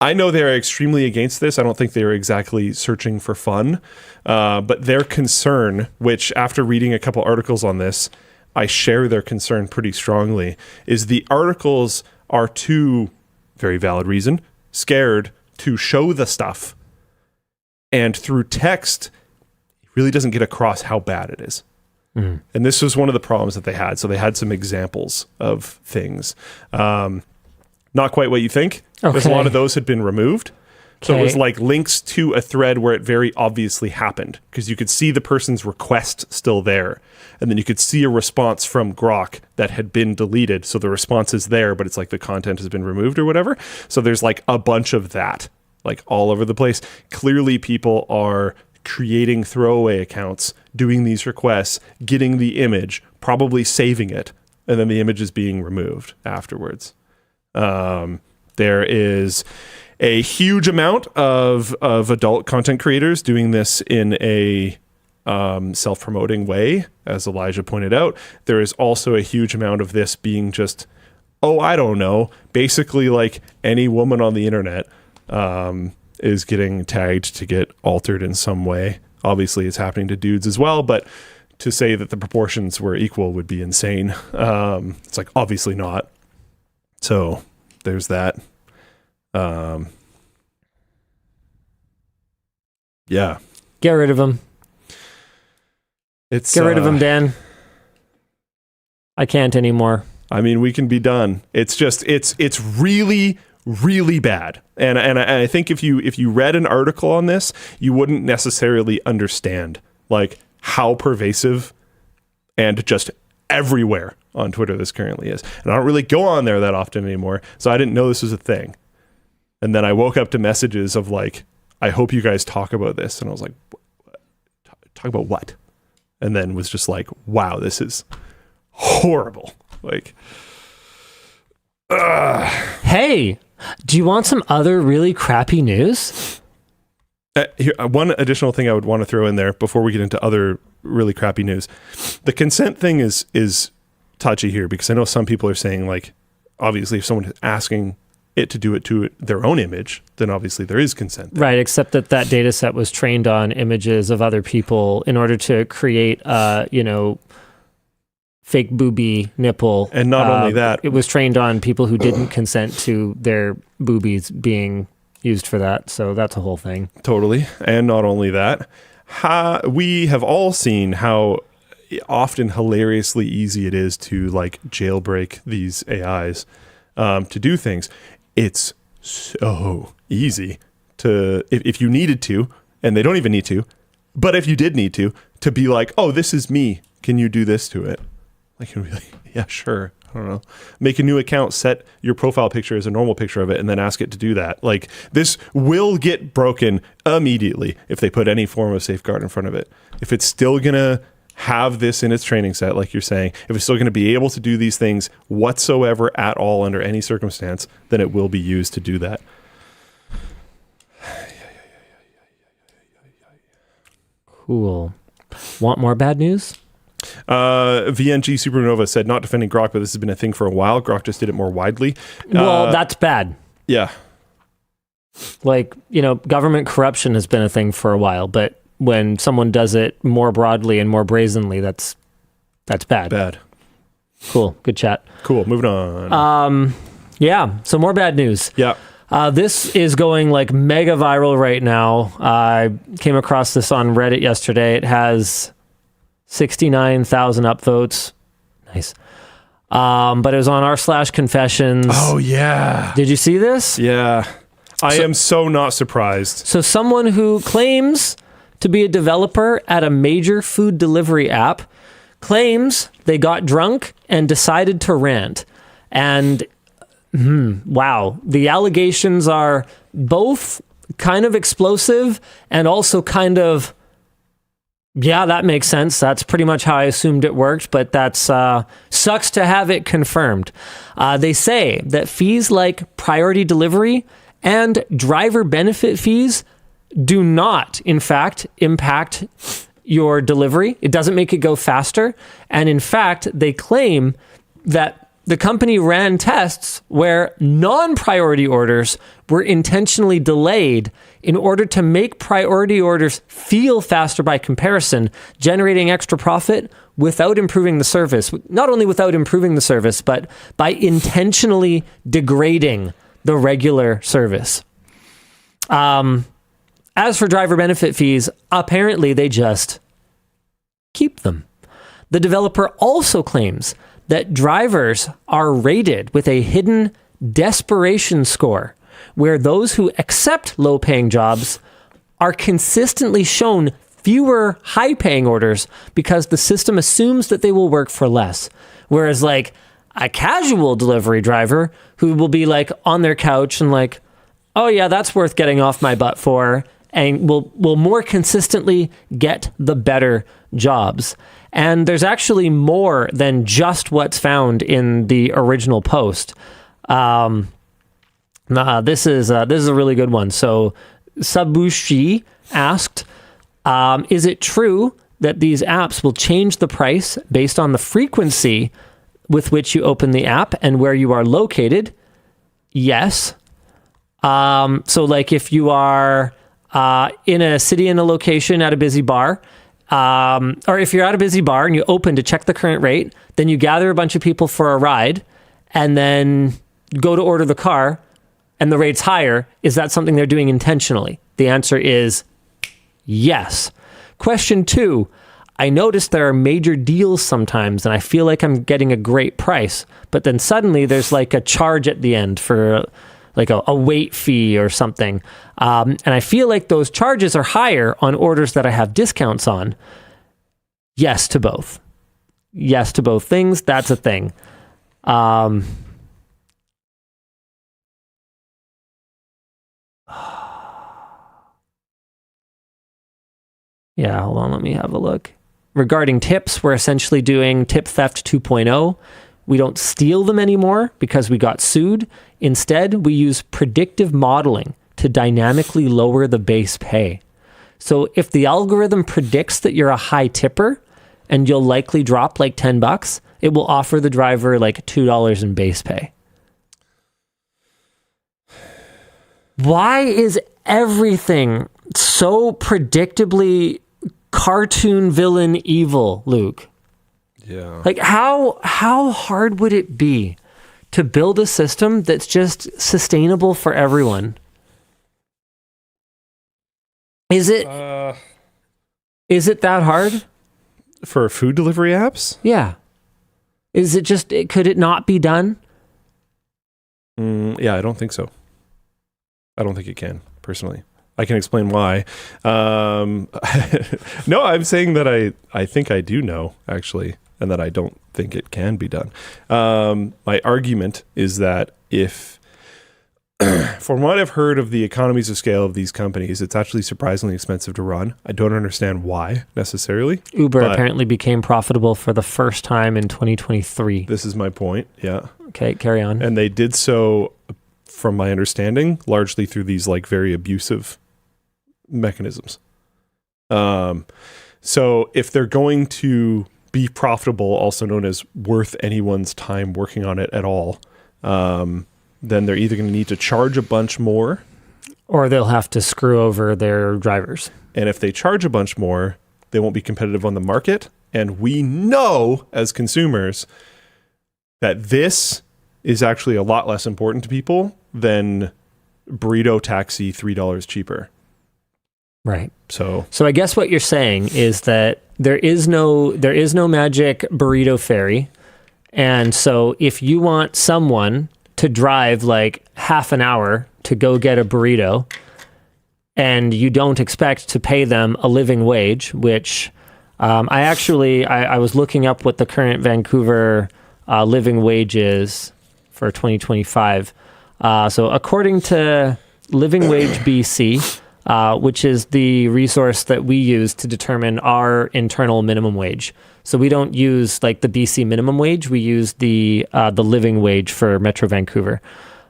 I know they're extremely against this. I don't think they're exactly searching for fun. But their concern, which after reading a couple articles on this, I share their concern pretty strongly, is the articles are too, very valid reason, scared to show the stuff. And through text, it really doesn't get across how bad it is. Mm. And this was one of the problems that they had. So they had some examples of things. Not quite what you think, because a lot of those had been removed. So it was Okay. like links to a thread where it very obviously happened because you could see the person's request still there. And then you could see a response from Grok that had been deleted. So the response is there, but it's like the content has been removed or whatever. So there's like a bunch of that, like all over the place. Clearly people are creating throwaway accounts, doing these requests, getting the image, probably saving it, and then the image is being removed afterwards. There is a huge amount of adult content creators doing this in a self-promoting way, as Elijah pointed out. There is also a huge amount of this being just, I don't know, basically like any woman on the internet is getting tagged to get altered in some way. Obviously, it's happening to dudes as well, but to say that the proportions were equal would be insane. It's like, obviously not. So there's that. Yeah. Get rid of him. Get Get rid of him, Dan. I can't anymore. I mean, we can be done. It's just, it's really, really bad. And I think if you read an article on this, you wouldn't necessarily understand like how pervasive and just everywhere on Twitter this currently is. And I don't really go on there that often anymore, so I didn't know this was a thing. And then I woke up to messages of like, I hope you guys talk about this. And I was like, talk about what? And then was just like, wow, this is horrible. Like, Hey, do you want some other really crappy news? here, one additional thing I would want to throw in there before we get into other really crappy news. The consent thing is touchy here because I know some people are saying like, obviously if someone is asking it to do it to their own image, then obviously there is consent there. Right, except that data set was trained on images of other people in order to create, fake booby nipple. And not only that, it was trained on people who didn't consent to their boobies being used for that. So that's a whole thing. totally. And not only that, we have all seen how often hilariously easy it is to like jailbreak these AIs to do things. It's so easy to, if you needed to, and they don't even need to, but if you did need to be like, oh, this is me. Can you do this to it? Like, you'd be like, yeah, sure. I don't know. Make a new account, set your profile picture as a normal picture of it, and then ask it to do that. Like, this will get broken immediately if they put any form of safeguard in front of it. If it's still going to have this in its training set, like you're saying, if it's still going to be able to do these things whatsoever at all under any circumstance, then it will be used to do that. Cool. Want more bad news? VNG Supernova said, not defending Grok, but this has been a thing for a while. Grok just did it more widely. Well, that's bad. Yeah. Like, government corruption has been a thing for a while, but when someone does it more broadly and more brazenly, that's bad. Bad. Cool. Good chat. Cool. Moving on. Yeah. So more bad news. Yeah. This is going like mega viral right now. I came across this on Reddit yesterday. It has 69,000 upvotes. Nice. But it was on r/confessions. Oh, yeah. Did you see this? Yeah. I am so not surprised. So someone who claims to be a developer at a major food delivery app claims they got drunk and decided to rant. And wow, the allegations are both kind of explosive and also kind of, yeah, that makes sense. That's pretty much how I assumed it worked, but that's sucks to have it confirmed. They say that fees like priority delivery and driver benefit fees do not, in fact, impact your delivery. It doesn't make it go faster. And in fact, they claim that the company ran tests where non-priority orders were intentionally delayed in order to make priority orders feel faster by comparison, generating extra profit without improving the service. Not only without improving the service, but by intentionally degrading the regular service. As for driver benefit fees, apparently they just keep them. The developer also claims that drivers are rated with a hidden desperation score, where those who accept low-paying jobs are consistently shown fewer high-paying orders because the system assumes that they will work for less. Whereas like a casual delivery driver who will be like on their couch and like, oh yeah, that's worth getting off my butt for, and will more consistently get the better jobs. And there's actually more than just what's found in the original post. This is a really good one. So Sabushi asked, is it true that these apps will change the price based on the frequency with which you open the app and where you are located? Yes. So like if you are in a city, in a location at a busy bar, or if you're at a busy bar and you open to check the current rate, then you gather a bunch of people for a ride and then go to order the car and the rate's higher, is that something they're doing intentionally? The answer is yes. Question 2, I noticed there are major deals sometimes and I feel like I'm getting a great price, but then suddenly there's like a charge at the end for like a wait fee or something. And I feel like those charges are higher on orders that I have discounts on. Yes to both. Yes to both things. That's a thing. Yeah, hold on, let me have a look. Regarding tips, we're essentially doing tip theft 2.0. We don't steal them anymore because we got sued. Instead, we use predictive modeling to dynamically lower the base pay. So if the algorithm predicts that you're a high tipper and you'll likely drop like $10, it will offer the driver like $2 in base pay. Why is everything so predictably cartoon villain evil, Luke? Yeah. Like how hard would it be to build a system that's just sustainable for everyone? Is it that hard? For food delivery apps? Yeah. Is it just, could it not be done? Yeah, I don't think so. I don't think it can, personally. I can explain why. No, I'm saying that I think I do know, actually, and that I don't think it can be done. My argument is that if, from what I've heard of the economies of scale of these companies, it's actually surprisingly expensive to run. I don't understand why, necessarily. Uber apparently became profitable for the first time in 2023. This is my point, yeah. Okay, carry on. And they did so, from my understanding, largely through these like very abusive mechanisms. So if they're going to be profitable, also known as worth anyone's time working on it at all, then they're either going to need to charge a bunch more, or they'll have to screw over their drivers. And if they charge a bunch more, they won't be competitive on the market. And we know as consumers that this is actually a lot less important to people than burrito taxi $3 cheaper. Right. So I guess what you're saying is that there is no magic burrito ferry. And so if you want someone to drive like half an hour to go get a burrito and you don't expect to pay them a living wage, which I was looking up what the current Vancouver living wage is for 2025. So according to Living Wage BC, which is the resource that we use to determine our internal minimum wage. So we don't use like the BC minimum wage. We use the living wage for Metro Vancouver.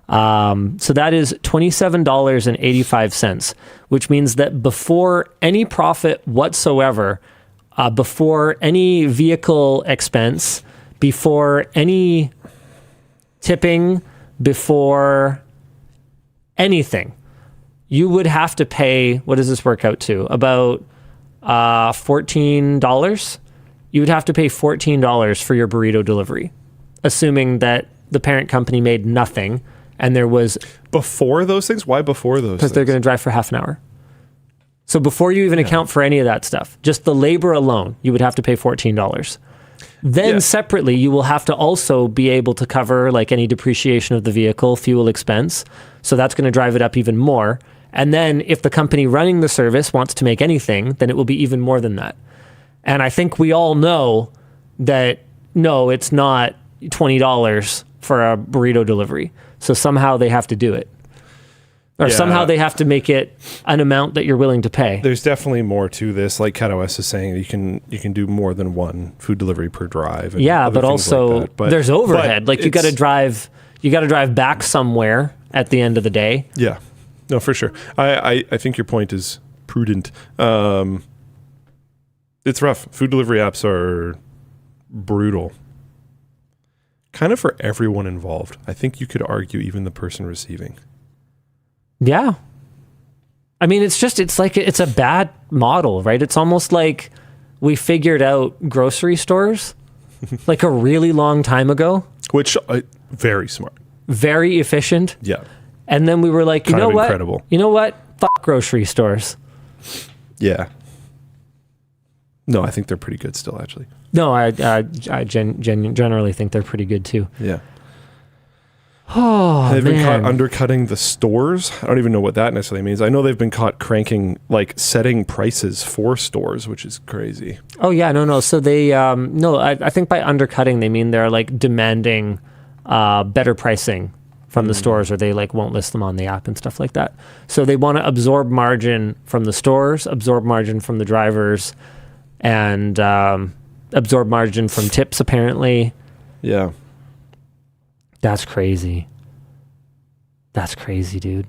So that is $27.85, which means that before any profit whatsoever, before any vehicle expense, before any tipping, before anything, you would have to pay, what does this work out to? About $14? You would have to pay $14 for your burrito delivery, assuming that the parent company made nothing and there was... Before those things? Why before those things? Because they're going to drive for half an hour. So before you even account for any of that stuff, just the labor alone, you would have to pay $14. Then Yeah. separately, you will have to also be able to cover like any depreciation of the vehicle, fuel expense. So that's going to drive it up even more. And then if the company running the service wants to make anything, then it will be even more than that. And I think we all know that, no, it's not $20 for a burrito delivery. So somehow they have to do it. Or somehow they have to make it an amount that you're willing to pay. There's definitely more to this. Like CatOS is saying, you can do more than one food delivery per drive. And Yeah, other but things also like that. But- there's overhead. but Like you got to drive back somewhere at the end of the day. Yeah, no, for sure. I think your point is prudent. It's rough. Food delivery apps are brutal. Kind of for everyone involved. I think you could argue even the person receiving. Yeah. I mean, it's a bad model, right? It's almost like we figured out grocery stores like a really long time ago. Which, very smart. Very efficient. Yeah. And then we were like, Kind of incredible. You know what? Fuck grocery stores. Yeah. No, I think they're pretty good still, actually. No, I generally think they're pretty good too. Yeah. Oh, They've been caught man. undercutting the stores. I don't even know what that necessarily means. I know they've been caught cranking, like setting prices for stores, which is crazy. Oh yeah, no. So they, I think by undercutting they mean they're like demanding better pricing from the stores, or they like won't list them on the app and stuff like that. So they want to absorb margin from the stores, absorb margin from the drivers, and absorb margin from tips. Apparently, Yeah. that's crazy. That's crazy, dude.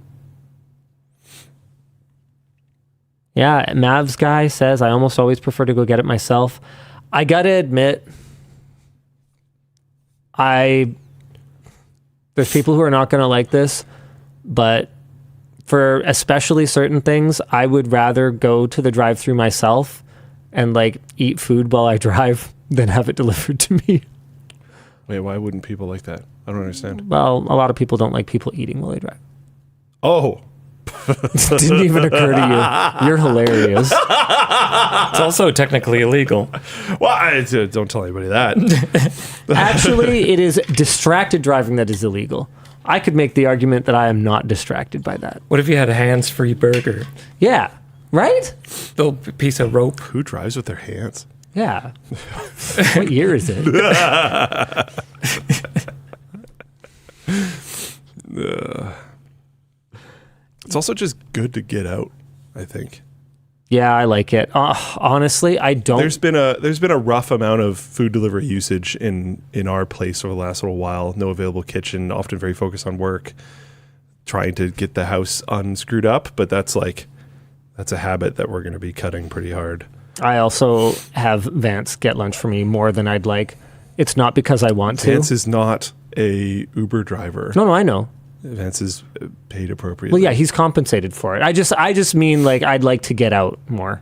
Yeah, Mavs guy says, I almost always prefer to go get it myself. I gotta admit, there's people who are not gonna like this, but for especially certain things, I would rather go to the drive-thru myself and like eat food while I drive than have it delivered to me. Wait, why wouldn't people like that? I don't understand. Well, a lot of people don't like people eating while they drive. Oh. Didn't even occur to you. You're hilarious. It's also technically illegal. Well, don't tell anybody that. Actually, it is distracted driving that is illegal. I could make the argument that I am not distracted by that. What if you had a hands-free burger? Yeah. Right? Little piece of rope. Who drives with their hands? Yeah. What year is it? It's also just good to get out, I think. Yeah, I like it. Honestly, I don't. There's been a rough amount of food delivery usage in our place over the last little while. No available kitchen, often very focused on work, trying to get the house unscrewed up, but that's a habit that we're going to be cutting pretty hard. I also have Vance get lunch for me more than I'd like. It's not because I want to. Vance is not a Uber driver. No, I know. Vance is paid appropriately. Well, yeah, he's compensated for it. I just mean like I'd like to get out more.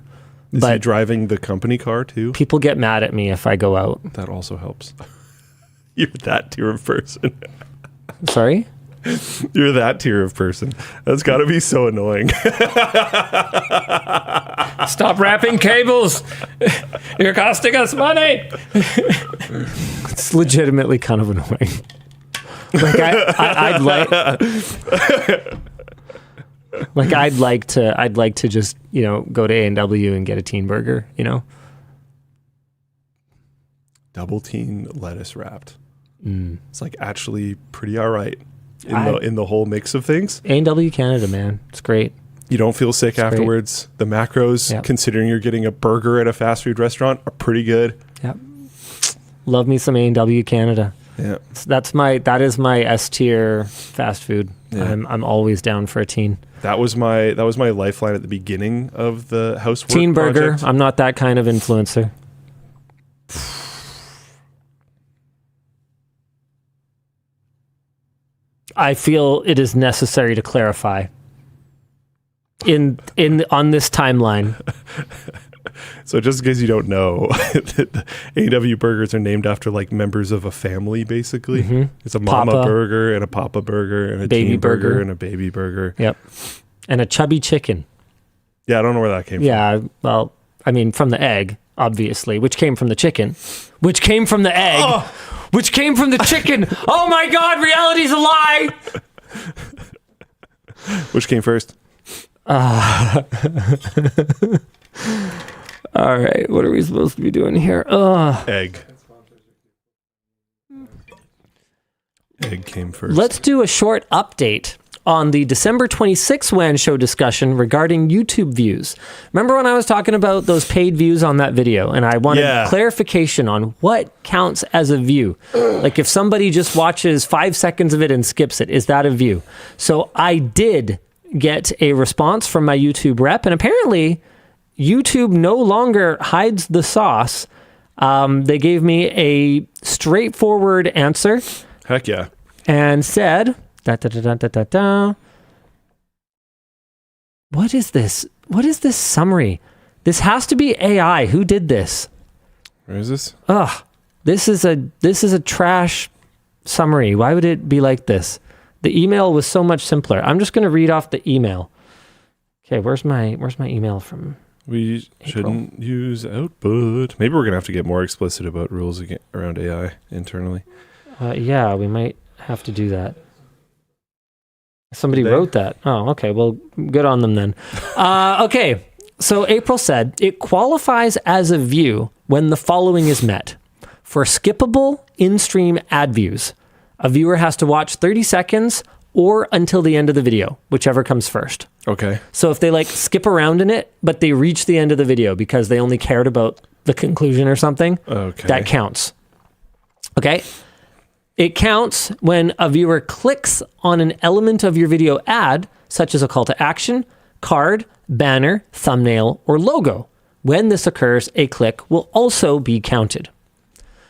Is he but driving the company car too? people get mad at me if I go out. That also helps. You're that tier of person. Sorry? You're that tier of person. That's got to be so annoying. Stop wrapping cables. You're costing us money. It's legitimately kind of annoying. Like I'd like to just, go to A&W and get a teen burger, Double teen lettuce wrapped. It's like actually pretty all right in the whole mix of things. A&W Canada, man. It's great. You don't feel sick afterwards. The macros, Yep. considering you're getting a burger at a fast food restaurant, are pretty good. Yep. Love me some A&W Canada. Yeah. That is my S tier fast food. Yeah. I'm always down for a teen. That was my lifeline at the beginning of the housework Teen burger. project. I'm not that kind of influencer. I feel it is necessary to clarify on this timeline. So just in case you don't know, A&W burgers are named after like members of a family, basically. Mm-hmm. It's a mama Papa. burger and a papa burger and a Baby teen burger burger. and a baby burger. Yep. And a chubby chicken. Yeah, I don't know where that came from. Yeah, well, I mean, from the egg. obviously, which came from the chicken, which came from the egg, which came from the chicken. Oh my God, reality's a lie. Which came first? All right, what are we supposed to be doing here? Egg. Egg came first. Let's do a short update on the December 26th WAN Show discussion regarding YouTube views. Remember when I was talking about those paid views on that video, and I wanted clarification on what counts as a view? Like if somebody just watches 5 seconds of it and skips it, is that a view? So I did get a response from my YouTube rep, and apparently YouTube no longer hides the sauce. They gave me a straightforward answer. Heck yeah. And said, what is this? What is this summary? This has to be AI. Who did this? Where is this? This is a trash summary. Why would it be like this? The email was so much simpler. I'm just going to read off the email. Okay, where's my email from? We shouldn't use output. Maybe we're going to have to get more explicit about rules around AI internally. Yeah, we might have to do that. Somebody wrote that. Oh, okay. Well, good on them then. Okay. So April said, it qualifies as a view when the following is met. For skippable in-stream ad views, a viewer has to watch 30 seconds or until the end of the video, whichever comes first. Okay. So if they like skip around in it, but they reach the end of the video because they only cared about the conclusion or something, that counts. Okay. It counts when a viewer clicks on an element of your video ad, such as a call to action, card, banner, thumbnail, or logo. When this occurs, a click will also be counted.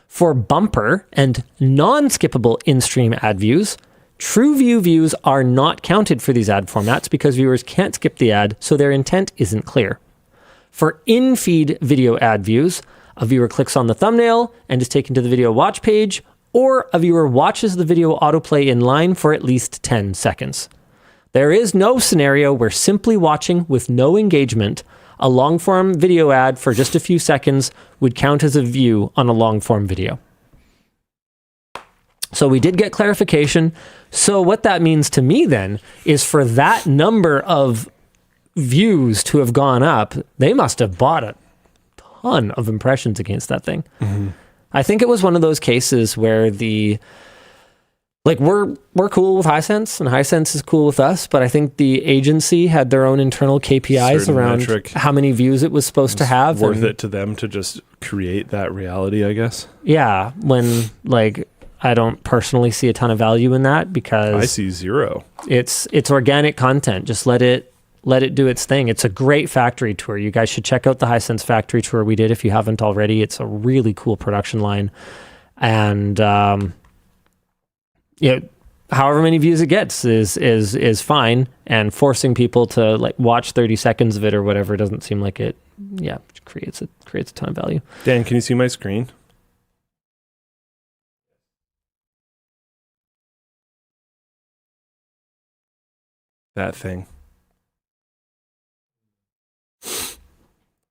For bumper and non-skippable in-stream ad views, TrueView views are not counted for these ad formats because viewers can't skip the ad, so their intent isn't clear. For in-feed video ad views, a viewer clicks on the thumbnail and is taken to the video watch page, or a viewer watches the video autoplay in line for at least 10 seconds. There is no scenario where simply watching with no engagement a long-form video ad for just a few seconds would count as a view on a long-form video. So we did get clarification. So what that means to me then is for that number of views to have gone up, they must have bought a ton of impressions against that thing. Mm-hmm. I think it was one of those cases where we're cool with Hisense and Hisense is cool with us, but I think the agency had their own internal KPIs Certain around metric. How many views it was supposed to have. Worth it to them to just create that reality, I guess. Yeah, when I don't personally see a ton of value in that because I see zero. It's organic content. Just let it do its thing. It's a great factory tour. You guys should check out the Hisense factory tour we did if you haven't already. It's a really cool production line. And however many views it gets is fine. And forcing people to watch 30 seconds of it or whatever doesn't seem like it creates a ton of value. Dan, can you see my screen? That thing.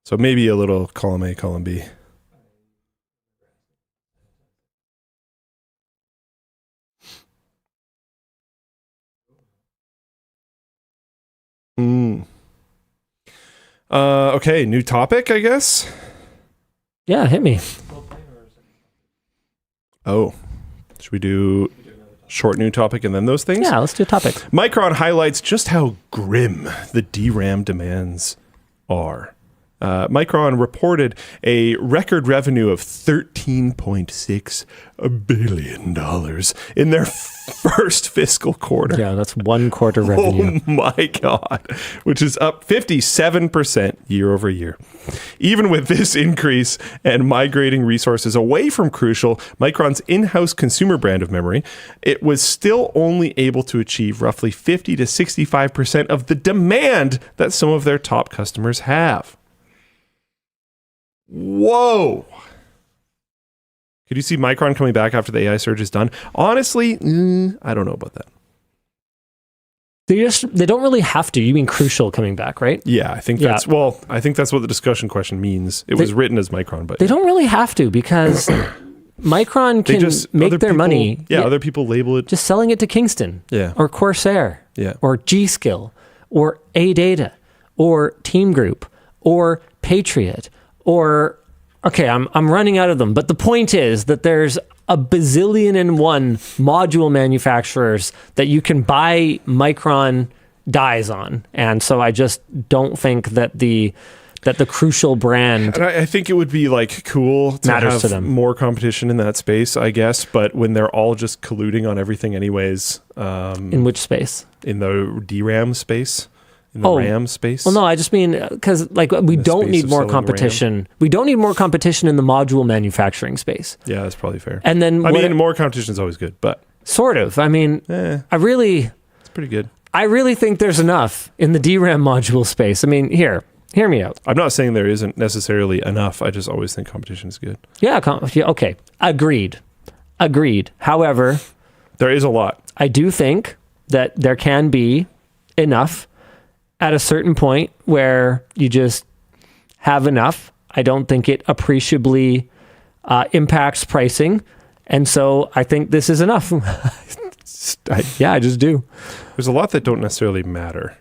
So maybe a little column A, column B. Okay, new topic, I guess. Yeah, hit me. Oh, should we do short new topic and then those things? Yeah, let's do a topic. Micron highlights just how grim the DRAM demands are. Micron reported a record revenue of $13.6 billion in their first fiscal quarter. Yeah, that's 1 quarter revenue. Oh my God, which is up 57% year over year. Even with this increase and migrating resources away from Crucial, Micron's in-house consumer brand of memory, it was still only able to achieve roughly 50 to 65% of the demand that some of their top customers have. Whoa. Could you see Micron coming back after the AI surge is done? Honestly, I don't know about that. They don't really have to. You mean Crucial coming back, right? Yeah, I think that's I think that's what the discussion question means. It was written as Micron, but they don't really have to because Micron can make their money. Yeah, other people label it just selling it to Kingston, or Corsair, or G-Skill, or AData, or Team Group, or Patriot, or I'm running out of them. But the point is that there's a bazillion and one module manufacturers that you can buy Micron dies on. And so I just don't think that the Crucial brand... And I think it would be like cool to matters have to them. More competition in that space, I guess. But when they're all just colluding on everything anyways... in which space? In the DRAM space. In the RAM space. Well, no, I just mean because we don't need more competition. We don't need more competition in the module manufacturing space. Yeah, that's probably fair. And then more competition is always good, but sort of. I mean, it's pretty good. I really think there's enough in the DRAM module space. I mean, hear me out. I'm not saying there isn't necessarily enough. I just always think competition is good. Yeah, okay. Agreed. However, there is a lot. I do think that there can be enough at a certain point where you just have enough. I don't think it appreciably impacts pricing. And so I think this is enough. I just do. There's a lot that don't necessarily matter.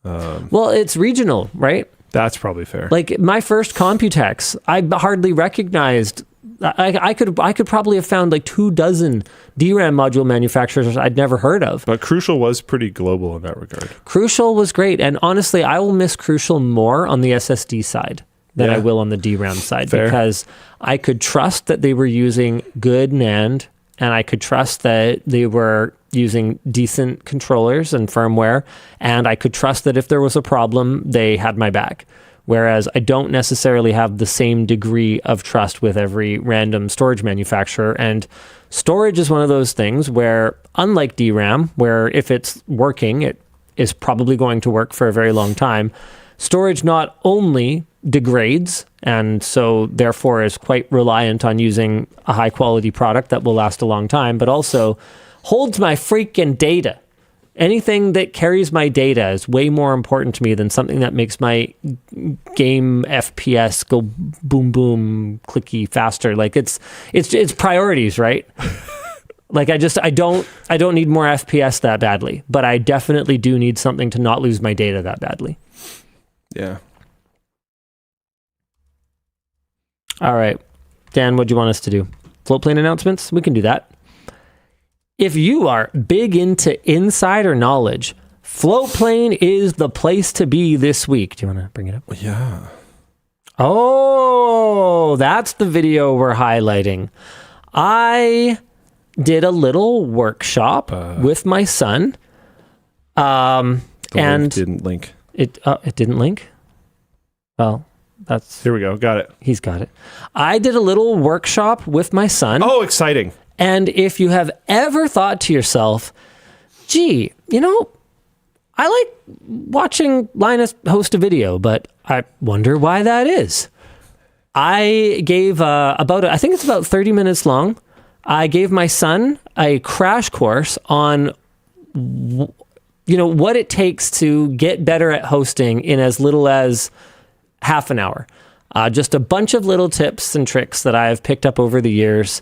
Well, it's regional, right? That's probably fair. Like my first Computex, I hardly recognized. I could probably have found like 24 DRAM module manufacturers I'd never heard of. But Crucial was pretty global in that regard. Crucial was great, and honestly, I will miss Crucial more on the SSD side than I will on the DRAM side. Fair. Because I could trust that they were using good NAND, and I could trust that they were using decent controllers and firmware, and I could trust that if there was a problem, they had my back. Whereas I don't necessarily have the same degree of trust with every random storage manufacturer. And storage is one of those things where, unlike DRAM, where if it's working, it is probably going to work for a very long time, storage not only degrades, and so therefore is quite reliant on using a high quality product that will last a long time, but also holds my freaking data. Anything that carries my data is way more important to me than something that makes my game FPS go boom, boom, clicky faster. Like it's priorities, right? Like I don't need more FPS that badly, but I definitely do need something to not lose my data that badly. Yeah. All right. Dan, what do you want us to do? Floatplane announcements? We can do that. If you are big into insider knowledge, Floatplane is the place to be this week. Do you want to bring it up? Yeah. Oh, that's the video we're highlighting. I did a little workshop with my son. And link didn't link. It didn't link? Well, that's... Here we go. Got it. He's got it. I did a little workshop with my son. Oh, exciting. And if you have ever thought to yourself, gee, I like watching Linus host a video, but I wonder why that is. I gave I think it's about 30 minutes long. I gave my son a crash course on, what it takes to get better at hosting in as little as half an hour. Just a bunch of little tips and tricks that I've picked up over the years.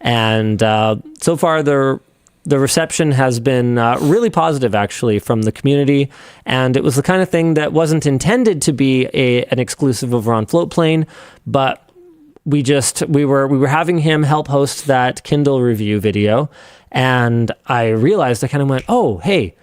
And so far, the reception has been really positive, actually, from the community. And it was the kind of thing that wasn't intended to be an exclusive over on Floatplane, but we were having him help host that Kindle review video, and I realized, I kind of went, oh, hey,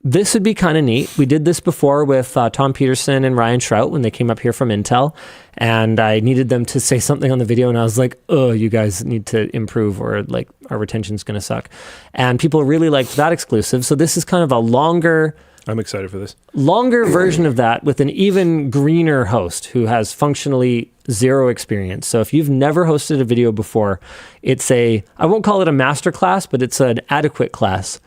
this would be kind of neat. We did this before with Tom Peterson and Ryan Shrout when they came up here from Intel, and I needed them to say something on the video, and I was like, oh, you guys need to improve, or like our retention's going to suck. And people really liked that exclusive, so this is kind of a longer... I'm excited for this. Longer version of that with an even greener host who has functionally zero experience. So if you've never hosted a video before, I won't call it a master class, but it's an adequate class.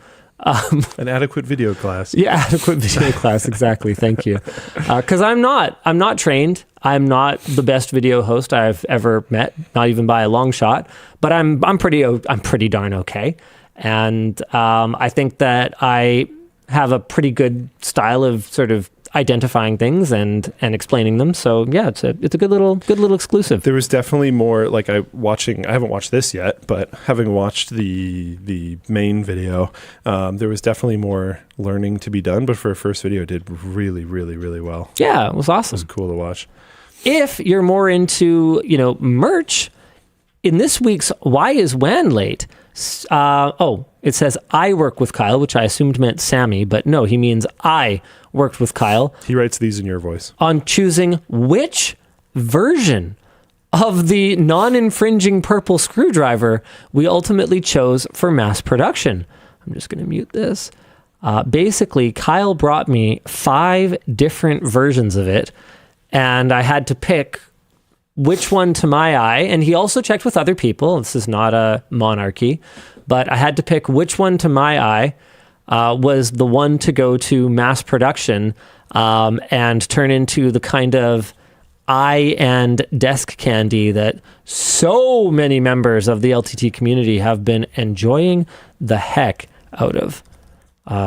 An adequate video class. Yeah, adequate video class. Exactly. Thank you. Because I'm not trained. I'm not the best video host I've ever met, not even by a long shot. But I'm pretty darn okay. And I think that I have a pretty good style of sort of identifying things and explaining them. So yeah, it's a good little exclusive. There was definitely more, like I haven't watched this yet, but having watched the main video, there was definitely more learning to be done, but for a first video it did really, really, really well. Yeah, it was awesome. It was cool to watch. If you're more into, merch, in this week's Why is WAN Late? It says I work with Kyle, which I assumed meant Sammy, but no, he means I worked with Kyle. He writes these in your voice. On choosing which version of the non-infringing purple screwdriver we ultimately chose for mass production. I'm just going to mute this. Basically, Kyle brought me 5 different versions of it, and I had to pick which one to my eye. And he also checked with other people. This is not a monarchy, but I had to pick which one to my eye was the one to go to mass production and turn into the kind of eye and desk candy that so many members of the LTT community have been enjoying the heck out of.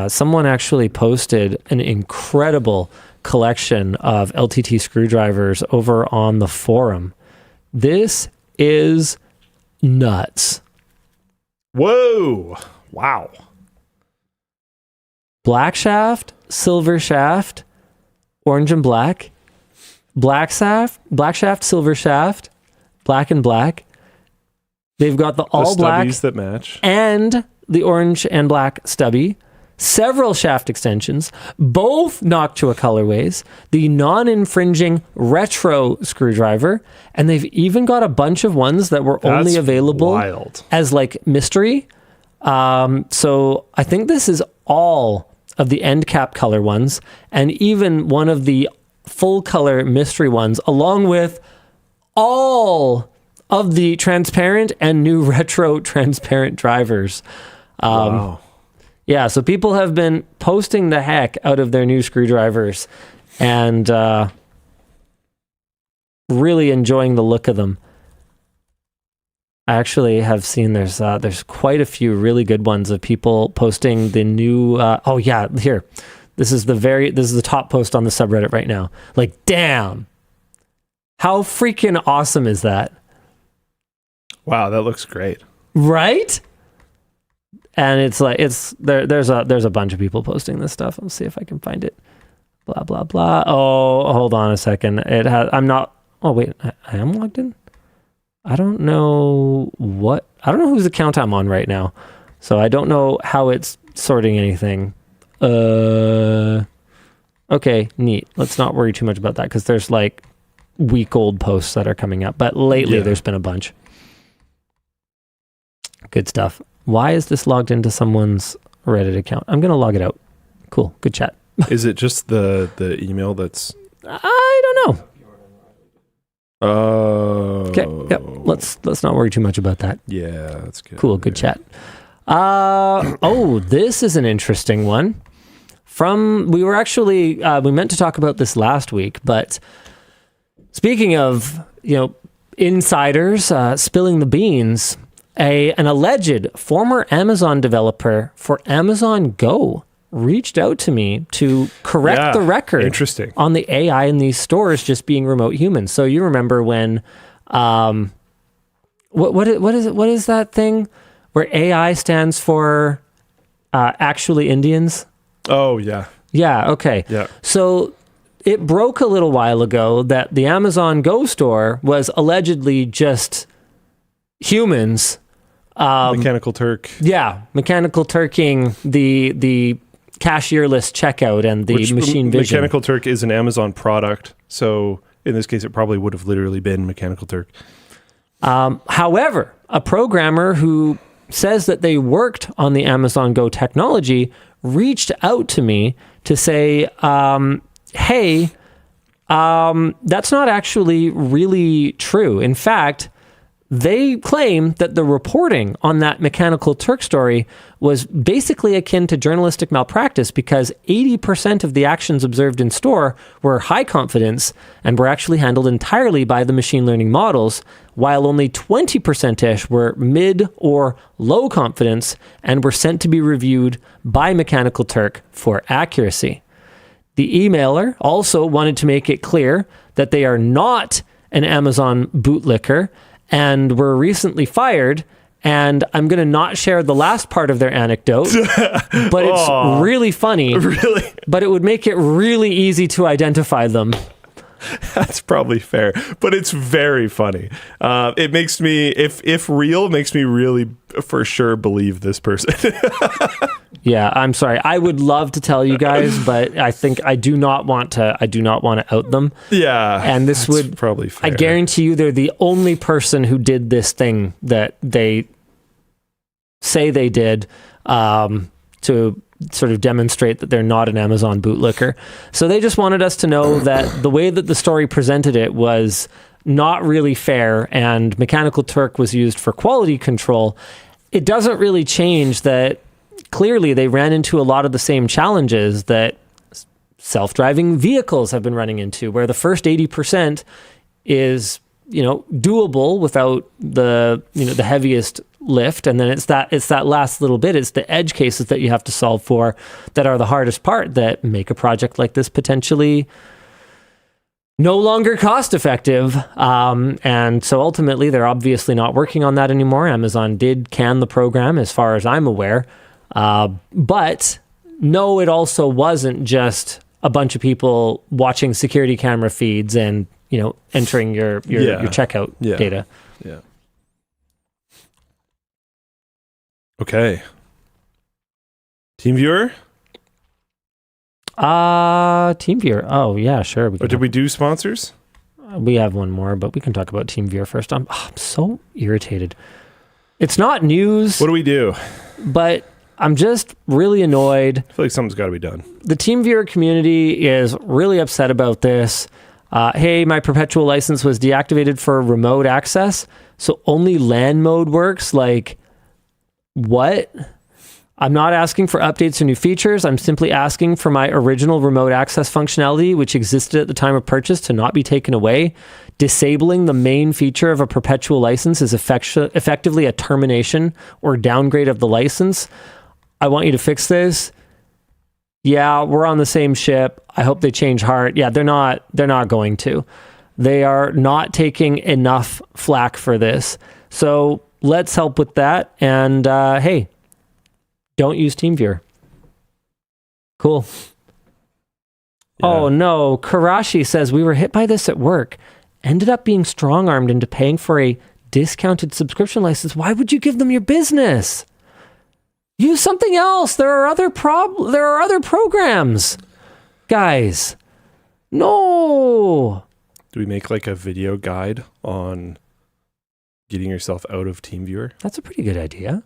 Someone actually posted an incredible collection of LTT screwdrivers over on the forum. This is nuts. Whoa. Wow. Black shaft, silver shaft, orange and black, black shaft, silver shaft, black and black. They've got the all black that match and the orange and black stubby. Several shaft extensions, both Noctua colorways, the non-infringing retro screwdriver, and they've even got a bunch of ones that were only available as like mystery. So I think this is all of the end cap color ones, and even one of the full color mystery ones, along with all of the transparent and new retro transparent drivers. Wow. Yeah, so people have been posting the heck out of their new screwdrivers and really enjoying the look of them. I actually have seen there's quite a few really good ones of people posting the new. Here, this is the top post on the subreddit right now. Like, damn, how freaking awesome is that? Wow, that looks great. Right? And it's like there's a bunch of people posting this stuff. Let's see if I can find it. Blah blah blah. Oh, hold on a second. I'm not. Oh wait, I am logged in. I don't know whose account I'm on right now, so I don't know how it's sorting anything. Okay, neat. Let's not worry too much about that because there's like week-old posts that are coming up, but lately there's been a bunch. Good stuff. Why is this logged into someone's Reddit account? I'm going to log it out. Cool. Good chat. Is it just the email that's... I don't know. Oh. Okay. Yep. Let's not worry too much about that. Yeah, that's good. Cool. Good chat. This is an interesting one. We were actually, we meant to talk about this last week, but speaking of, insiders spilling the beans, an alleged former Amazon developer for Amazon Go reached out to me to correct the record on the AI in these stores just being remote humans. So you remember when, what is that thing where AI stands for actually Indians? Oh, yeah. Yeah, okay. Yeah. So it broke a little while ago that the Amazon Go store was allegedly just humans. Mechanical Turk. Yeah, Mechanical Turking the cashierless checkout and the machine vision. Mechanical Turk is an Amazon product, so in this case, it probably would have literally been Mechanical Turk. However, a programmer who says that they worked on the Amazon Go technology reached out to me to say, hey, that's not actually really true. In fact, they claim that the reporting on that Mechanical Turk story was basically akin to journalistic malpractice because 80% of the actions observed in store were high confidence and were actually handled entirely by the machine learning models, while only 20%-ish were mid or low confidence and were sent to be reviewed by Mechanical Turk for accuracy. The emailer also wanted to make it clear that they are not an Amazon bootlicker and were recently fired. And I'm going to not share the last part of their anecdote, but it's really funny. Really? But it would make it really easy to identify them. That's probably fair, but it's very funny. It makes me, if real, makes me really for sure believe this person. Yeah, I'm sorry. I would love to tell you guys, but I think I do not want to out them. Yeah. And this would probably fair. I guarantee you they're the only person who did this thing that they say they did to sort of demonstrate that they're not an Amazon bootlicker. So they just wanted us to know that the way that the story presented it was not really fair, and Mechanical Turk was used for quality control. It doesn't really change that clearly they ran into a lot of the same challenges that self-driving vehicles have been running into, where the first 80% is, doable without the heaviest lift, and then it's that last little bit, it's the edge cases that you have to solve for that are the hardest part, that make a project like this potentially no longer cost effective. And so ultimately they're obviously not working on that anymore. Amazon did can the program as far as I'm aware. But no, it also wasn't just a bunch of people watching security camera feeds and, entering your checkout data. Yeah. Okay. TeamViewer? TeamViewer. Oh, yeah, sure. Or did we do sponsors? We have one more, but we can talk about TeamViewer first. I'm so irritated. It's not news. What do we do? But I'm just really annoyed. I feel like something's got to be done. The TeamViewer community is really upset about this. Hey, my perpetual license was deactivated for remote access, so only LAN mode works. Like, what? I'm not asking for updates or new features. I'm simply asking for my original remote access functionality, which existed at the time of purchase, to not be taken away. Disabling the main feature of a perpetual license is effectively a termination or downgrade of the license. I want you to fix this. Yeah, we're on the same ship. I hope they change heart. Yeah, they're not going to. They are not taking enough flack for this. So let's help with that. And hey, don't use TeamViewer. Cool. Yeah. Oh no, Karashi says we were hit by this at work. Ended up being strong-armed into paying for a discounted subscription license. Why would you give them your business? Use something else. There are other programs. Guys. No. Do we make like a video guide on getting yourself out of TeamViewer? That's a pretty good idea.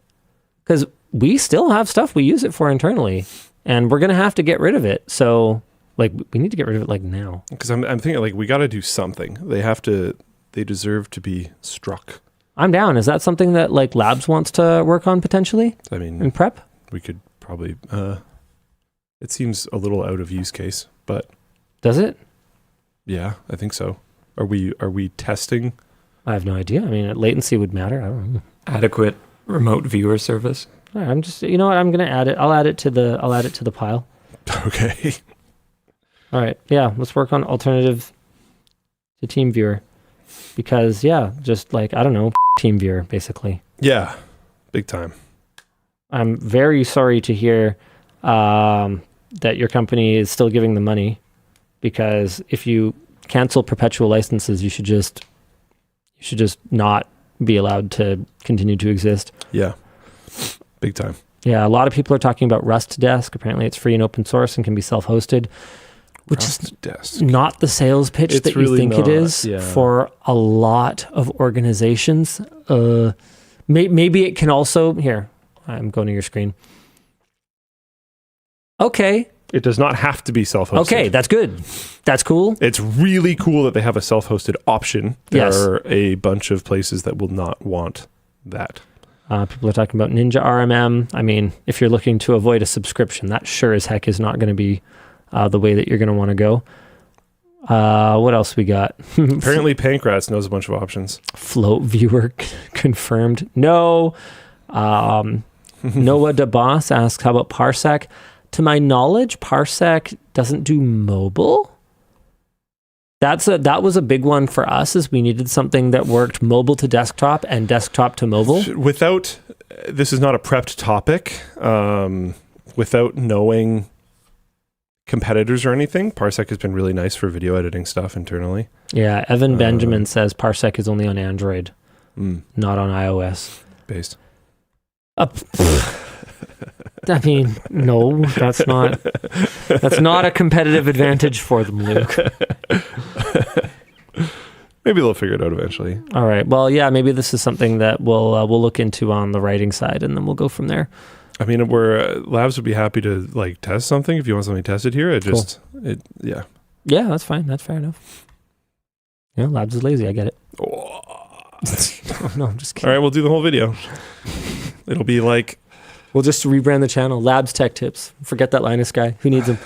Because we still have stuff we use it for internally, and we're going to have to get rid of it. So, we need to get rid of it now. Because I'm thinking we got to do something. They deserve to be struck. I'm down. Is that something that Labs wants to work on potentially? I mean, in prep? We could probably, it seems a little out of use case, but. Does it? Yeah, I think so. Are we testing? I have no idea. I mean, latency would matter. I don't know. Adequate remote viewer service. All right, I'm just, what? I'm going to add it. I'll add it to the pile. Okay. All right. Yeah. Let's work on alternative to TeamViewer. Because, just I don't know, TeamViewer, basically. Yeah, big time. I'm very sorry to hear that your company is still giving the money, because if you cancel perpetual licenses, you should just not be allowed to continue to exist. Yeah, big time. Yeah, a lot of people are talking about Rust Desk. Apparently it's free and open source and can be self-hosted. Which is not the sales pitch that you think it is for a lot of organizations. Maybe it can also... Here, I'm going to your screen. Okay, It does not have to be self-hosted. Okay, that's good. That's cool. It's really cool that they have a self-hosted option. There Yes. are a bunch of places that will not want that. People are talking about Ninja RMM. I mean, if you're looking to avoid a subscription, that sure as heck is not going to be the way that you're going to want to go. What else we got? Apparently, Pancrats knows a bunch of options. Float viewer confirmed. No. Noah DeBoss asks, how about Parsec? To my knowledge, Parsec doesn't do mobile. That was a big one for us, is we needed something that worked mobile to desktop and desktop to mobile. Without, this is not a prepped topic, without knowing competitors or anything, Parsec has been really nice for video editing stuff internally. Yeah, Evan Benjamin says Parsec is only on Android, not on iOS. Based. I mean, no, that's not a competitive advantage for them, Luke. Maybe they'll figure it out eventually. All right. Well, yeah, maybe this is something that we'll look into on the writing side, and then we'll go from there. I mean, Labs would be happy to like test something if you want something tested here. Yeah, that's fine. That's fair enough. Yeah, Labs is lazy. I get it. Oh. No, I'm just kidding. All right, we'll do the whole video. It'll be like, we'll just rebrand the channel. Labs Tech Tips. Forget that Linus guy. Who needs him?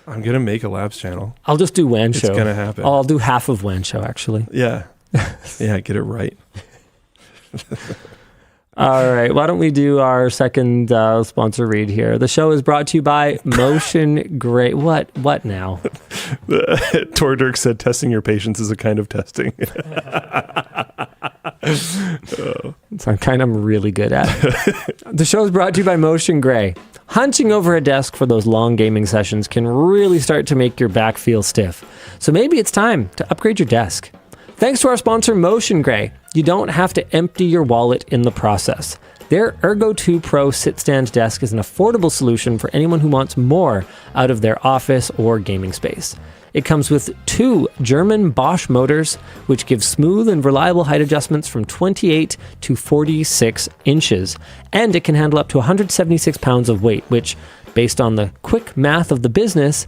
I'm gonna make a Labs channel. I'll just do WAN Show. It's gonna happen. I'll do half of WAN Show, actually. Yeah. Yeah, get it right. All right. Why don't we do our second sponsor read here? The show is brought to you by MotionGrey. What now? Tor Dirk said testing your patience is a kind of testing. It's a kind I'm really good at. The show is brought to you by MotionGrey. Hunching over a desk for those long gaming sessions can really start to make your back feel stiff. So maybe it's time to upgrade your desk. Thanks to our sponsor, MotionGrey, you don't have to empty your wallet in the process. Their Ergo 2 Pro sit-stand desk is an affordable solution for anyone who wants more out of their office or gaming space. It comes with 2 German Bosch motors, which give smooth and reliable height adjustments from 28 to 46 inches. And it can handle up to 176 pounds of weight, which, based on the quick math of the business,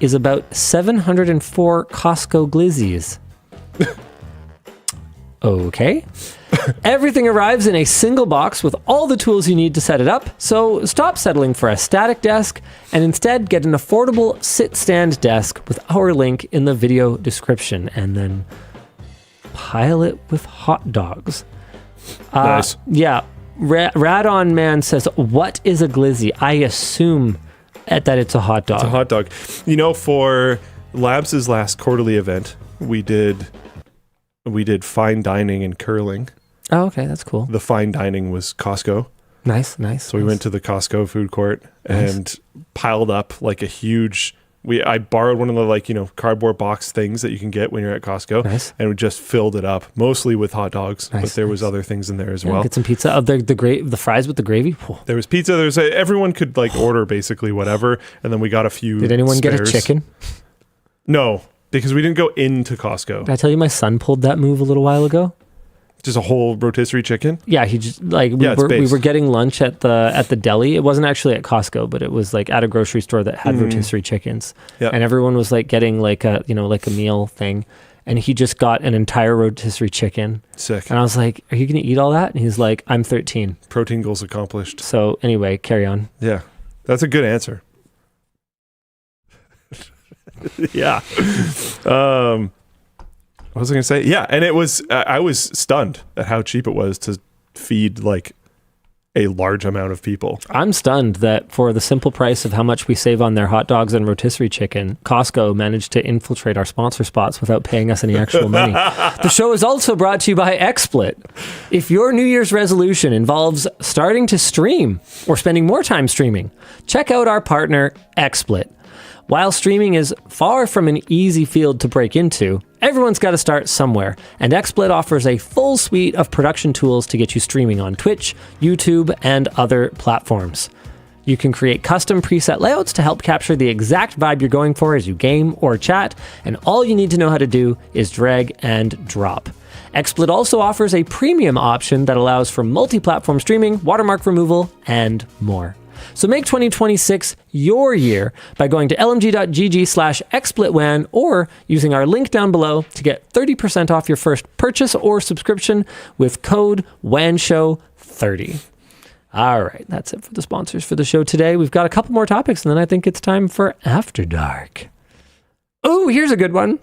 is about 704 Costco glizzies. Okay. Everything arrives in a single box with all the tools you need to set it up, so stop settling for a static desk and instead get an affordable sit-stand desk with our link in the video description, and then pile it with hot dogs. Nice. Yeah. Radon Man says, what is a glizzy? I assume that it's a hot dog. It's a hot dog. You know, for Labs' last quarterly event, we did fine dining and curling. Oh, okay, that's cool. The fine dining was Costco. Nice. So we went to the Costco food court and piled up like a huge. I borrowed one of the cardboard box things that you can get when you're at Costco, and we just filled it up mostly with hot dogs. But there was other things in there as well. Get some pizza. The fries with the gravy. Whoa. There was pizza. Everyone could order basically whatever, and then we got a few. Did anyone get a chicken? No, because we didn't go into Costco. Did I tell you my son pulled that move a little while ago? Just a whole rotisserie chicken? Yeah, he just we were getting lunch at the deli. It wasn't actually at Costco, but it was at a grocery store that had rotisserie chickens. Yep. And everyone was getting a meal thing, and he just got an entire rotisserie chicken. Sick. And I was like, "Are you going to eat all that?" And he's like, "I'm 13." Protein goals accomplished. So anyway, carry on. Yeah. That's a good answer. Yeah. What was I going to say? Yeah, and it was, I was stunned at how cheap it was to feed a large amount of people. I'm stunned that for the simple price of how much we save on their hot dogs and rotisserie chicken, Costco managed to infiltrate our sponsor spots without paying us any actual money. The show is also brought to you by XSplit. If your New Year's resolution involves starting to stream or spending more time streaming, check out our partner, XSplit. While streaming is far from an easy field to break into, everyone's got to start somewhere, and XSplit offers a full suite of production tools to get you streaming on Twitch, YouTube, and other platforms. You can create custom preset layouts to help capture the exact vibe you're going for as you game or chat, and all you need to know how to do is drag and drop. XSplit also offers a premium option that allows for multi-platform streaming, watermark removal, and more. So make 2026 your year by going to lmg.gg/XSplitWAN or using our link down below to get 30% off your first purchase or subscription with code WANSHOW30. All right, that's it for the sponsors for the show today. We've got a couple more topics, and then I think it's time for After Dark. Oh, here's a good one.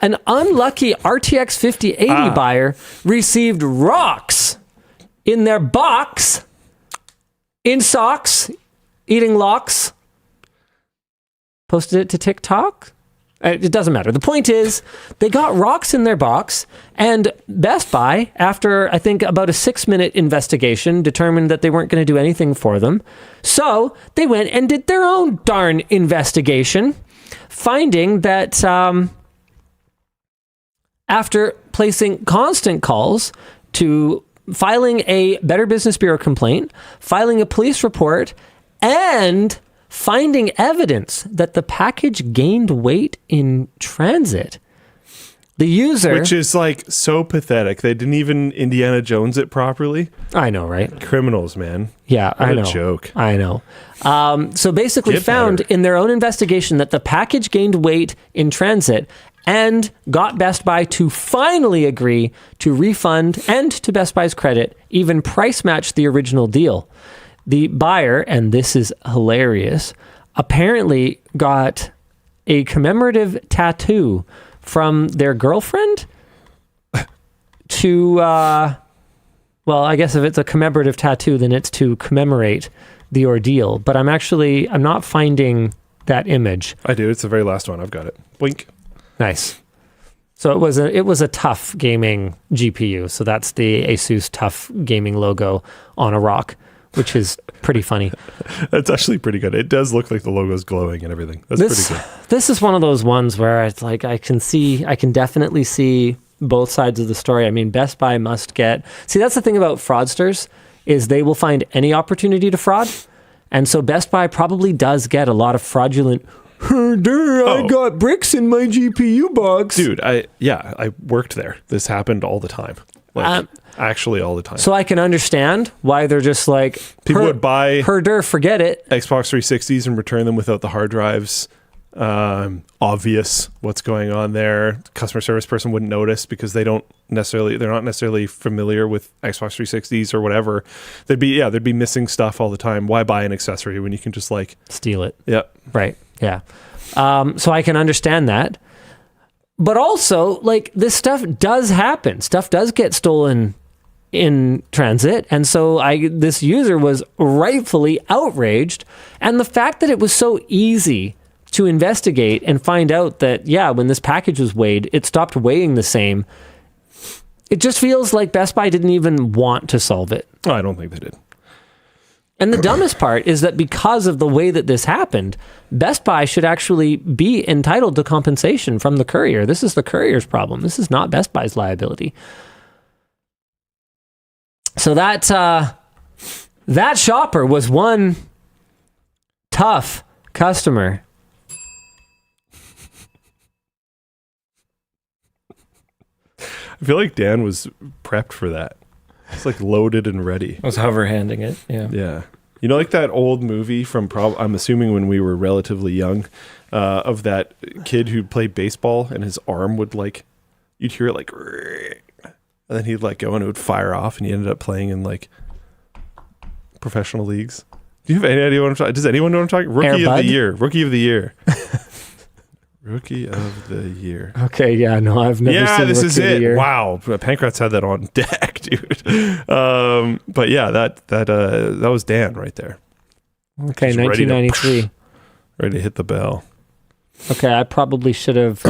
An unlucky RTX 5080 buyer received rocks in their box, in socks, eating locks, posted it to TikTok. It doesn't matter. The point is, they got rocks in their box, and Best Buy, after I think about a 6-minute investigation, determined that they weren't going to do anything for them. So they went and did their own darn investigation, finding that after placing constant calls to filing a Better Business Bureau complaint, filing a police report, and finding evidence that the package gained weight in transit, the user... Which is like so pathetic. They didn't even Indiana Jones it properly. I know, right? Criminals, man. Yeah, What I a know. joke. I know. So basically Get found better. in their own investigation that the package gained weight in transit and got Best Buy to finally agree to refund and, to Best Buy's credit, even price match the original deal. The buyer, and this is hilarious, apparently got a commemorative tattoo from their girlfriend to, well, I guess if it's a commemorative tattoo, then it's to commemorate the ordeal. But I'm not finding that image. I do. It's the very last one. I've got it. Blink. Nice. So it was a tough gaming GPU. So that's the ASUS tough gaming logo on a rock, which is pretty funny. That's actually pretty good. It does look like the logo's glowing and everything. That's pretty good. This is one of those ones where it's like I can definitely see both sides of the story. I mean, Best Buy must get... See, that's the thing about fraudsters, is they will find any opportunity to fraud. And so Best Buy probably does get a lot of fraudulent... I got bricks in my GPU box. Dude, I worked there. This happened all the time. Like, actually all the time. So I can understand why they're just like... People would buy forget it. Xbox 360s and return them without the hard drives. Obvious what's going on there. Customer service person wouldn't notice because they're not necessarily familiar with Xbox 360s or whatever. They'd be missing stuff all the time. Why buy an accessory when you can just like steal it? Yep. Right. Yeah. So I can understand that. But also, like, this stuff does happen. Stuff does get stolen in transit. And so this user was rightfully outraged. And the fact that it was so easy to investigate and find out that, when this package was weighed, it stopped weighing the same. It just feels like Best Buy didn't even want to solve it. Oh, I don't think they did. And the dumbest part is that because of the way that this happened, Best Buy should actually be entitled to compensation from the courier. This is the courier's problem. This is not Best Buy's liability. So that shopper was one tough customer. I feel like Dan was prepped for that. It's like loaded and ready. I was hover handing it. Yeah. Yeah. You know, like that old movie from I'm assuming when we were relatively young, of that kid who played baseball and his arm would like, you'd hear it like, and then he'd like go and it would fire off and he ended up playing in like professional leagues. Do you have any idea what I'm talking? Does anyone know what I'm talking? Rookie of the year. Rookie of the year. Rookie of the year. Okay, yeah, no, I've never seen this Rookie is of the it. Year. Wow, Pankratz had that on deck, dude. But yeah, that was Dan right there. Okay, Just 1993. Ready to hit the bell. Okay, I probably should have.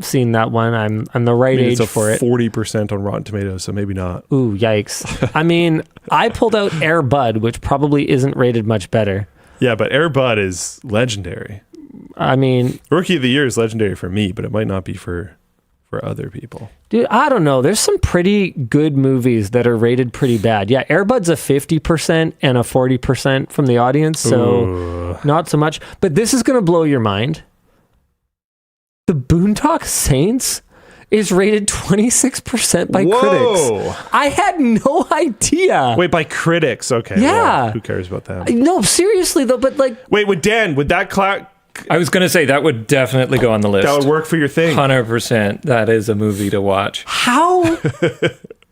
Seen that one. I'm the right age it's for it. 40% on Rotten Tomatoes, so maybe not. Ooh, yikes! I mean, I pulled out Air Bud, which probably isn't rated much better. Yeah, but Air Bud is legendary. I mean, Rookie of the Year is legendary for me, but it might not be for other people. dude, I don't know. There's some pretty good movies that are rated pretty bad. Yeah, Air Bud's a 50% and a 40% from the audience, so not so much. But this is going to blow your mind. The Boondock Saints is rated 26% by Whoa. critics. I had no idea. Wait, by critics? Okay. Yeah. Well, who cares about that? No, seriously though, but like, Wait, would that I was going to say that would definitely go on the list. that would work for your thing? 100%. That is a movie to watch. how?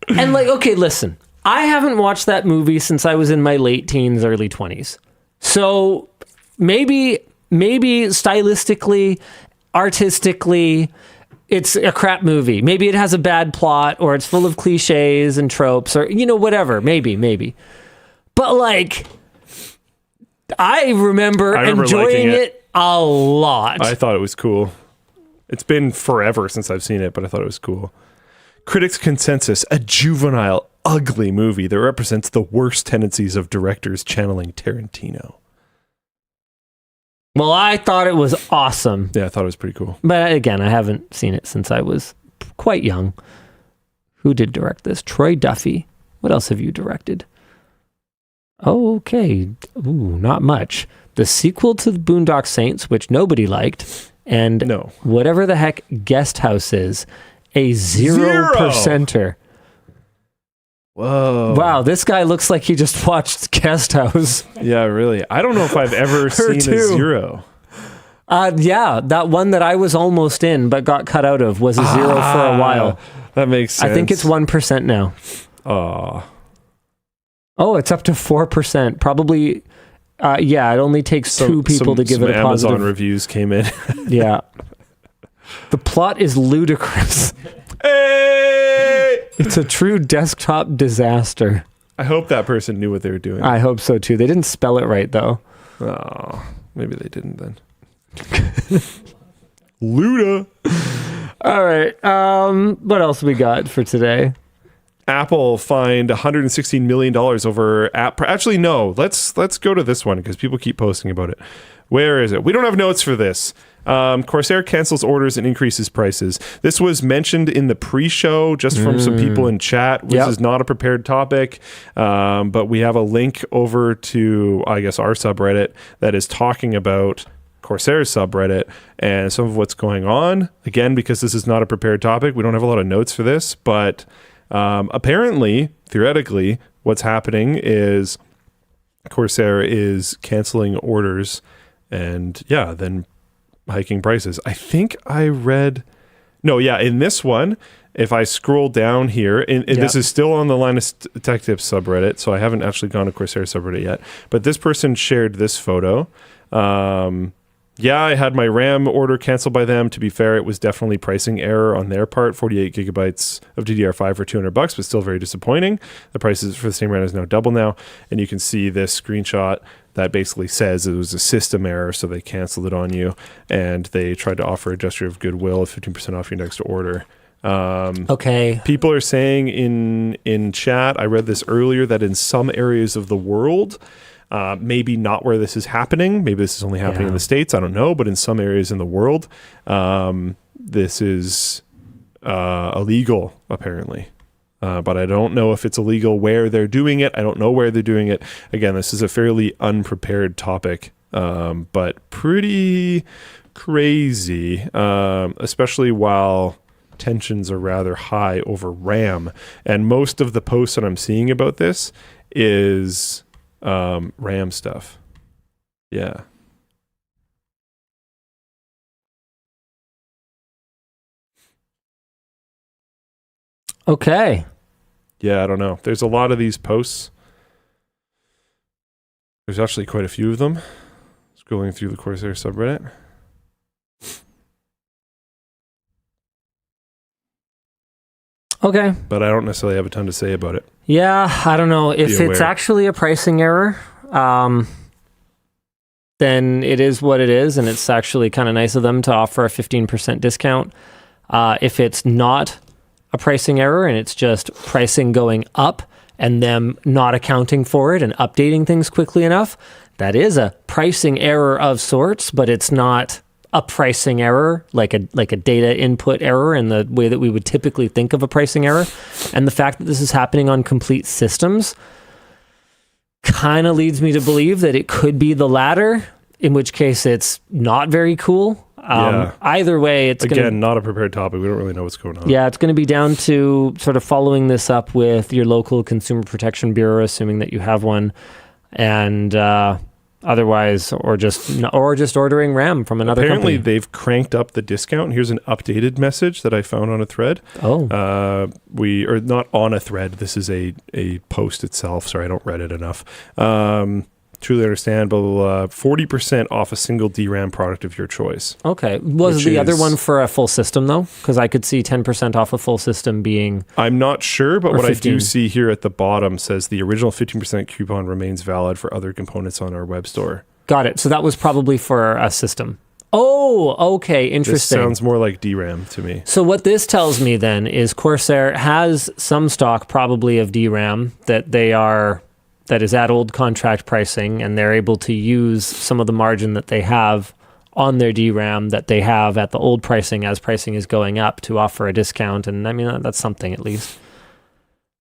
And like, okay, listen, I haven't watched that movie since I was in my late teens, early 20s. So maybe stylistically, artistically, it's a crap movie. Maybe it has a bad plot, or it's full of cliches and tropes, or, you know, whatever. Maybe. But like, I remember enjoying it a lot. I thought it was cool. It's been forever since I've seen it, but I thought it was cool. Critics' consensus, a juvenile, ugly movie that represents the worst tendencies of directors channeling Tarantino. Well, I thought it was awesome. Yeah, I thought it was pretty cool. But again, I haven't seen it since I was quite young. Who did direct this? Troy Duffy. What else have you directed? Oh, okay. Ooh, not much. The sequel to the Boondock Saints, which nobody liked, and whatever the heck Guest House is, a 0%er. Whoa. Wow, this guy looks like he just watched Guest House. Yeah, really. I don't know if I've ever seen a 0. Yeah, that one that I was almost in but got cut out of was a 0 for a while. That makes sense. I think it's 1% now. Oh, it's up to 4%. Probably, yeah, it only takes two people to give it a positive. Amazon reviews came in. Yeah. The plot is ludicrous. Hey! It's a true desktop disaster. I hope that person knew what they were doing. I hope so too. They didn't spell it right though. Oh, maybe they didn't then. Luda. All right. What else we got for today? Apple fined $116 million over app. Actually, no. Let's go to this one because people keep posting about it. Where is it? We don't have notes for this. Corsair cancels orders and increases prices. This was mentioned in the pre-show just from some people in chat. This is not a prepared topic, but we have a link over to, I guess, our subreddit that is talking about Corsair's subreddit and some of what's going on. Again, because this is not a prepared topic, we don't have a lot of notes for this, but apparently, theoretically, what's happening is Corsair is canceling orders and, then hiking prices. I think I read... No, yeah, in this one, if I scroll down here, and this is still on the Linus Tech Tips subreddit, so I haven't actually gone to Corsair subreddit yet, but this person shared this photo. I had my RAM order canceled by them. To be fair, it was definitely pricing error on their part. 48 gigabytes of DDR5 for $200, but still very disappointing. The prices for the same RAM is now double now, and you can see this screenshot that basically says it was a system error, so they canceled it on you, and they tried to offer a gesture of goodwill of 15% off your next order. Okay. People are saying in chat, I read this earlier, that in some areas of the world, maybe not where this is happening, maybe this is only happening in the States, I don't know, but in some areas in the world, this is illegal, apparently. But I don't know if it's illegal where they're doing it. I don't know where they're doing it. Again, this is a fairly unprepared topic, but pretty crazy, especially while tensions are rather high over RAM. And most of the posts that I'm seeing about this is RAM stuff. Yeah. Okay. Yeah, I don't know. There's a lot of these posts. There's actually quite a few of them. Scrolling through the Corsair subreddit. Okay. But I don't necessarily have a ton to say about it. Yeah, I don't know. If it's actually a pricing error, then it is what it is, and it's actually kind of nice of them to offer a 15% discount. If it's not a pricing error and it's just pricing going up and them not accounting for it and updating things quickly enough, that is a pricing error of sorts, but it's not a pricing error, like a data input error in the way that we would typically think of a pricing error. And the fact that this is happening on complete systems kind of leads me to believe that it could be the latter, in which case it's not very cool. Either way, it's Again, not a prepared topic. We don't really know what's going on. Yeah, it's going to be down to sort of following this up with your local Consumer Protection Bureau, assuming that you have one, and otherwise, or just ordering RAM from another Apparently, company. they've cranked up the discount. Here's an updated message that I found on a thread. Oh. We are not on a thread. This is a post itself. Sorry, I don't read it enough. Truly understand, blah, blah, blah. 40% off a single DRAM product of your choice. Okay. Was the other one for a full system, though? Because I could see 10% off a full system being... I'm not sure, but what 15. I do see here at the bottom says the original 15% coupon remains valid for other components on our web store. Got it. So that was probably for a system. Oh, okay. Interesting. This sounds more like DRAM to me. So what this tells me then is Corsair has some stock probably of DRAM that is at old contract pricing, and they're able to use some of the margin that they have on their DRAM that they have at the old pricing as pricing is going up to offer a discount. And I mean, that's something at least.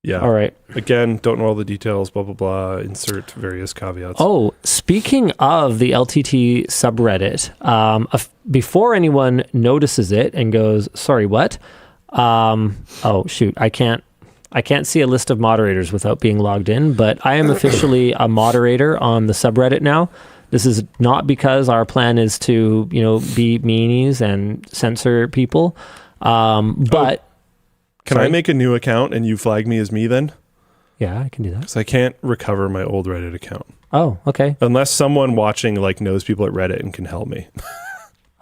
Yeah. All right. Again, don't know all the details, blah, blah, blah. Insert various caveats. Oh, speaking of the LTT subreddit, before anyone notices it and goes, sorry, what? Oh, shoot, I can't see a list of moderators without being logged in, but I am officially a moderator on the subreddit now. This is not because our plan is to, be meanies and censor people, but... Can I make a new account and you flag me as me then? Yeah, I can do that. Because I can't recover my old Reddit account. Oh, okay. Unless someone watching knows people at Reddit and can help me.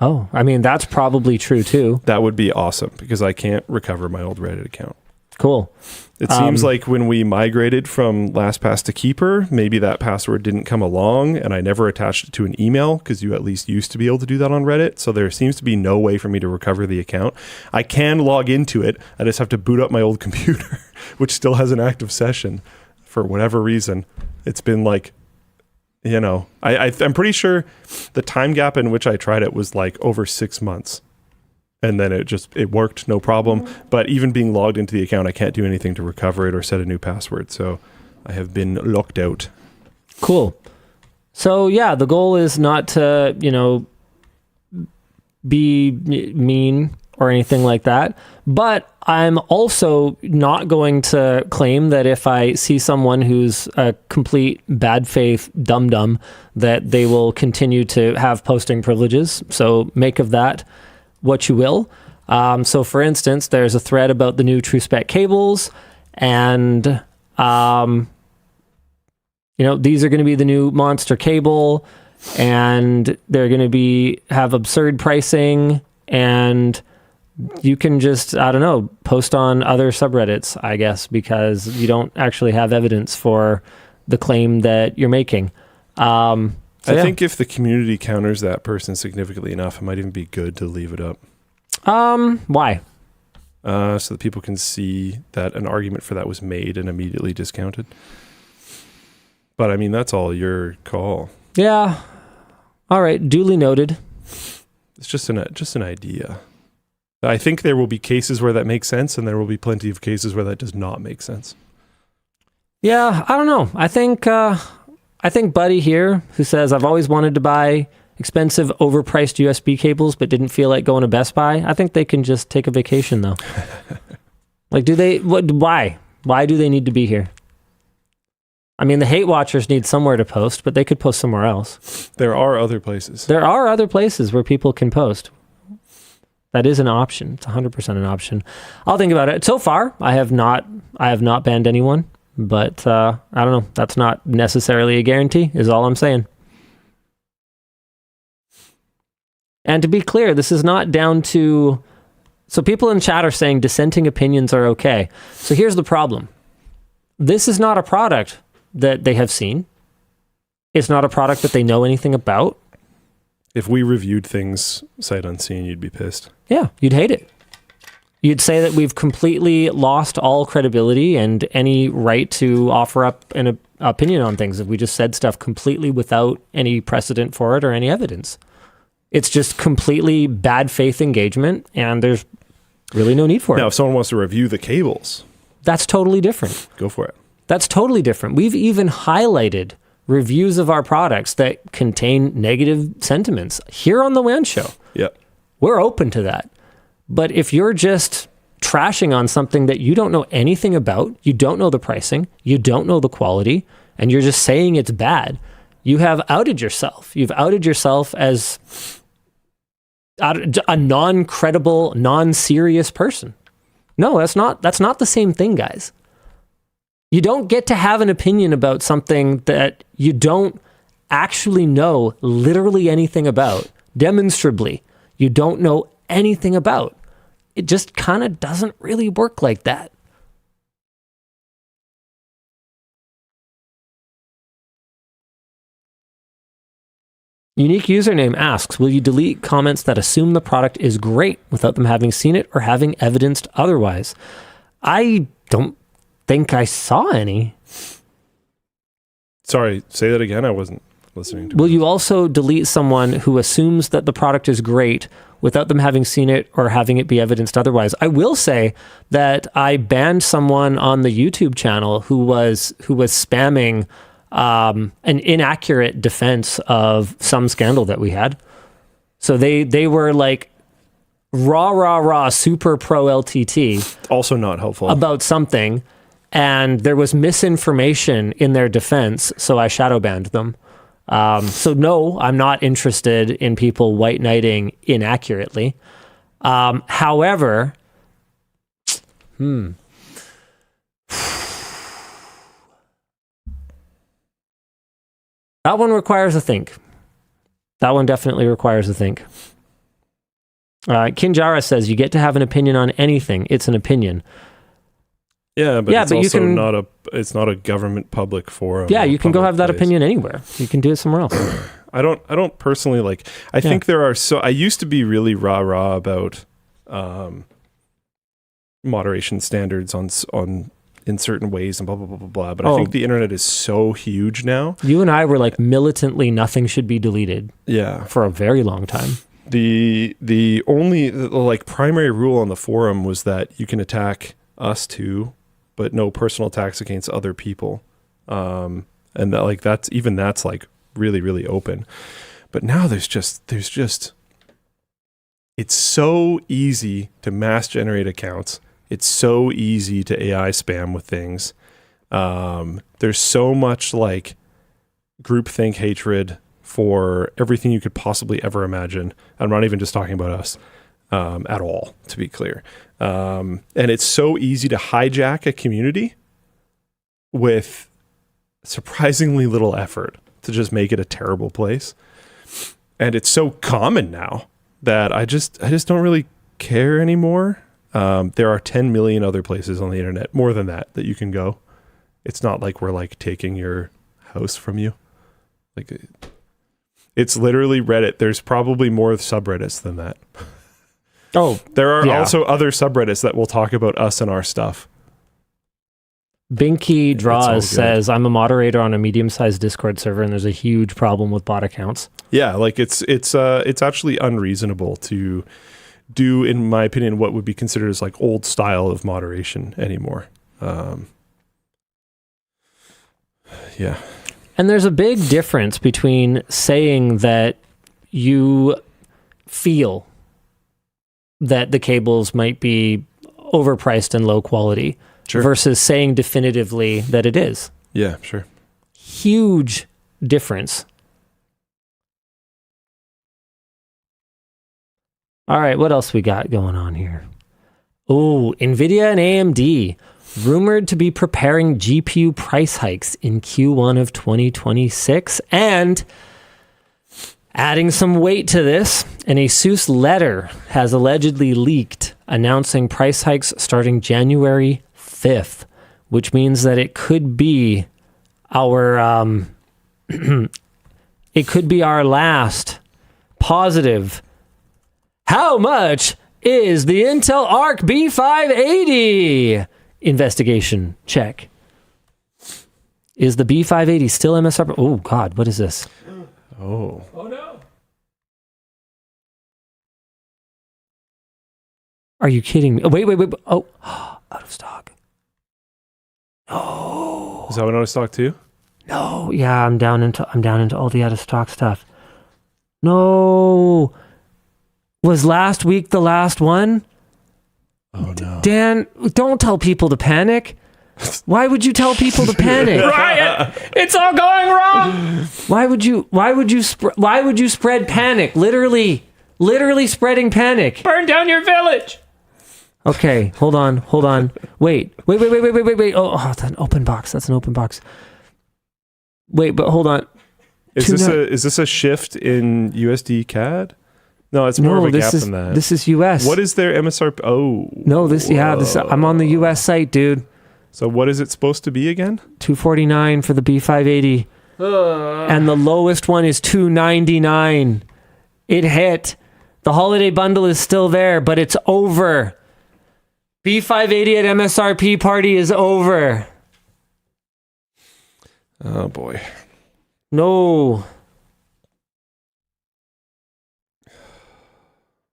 Oh, I mean, that's probably true too. That would be awesome because I can't recover my old Reddit account. Cool. It seems like when we migrated from LastPass to Keeper, maybe that password didn't come along and I never attached it to an email because you at least used to be able to do that on Reddit. So there seems to be no way for me to recover the account. I can log into it. I just have to boot up my old computer, which still has an active session for whatever reason. It's been I'm pretty sure the time gap in which I tried it was over 6 months. And then it worked, no problem. But even being logged into the account, I can't do anything to recover it or set a new password. So I have been locked out. Cool. So yeah, the goal is not to, be mean or anything like that. But I'm also not going to claim that if I see someone who's a complete bad faith dum-dum, that they will continue to have posting privileges. So make of that what you will. So for instance, there's a thread about the new truespec cables, and these are going to be the new monster cable, and they're going to have absurd pricing, and you can just, post on other subreddits, I guess, because you don't actually have evidence for the claim that you're making. I think if the community counters that person significantly enough, it might even be good to leave it up. Why? So that people can see that an argument for that was made and immediately discounted. But I mean, that's all your call. Yeah. All right. Duly noted. It's just an idea. I think there will be cases where that makes sense, and there will be plenty of cases where that does not make sense. Yeah, I don't know. I think Buddy here, who says, I've always wanted to buy expensive, overpriced USB cables, but didn't feel like going to Best Buy. I think they can just take a vacation, though. Why? Why do they need to be here? I mean, the hate watchers need somewhere to post, but they could post somewhere else. There are other places. There are other places where people can post. That is an option. It's 100% an option. I'll think about it. So far, I have not banned anyone. But I don't know. That's not necessarily a guarantee, is all I'm saying. And to be clear, this is not down to... So people in chat are saying dissenting opinions are okay. So here's the problem. This is not a product that they have seen. It's not a product that they know anything about. If we reviewed things sight unseen, you'd be pissed. Yeah, you'd hate it. You'd say that we've completely lost all credibility and any right to offer up an opinion on things if we just said stuff completely without any precedent for it or any evidence. It's just completely bad faith engagement, and there's really no need for it. Now, if someone wants to review the cables, that's totally different. Go for it. That's totally different. We've even highlighted reviews of our products that contain negative sentiments here on the WAN Show. Yeah. We're open to that. But if you're just trashing on something that you don't know anything about, you don't know the pricing, you don't know the quality, and you're just saying it's bad, you have outed yourself. You've outed yourself as a non-credible, non-serious person. No, that's not the same thing, guys. You don't get to have an opinion about something that you don't actually know literally anything about. Demonstrably, you don't know anything about. It just kind of doesn't really work like that. Unique username asks, will you delete comments that assume the product is great without them having seen it or having evidenced otherwise? I don't think I saw any. Sorry, say that again. I wasn't listening to Will you also delete someone who assumes that the product is great without them having seen it or having it be evidenced otherwise? I will say that I banned someone on the YouTube channel who was spamming an inaccurate defense of some scandal that we had. So they were like rah super pro LTT. Also not helpful. About something, and there was misinformation in their defense, so I shadow banned them. So no, I'm not interested in people white knighting inaccurately. However, that one requires a think. That one definitely requires a think. Kinjara says, you get to have an opinion on anything. It's an opinion. Yeah, but it's you also can, it's not a government public forum. Yeah, you can go have that place. opinion anywhere. You can do it somewhere else. I don't personally like, I think there are, I used to be really rah about moderation standards on in certain ways and blah, blah, blah, blah, blah. But I think the internet is so huge now. You and I were like militantly nothing should be deleted. Yeah. For a very long time. The only like primary rule on the forum was that you can attack us too, but no personal attacks against other people. And that like that's like really, really open. But now there's just it's so easy to mass generate accounts. It's so easy to AI spam with things. There's so much like groupthink hatred for everything you could possibly ever imagine. I'm not even just talking about us at all, to be clear. And it's so easy to hijack a community with surprisingly little effort to just make it a terrible place. And it's so common now that I just don't really care anymore. There are 10 million other places on the internet, more than that you can go. It's not like we're like taking your house from you. Like it's literally Reddit. There's probably more subreddits than that. Oh, there are also other subreddits that will talk about us and our stuff. Binky Draws says, I'm a moderator on a medium-sized Discord server, and there's a huge problem with bot accounts. Yeah, like it's actually unreasonable to do, in my opinion, what would be considered as like old style of moderation anymore. Yeah. And there's a big difference between saying that you feel that the cables might be overpriced and low quality versus saying definitively that it is. Yeah, sure. Huge difference. All right, what else we got going on here? Oh, Nvidia and AMD rumored to be preparing GPU price hikes in Q1 of 2026, and adding some weight to this, an ASUS letter has allegedly leaked announcing price hikes starting January 5th, which means that it could be our it could be our last positive. How much is the Intel Arc B580? Investigation check. Is the B580 still MSRP? Oh God, what is this? Oh no. Are you kidding me? Oh, wait. Oh, out of stock. No. Is that one out of stock too? No. Yeah, I'm down into all the out of stock stuff. No. Was last week the last one? Oh no. Dan, don't tell people to panic. Why would you tell people to panic? Riot! It's all going wrong. Why would you spread panic? Literally spreading panic. Burn down your village. Okay, hold on. Wait. Oh, that's an open box. Wait, but hold on. Is this a shift in USD CAD? No, it's more of a gap than that. This is US. What is their MSRP? Oh. No, I'm on the US site, dude. So what is it supposed to be again? $249 for the B580. And the lowest one is $299. It hit. The holiday bundle is still there, but it's over. B580 at MSRP party is over. Oh boy. No.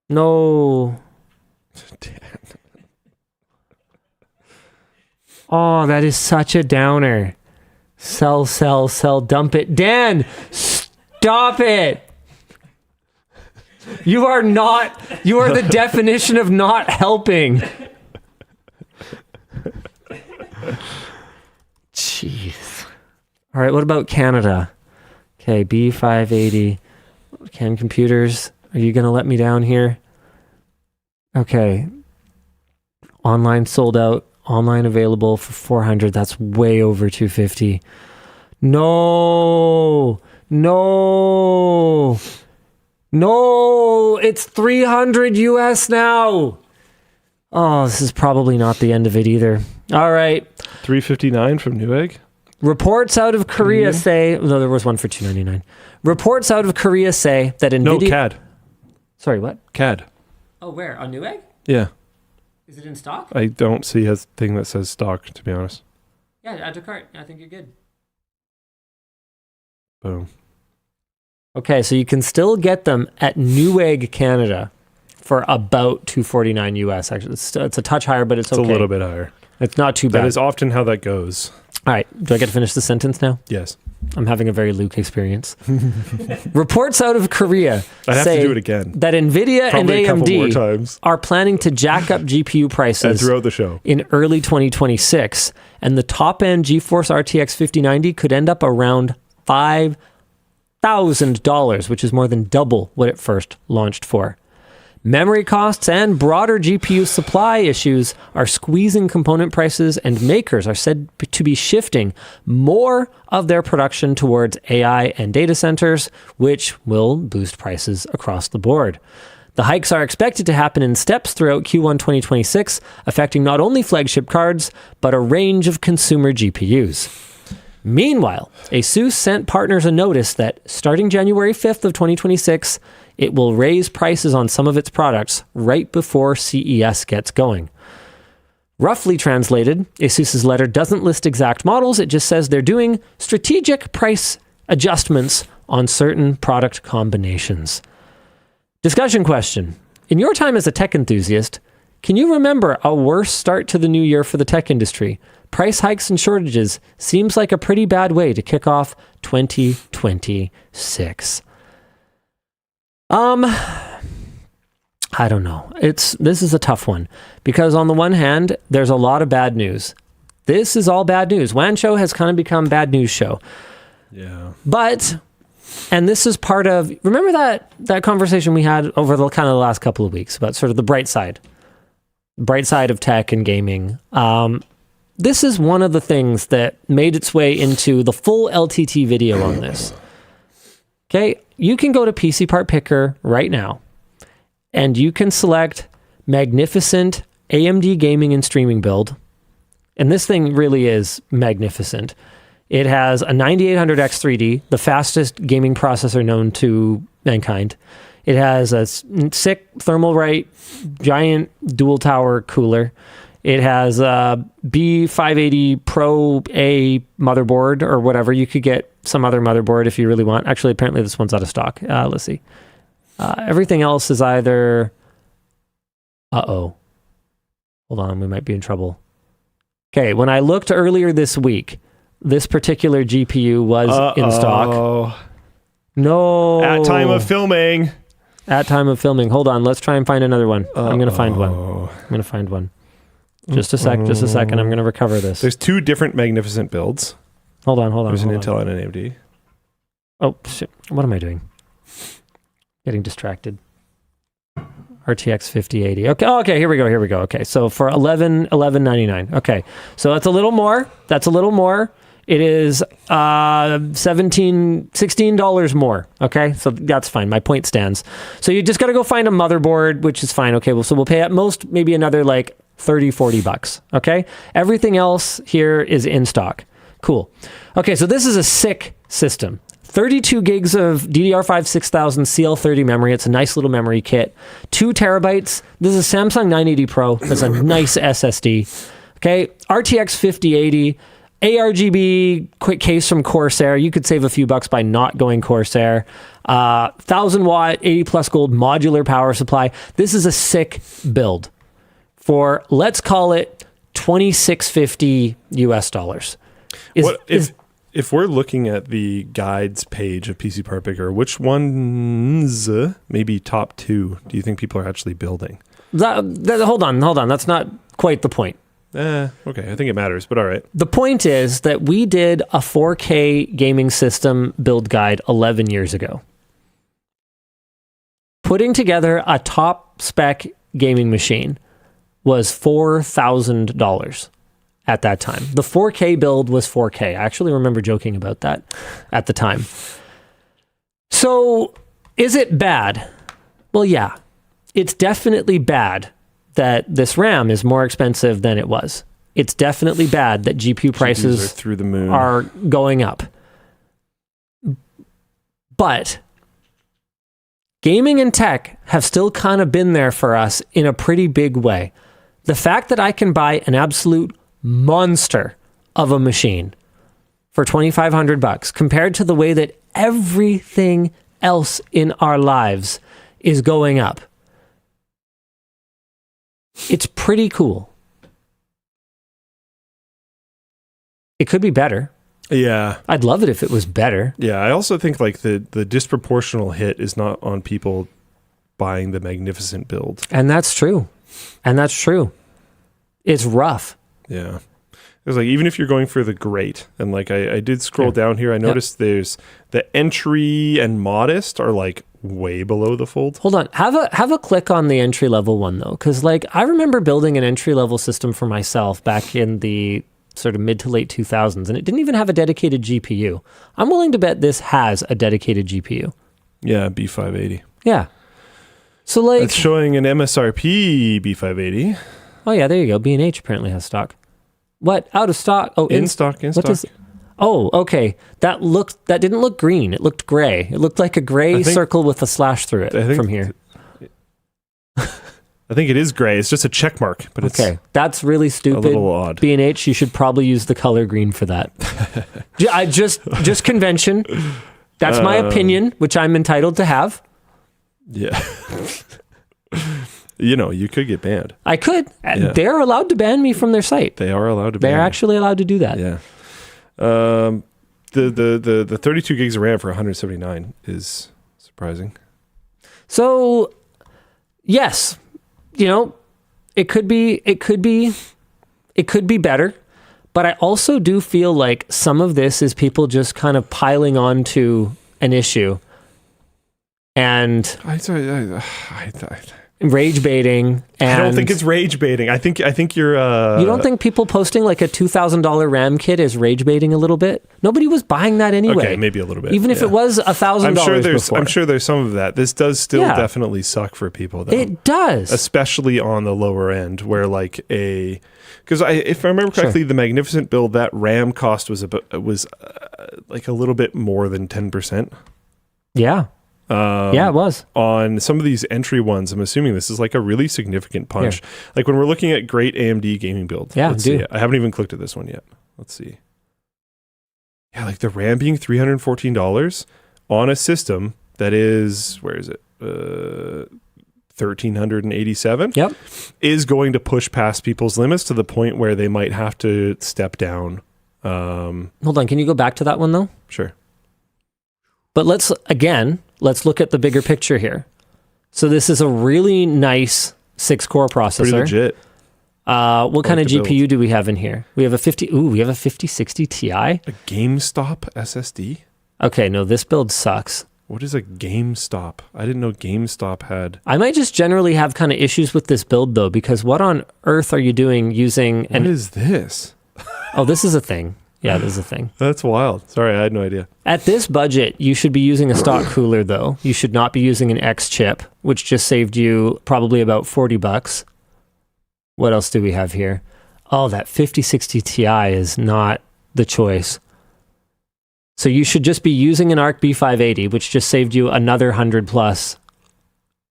Damn. Oh, that is such a downer. Sell, dump it. Dan, stop it. You are the definition of not helping. Jeez. All right, what about Canada? Okay, B580. Can computers, are you going to let me down here? Okay. Online sold out. Online available for 400. That's way over 250. No, it's 300 US now. Oh, this is probably not the end of it either. All right. 359 from Newegg. Reports out of Korea say, no, there was one for 299. Reports out of Korea say that Nvidia. No, CAD. Sorry, what? CAD. Oh, where? On Newegg? Yeah. Is it in stock? I don't see a thing that says stock, to be honest. Yeah, add to cart. I think you're good. Boom. Okay, so you can still get them at Newegg Canada for about $249 US. Actually, it's a touch higher, but it's okay. It's a little bit higher. It's not too bad. That is often how that goes. All right, do I get to finish the sentence now? Yes. I'm having a very Luke experience. Reports out of Korea I'd have say to do it again. that Nvidia Probably and a couple more AMD times. are planning to jack up GPU prices And throughout the show. in early 2026, and the top-end GeForce RTX 5090 could end up around $5,000, which is more than double what it first launched for. Memory costs and broader GPU supply issues are squeezing component prices, and makers are said to be shifting more of their production towards AI and data centers, which will boost prices across the board. The hikes are expected to happen in steps throughout Q1 2026, affecting not only flagship cards, but a range of consumer GPUs. Meanwhile, ASUS sent partners a notice that starting January 5th of 2026, it will raise prices on some of its products right before CES gets going. Roughly translated, ASUS's letter doesn't list exact models, it just says they're doing strategic price adjustments on certain product combinations. Discussion question. In your time as a tech enthusiast, can you remember a worse start to the new year for the tech industry? Price hikes and shortages seems like a pretty bad way to kick off 2026. I don't know. This is a tough one because on the one hand, there's a lot of bad news. This is all bad news. WAN Show has kind of become bad news show. Yeah. But, and this is part of, remember that conversation we had over the kind of the last couple of weeks about sort of the bright side of tech and gaming. This is one of the things that made its way into the full LTT video on this. Okay, you can go to PC Part Picker right now, and you can select magnificent AMD gaming and streaming build. And this thing really is magnificent. It has a 9800X3D, the fastest gaming processor known to mankind. It has a sick Thermalright giant dual tower cooler. It has a B580 Pro A motherboard or whatever. You could get some other motherboard if you really want. Actually, apparently this one's out of stock. Let's see. Everything else is either... Hold on, we might be in trouble. Okay, when I looked earlier this week, this particular GPU was in stock. Oh. No. At time of filming. At time of filming. Hold on. Let's try and find another one. I'm going to find one. Just a second. I'm going to recover this. There's two different magnificent builds. Hold on. There's an Intel and an AMD. Oh, shit. What am I doing? Getting distracted. RTX 5080. Okay, here we go. Okay, so for $11.99. Okay, so that's a little more. It is $16 more. Okay, so that's fine. My point stands. So you just got to go find a motherboard, which is fine. Okay, well, so we'll pay at most maybe another like $30-$40. Okay, everything else here is in stock. Cool. Okay, so this is a sick system. 32 gigs of DDR5 6000 CL30 memory. It's a nice little memory kit. 2 terabytes. This is a Samsung 980 Pro. That's a nice SSD. Okay, RTX 5080. ARGB quick case from Corsair. You could save a few bucks by not going Corsair. 1000 watt, 80 plus gold modular power supply. This is a sick build for, let's call it $2650 US. If we're looking at the guides page of PC Part Picker, which ones, maybe top 2, do you think people are actually building? Hold on. That's not quite the point. Okay, I think it matters, but all right. The point is that we did a 4K gaming system build guide 11 years ago. Putting together a top spec gaming machine was $4,000 at that time. The 4K build was 4K. I actually remember joking about that at the time. So, is it bad? Well, yeah. It's definitely bad that this RAM is more expensive than it was. It's definitely bad that GPU prices are through the moon, are going up. But gaming and tech have still kind of been there for us in a pretty big way. The fact that I can buy an absolute monster of a machine for $2,500 compared to the way that everything else in our lives is going up. It's pretty cool. It could be better. Yeah. I'd love it if it was better. Yeah, I also think like the disproportional hit is not on people buying the magnificent build. And that's true. It's rough. Yeah. It was like, even if you're going for the great, and like I did scroll down here, I noticed there's the entry and modest are like way below the fold. Hold on. Have a click on the entry level one though, because like I remember building an entry level system for myself back in the sort of mid to late 2000s, and it didn't even have a dedicated GPU. I'm willing to bet this has a dedicated GPU. Yeah, B580. Yeah. So like it's showing an MSRP B580. Oh yeah, there you go. B&H apparently has stock. What? Out of stock? Oh, in stock. Oh, okay. That didn't look green. It looked gray. It looked like a gray circle with a slash through it from here. I think it is gray. It's just a check mark, but it's okay. That's really stupid. A little odd. B&H, you should probably use the color green for that. I just convention. That's my opinion, which I'm entitled to have. Yeah. You know, you could get banned. I could. Yeah. They're allowed to ban me from their site. They are allowed to ban. They're actually allowed to do that. Yeah. The 32 gigs of RAM for 179 is surprising. So, yes, you know, it could be better, but I also do feel like some of this is people just kind of piling on to an issue and rage baiting. And I don't think it's rage baiting. I think you're You don't think people posting like a $2,000 RAM kit is rage baiting a little bit? Nobody was buying that anyway. Okay, maybe a little bit. Even if it was $1,000 I'm sure there's some of that. This does still definitely suck for people though. It does. Especially on the lower end where like because if I remember correctly, the Magnificent build, that RAM cost was like a little bit more than 10%. Yeah. Yeah, it was. On some of these entry ones, I'm assuming this is like a really significant punch. Yeah. Like when we're looking at great AMD gaming build. Yeah, let's see. I haven't even clicked at this one yet. Let's see. Yeah, like the RAM being $314 on a system that is, where is it? 1,387. Yep. Is going to push past people's limits to the point where they might have to step down. Hold on, can you go back to that one though? Sure. But let's look at the bigger picture here. So this is a really nice 6-core Pretty processor. legit. What kind of the build. GPU do we have in here? We have a 5060 Ti. A GameStop SSD? Okay, no, this build sucks. What is a GameStop? I didn't know GameStop had. I might just generally have kind of issues with this build though, because what on earth are you doing using What is this? Oh, this is a thing. Yeah, this is a thing. That's wild. Sorry, I had no idea. At this budget, you should be using a stock cooler though. You should not be using an X chip, which just saved you probably about $40. What else do we have here? Oh, that 5060 Ti is not the choice. So you should just be using an Arc B580, which just saved you another $100+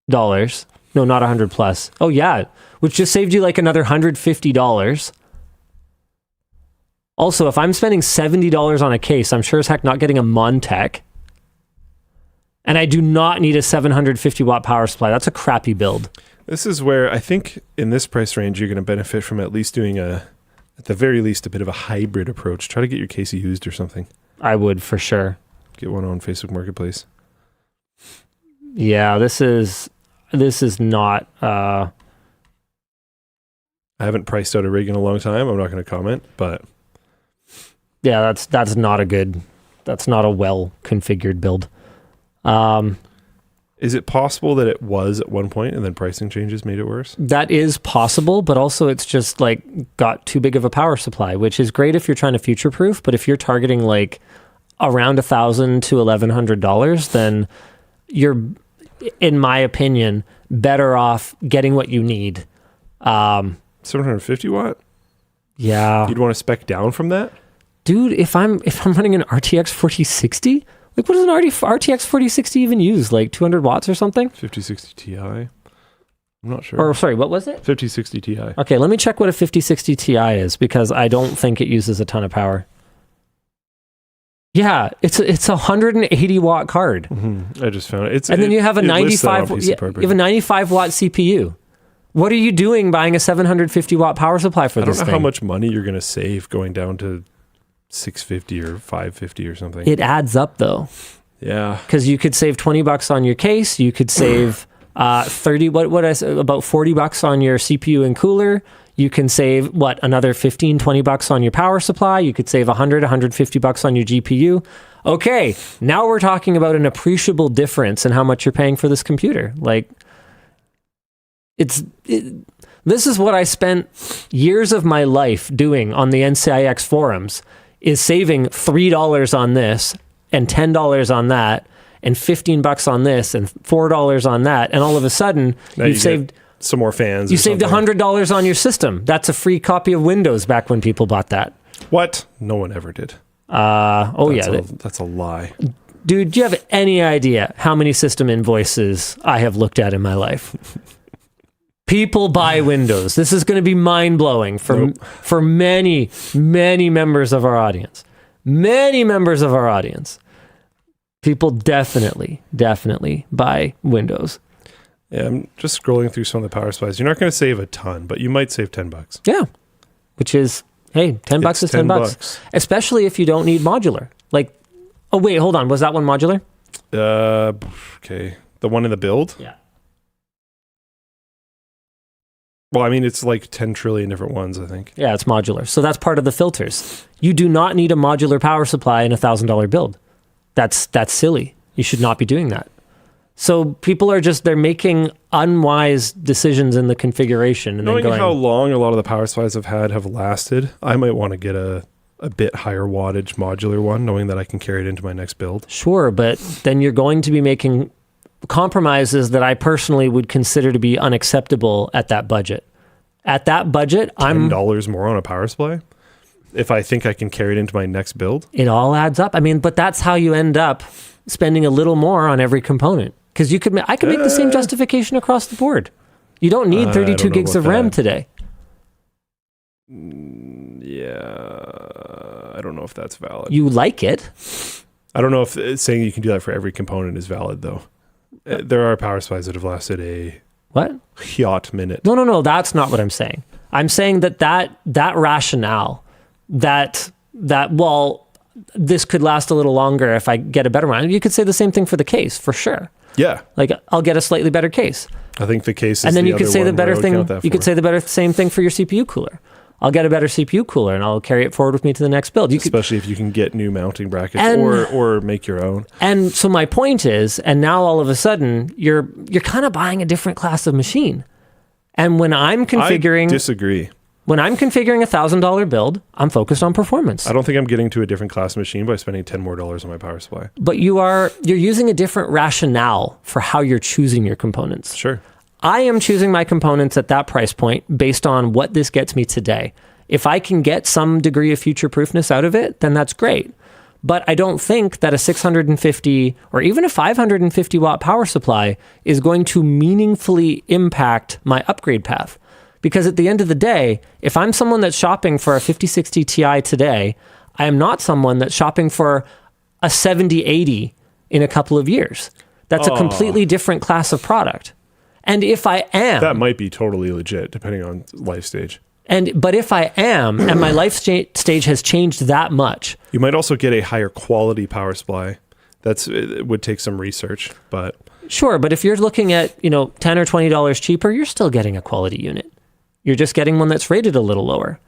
dollars. No, not 100 plus. Oh yeah, which just saved you like another $150. Also, if I'm spending $70 on a case, I'm sure as heck not getting a Montech. And I do not need a 750 watt power supply. That's a crappy build. This is where I think in this price range, you're going to benefit from at least doing at the very least, a bit of a hybrid approach. Try to get your case used or something. I would for sure. Get one on Facebook Marketplace. Yeah, this is not. I haven't priced out a rig in a long time. I'm not going to comment, but Yeah, that's not a well configured build. is it possible that it was at one point and then pricing changes made it worse? That is possible, but also it's just like got too big of a power supply, which is great if you're trying to future proof. But if you're targeting like around $1,000 to $1,100, then you're, in my opinion, better off getting what you need. 750 watt? Yeah, You'd want to spec down from that? dude. If I'm running an RTX 4060, like what does an RTX 4060 even use? Like 200 watts or something? 5060 Ti? I'm not sure. Or sorry, what was it? 5060 Ti. Okay, let me check what a 5060 Ti is because I don't think it uses a ton of power. Yeah, it's a 180 watt card. Mm-hmm. I just found it. And then you have a it lists that on 95 PC you Prepper. have a 95 watt CPU. What are you doing buying a 750 watt power supply for I don't this know thing? how much money you're going to save going down to 650 or 550 or something. It adds up though. Yeah. Because you could save $20 on your case, you could save 30 about $40 on your CPU and cooler. You can save another $15-$20 on your power supply. You could save $100-$150 on your GPU. Okay, now we're talking about an appreciable difference in how much you're paying for this computer. Like this is what I spent years of my life doing on the NCIX forums, is saving $3 on this and $10 on that and $15 on this and $4 on that, and all of a sudden Now you've you saved get some more fans. you or saved something. $100 on your system. That's a free copy of Windows back when people bought that. What? No one ever did. That's a lie. Dude, do you have any idea how many system invoices I have looked at in my life? People buy Windows. This is going to be mind-blowing for many, many members of our audience. Many members of our audience. People definitely buy Windows. Yeah, I'm just scrolling through some of the power supplies. You're not going to save a ton, but you might save $10. Yeah. Which is, hey, $10 is $10. Especially if you don't need modular. Like, oh wait, hold on. Was that one modular? Okay. The one in the build? Yeah. Well, I mean, it's like 10 trillion different ones, I think. Yeah, it's modular. So that's part of the filters. You do not need a modular power supply in a $1,000 build. That's silly. You should not be doing that. So people are they're making unwise decisions in the configuration. And Knowing then going, how long a lot of the power supplies I've had have lasted, I might want to get a bit higher wattage modular one, knowing that I can carry it into my next build. sure, but then you're going to be making compromises that I personally would consider to be unacceptable at that budget. At that budget, $10 more on a power supply? If I think I can carry it into my next build? it all adds up. I mean, but that's how you end up spending a little more on every component. Because I could make the same justification across the board. You don't need 32 gigs of RAM today. Yeah, I don't know if that's valid. You like it. I don't know if saying you can do that for every component is valid, though. There are power supplies that have lasted a What? yacht minute. No, that's not what I'm saying. I'm saying that rationale, that well, this could last a little longer if I get a better one. You could say the same thing for the case, for sure. Yeah. Like I'll get a slightly better case. I think the case is And then the you could other say the one where better I would thing, count that you could for. say the same thing for your CPU cooler. I'll get a better CPU cooler and I'll carry it forward with me to the next build. You could, Especially if you can get new mounting brackets And- or make your own. and so my point is, and now all of a sudden you're kind of buying a different class of machine. And when I'm I configuring disagree. when I'm configuring $1,000 build, I'm focused on performance. I don't think I'm getting to a different class of machine by spending $10 more on my power supply. But you're using a different rationale for how you're choosing your components. Sure. I am choosing my components at that price point based on what this gets me today. If I can get some degree of future proofness out of it, then that's great. But I don't think that a 650 or even a 550 watt power supply is going to meaningfully impact my upgrade path. Because at the end of the day, if I'm someone that's shopping for a 5060 Ti today, I am not someone that's shopping for a 7080 in a couple of years. That's a completely different class of product. And if I am... That might be totally legit, depending on life stage. But if I am, and my life stage has changed that much... You might also get a higher quality power supply. It would take some research, but... Sure, but if you're looking at, $10 or $20 cheaper, you're still getting a quality unit. You're just getting one that's rated a little lower.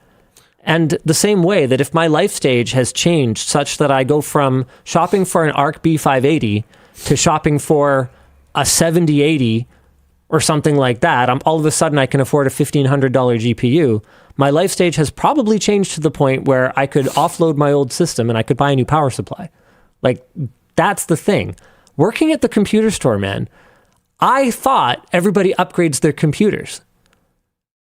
And the same way that if my life stage has changed such that I go from shopping for an Arc B580 to shopping for a 7080 or something like that, all of a sudden I can afford a $1,500 GPU. My life stage has probably changed to the point where I could offload my old system and I could buy a new power supply. Like, that's the thing. Working at the computer store, man, I thought everybody upgrades their computers.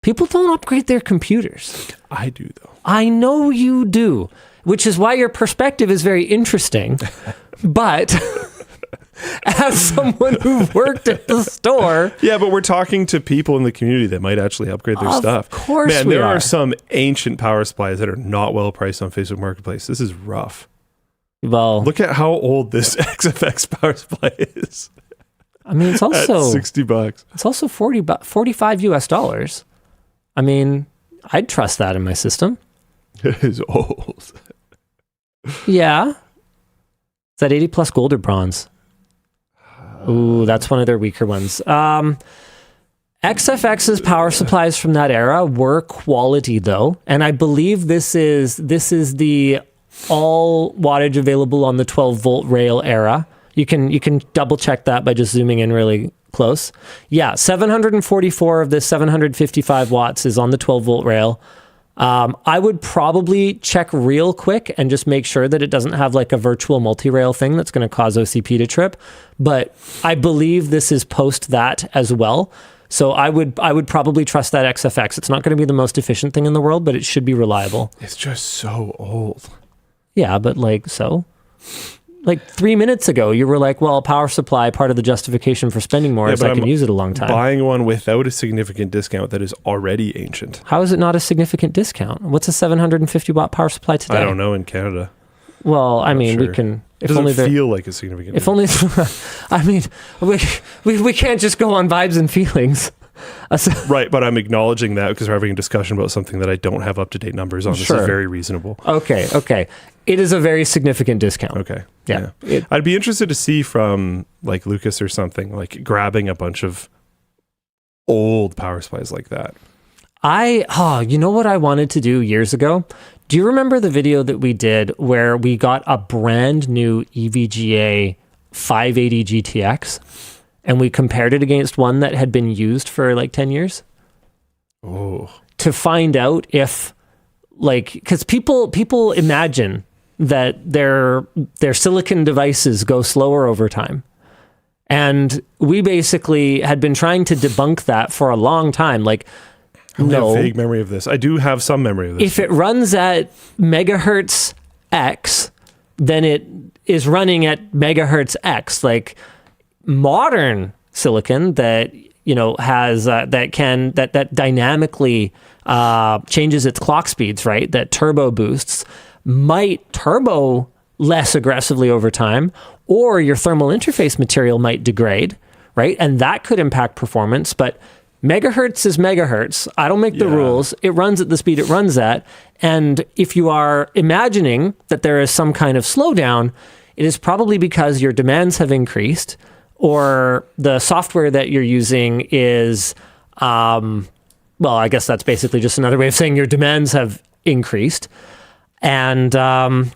People don't upgrade their computers. I do, though. I know you do, which is why your perspective is very interesting. But as someone who worked at the store... Yeah, but we're talking to people in the community that might actually upgrade their stuff. Of course Man, we there are. are some ancient power supplies that are not well priced on Facebook Marketplace. This is rough. Well, Look at how old this XFX power supply is. I mean, it's also... At $60. It's also $45 US. I mean, I'd trust that in my system. It is old. Yeah. Is that 80 plus gold or bronze? Ooh, that's one of their weaker ones. XFX's power supplies from that era were quality though, and I believe this is the all wattage available on the 12 volt rail era. You can double check that by just zooming in really close. Yeah, 744 of this 755 watts is on the 12 volt rail. I would probably check real quick and just make sure that it doesn't have like a virtual multi-rail thing that's going to cause OCP to trip. But I believe this is post that as well. So I would probably trust that XFX. It's not going to be the most efficient thing in the world, but it should be reliable. It's just so old. Yeah, but like 3 minutes ago, you were like, well, power supply, part of the justification for spending more is I can use it a long time. Buying one without a significant discount that is already ancient. How is it not a significant discant? What's a 750 watt power supply today? I don't know in Canada. Well, I mean, sure. we can... It doesn't feel like a significant If only... I mean, we can't just go on vibes and feelings. Right, but I'm acknowledging that because we're having a discussion about something that I don't have up-to-date numbers on. Sure. This is very reasonable. Okay. It is a very significant discount. Okay. Yeah. I'd be interested to see from like Lucas or something, like grabbing a bunch of old power supplies like that. You know what I wanted to do years ago? Do you remember the video that we did where we got a brand new EVGA 580 GTX and we compared it against one that had been used for like 10 years? Oh. To find out if, like, because people imagine that their silicon devices go slower over time. And we basically had been trying to debunk that for a long time. Like, I have no. a vague memory of this. I do have some memory of this. If it runs at megahertz X, then it is running at megahertz X. Like modern silicon that has that dynamically changes its clock speeds, right? That turbo boosts might turbo less aggressively over time, or your thermal interface material might degrade, right? And that could impact performance, but megahertz is megahertz. I don't make the rules. It runs at the speed it runs at. And if you are imagining that there is some kind of slowdown, it is probably because your demands have increased, or the software that you're using is, well, I guess that's basically just another way of saying your demands have increased. And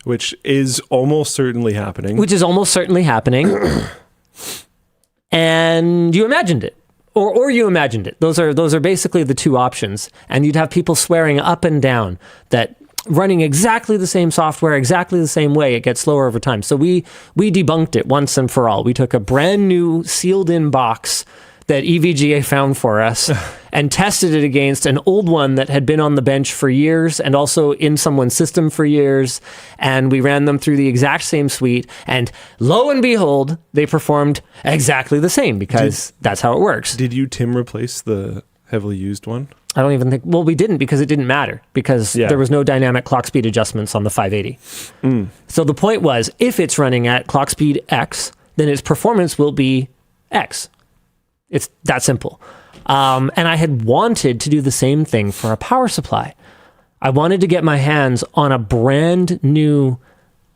which is almost certainly happening. And you imagined it. Or you imagined it. Those are basically the two options. And you'd have people swearing up and down that running exactly the same software, exactly the same way, it gets slower over time. So we debunked it once and for all. We took a brand new sealed-in box that EVGA found for us and tested it against an old one that had been on the bench for years and also in someone's system for years. And we ran them through the exact same suite. And lo and behold, they performed exactly the same because that's how it works. Did you, Tim, replace the heavily used one? I don't even think, well, we didn't because it didn't matter because there was no dynamic clock speed adjustments on the 580. So the point was, if it's running at clock speed X, then its performance will be X. It's that simple. And I had wanted to do the same thing for a power supply. I wanted to get my hands on a brand new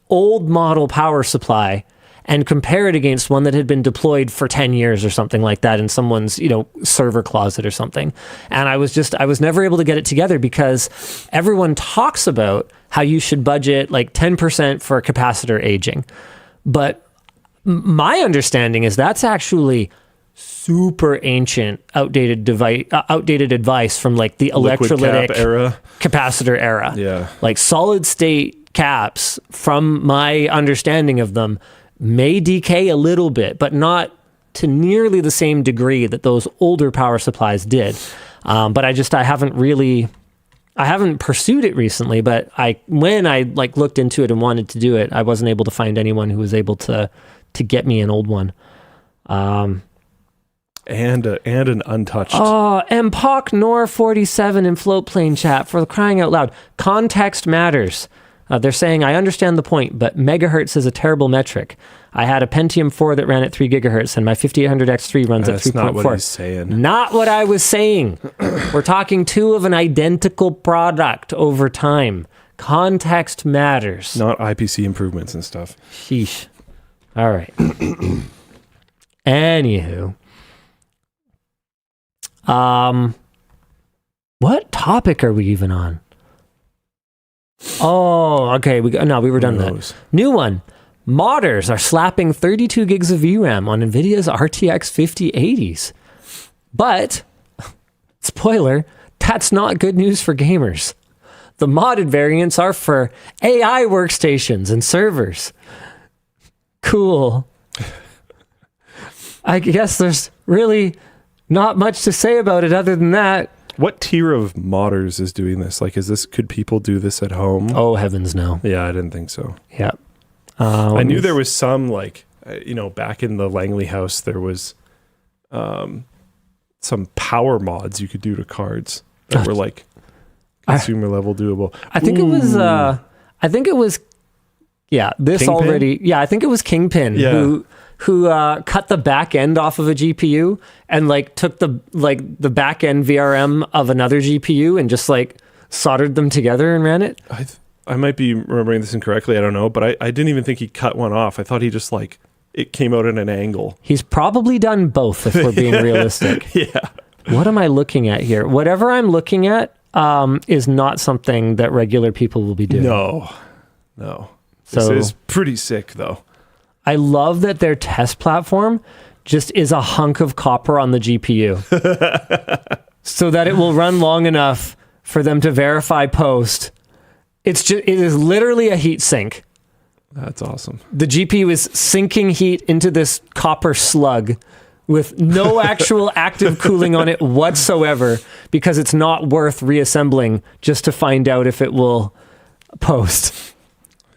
old model power supply and compare it against one that had been deployed for 10 years or something like that in someone's, server closet or something. And I was never able to get it together because everyone talks about how you should budget like 10% for capacitor aging. But my understanding is that's actually super ancient, outdated advice from like the electrolytic era, capacitor era. Yeah. Like solid state caps, from my understanding of them, may decay a little bit, but not to nearly the same degree that those older power supplies did. But I haven't pursued it recently, but when I looked into it and wanted to do it, I wasn't able to find anyone who was able to get me an old one. And an untouched. Oh, MPOC Nor 47 in float plane chat, for crying out loud. Context matters. They're saying, I understand the point, but megahertz is a terrible metric. I had a Pentium 4 that ran at 3 gigahertz, and my 5800X3 runs at 3.4. That's not what he's saying. Not what I was saying. We're talking two of an identical product over time. Context matters. Not IPC improvements and stuff. Sheesh. All right. Anywho. What topic are we even on? Oh, okay. We were done with that. New one. Modders are slapping 32 gigs of VRAM on Nvidia's RTX 5080s. But, spoiler, that's not good news for gamers. The modded variants are for AI workstations and servers. Cool. I guess there's really not much to say about it other than that. What tier of modders is doing this? Like, could people do this at home? Oh, heavens no. Yeah, I didn't think so. Yeah. I knew there was some, back in the Langley house, there was some power mods you could do to cards that were consumer level doable. I think it was Kingpin? I think it was Kingpin who cut the back end off of a GPU and took the back end VRM of another GPU and just soldered them together and ran it. I might be remembering this incorrectly. I don't know, but I didn't even think he cut one off. I thought he just it came out at an angle. He's probably done both if we're being realistic. Yeah. What am I looking at here? Whatever I'm looking at is not something that regular people will be doing. No. This is pretty sick though. I love that their test platform just is a hunk of copper on the GPU so that it will run long enough for them to verify post. It is literally a heat sink. That's awesome. The GPU is sinking heat into this copper slug with no actual active cooling on it whatsoever because it's not worth reassembling just to find out if it will post.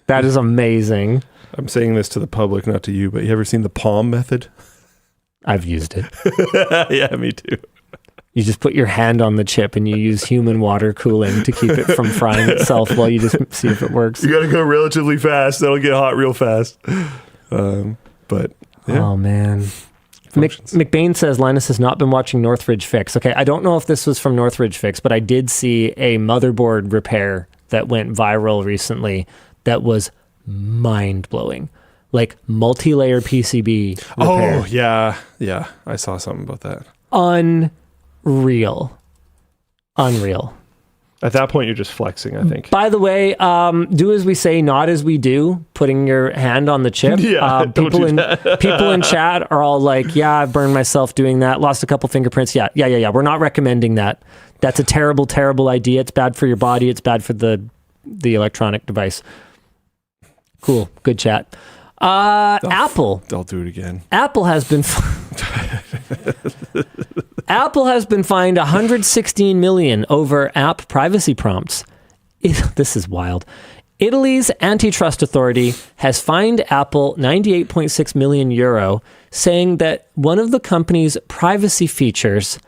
That is amazing. I'm saying this to the public, not to you, but you ever seen the palm method? I've used it. Yeah, me too. You just put your hand on the chip and you use human water cooling to keep it from frying itself while you just see if it works. You got to go relatively fast. That'll get hot real fast. But yeah. Oh, man. McBain says Linus has not been watching Northridge Fix. Okay, I don't know if this was from Northridge Fix, but I did see a motherboard repair that went viral recently that was mind-blowing. like multi-layer PCB repair. Oh, yeah. Yeah. I saw something about that. Unreal. At that point, you're just flexing, I think. By the way, do as we say, not as we do, putting your hand on the chip. Yeah, don't people do that. people in chat are all like, yeah, I burned myself doing that, lost a couple fingerprints. Yeah. We're not recommending that. That's a terrible, terrible idea. It's bad for your body. It's bad for the electronic device. Cool. Good chat. Apple. I'll do it again. Apple has been Apple has been fined $116 million over app privacy prompts. This is wild. Italy's antitrust authority has fined Apple 98.6 million euro, saying that one of the company's privacy features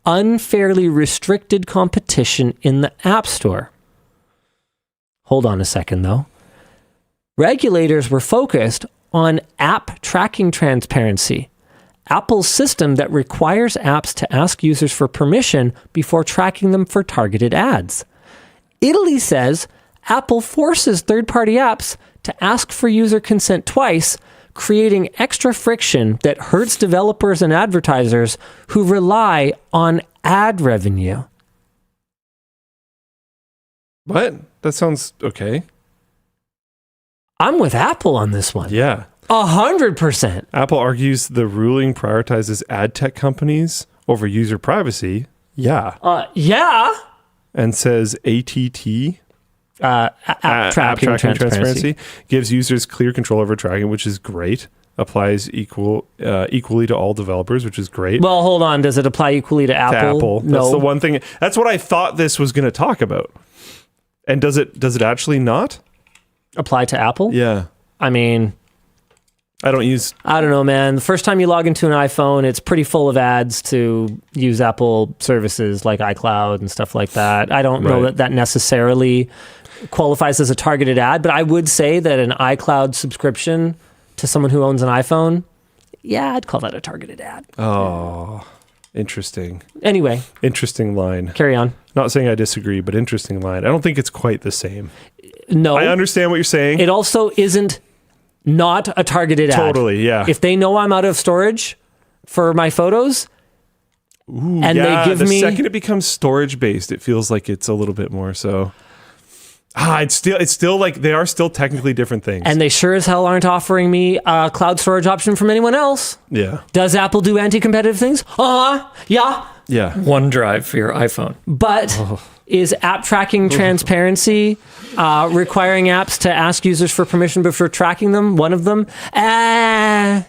unfairly restricted competition in the App Store. Hold on a second, though. Regulators were focused on app tracking transparency, Apple's system that requires apps to ask users for permission before tracking them for targeted ads. Italy says Apple forces third-party apps to ask for user consent twice, creating extra friction that hurts developers and advertisers who rely on ad revenue. What? That sounds okay. I'm with Apple on this one. Yeah. 100%. Apple argues the ruling prioritizes ad tech companies over user privacy. Yeah. Yeah. And says ATT, App tracking transparency. gives users clear control over tracking, which is great. Applies equally to all developers, which is great. Well, hold on. Does it apply equally to Apple? To Apple. No. That's the one thing. That's what I thought this was going to talk about. And does it actually not? Apply to Apple? Yeah. I mean, I don't know, man. The first time you log into an iPhone, it's pretty full of ads to use Apple services like iCloud and stuff like that. I don't know that necessarily qualifies as a targeted ad, but I would say that an iCloud subscription to someone who owns an iPhone, yeah, I'd call that a targeted ad. Oh, interesting. Anyway. Interesting line. Carry on. Not saying I disagree, but interesting line. I don't think it's quite the same. No. I understand what you're saying. It also isn't not a targeted ad. Totally, yeah. If they know I'm out of storage for my photos, and they give the me... second it becomes storage based, it feels like it's a little bit more so. It's still like they are still technically different things. And they sure as hell aren't offering me a cloud storage option from anyone else. Yeah. Does Apple do anti-competitive things? Yeah. Yeah. OneDrive for your iPhone. But is app tracking transparency requiring apps to ask users for permission before tracking them one of them? Yeah,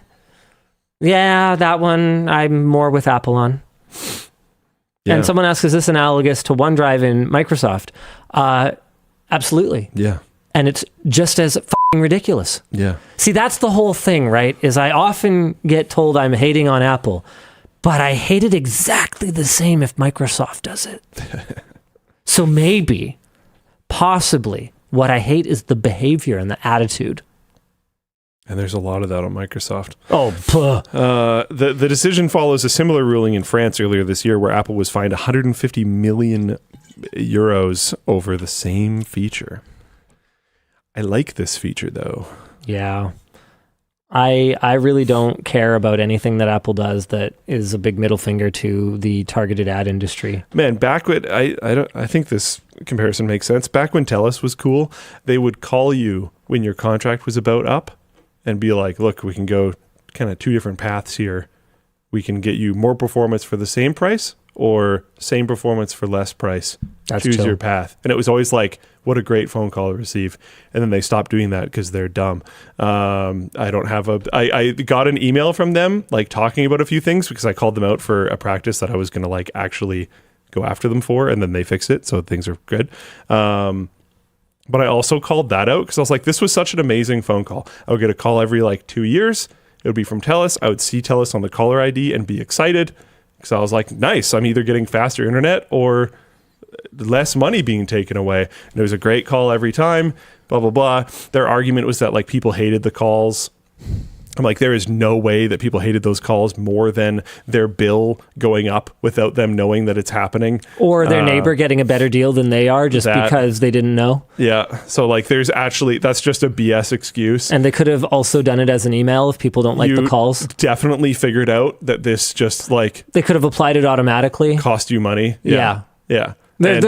that one I'm more with Apple on. Yeah. And someone asks, is this analogous to OneDrive in Microsoft? Absolutely. Yeah. And it's just as f***ing ridiculous. Yeah. See, that's the whole thing, right? Is I often get told I'm hating on Apple, but I hate it exactly the same if Microsoft does it. So maybe, possibly, what I hate is the behavior and the attitude. And there's a lot of that on Microsoft. The decision follows a similar ruling in France earlier this year where Apple was fined 150 million euros over the same feature. I like this feature, though. Yeah. I really don't care about anything that Apple does that is a big middle finger to the targeted ad industry. Man, back when I think this comparison makes sense. Back when TELUS was cool, they would call you when your contract was about up and be like, look, we can go kind of two different paths here. We can get you more performance for the same price or same performance for less price. Choose your path. And it was always like, what a great phone call to receive. And then they stopped doing that because they're dumb. I got an email from them like talking about a few things because I called them out for a practice that I was going to like actually go after them for, and then they fixed it. So things are good. But I also called that out because I was like, this was such an amazing phone call. I would get a call every like 2 years. It would be from TELUS. I would see TELUS on the caller ID and be excited because I was like, nice. I'm either getting faster internet or less money being taken away. And it was a great call every time, blah, blah, blah. Their argument was that like people hated the calls I'm like, there is no way that people hated those calls more than their bill going up without them knowing that it's happening. Or their neighbor getting a better deal than they are just because they didn't know. Yeah. So like there's actually, that's just a BS excuse. And they could have also done it as an email if people don't like the calls. Definitely figured out that this just like... They could have applied it automatically. Cost you money. Yeah. Yeah. There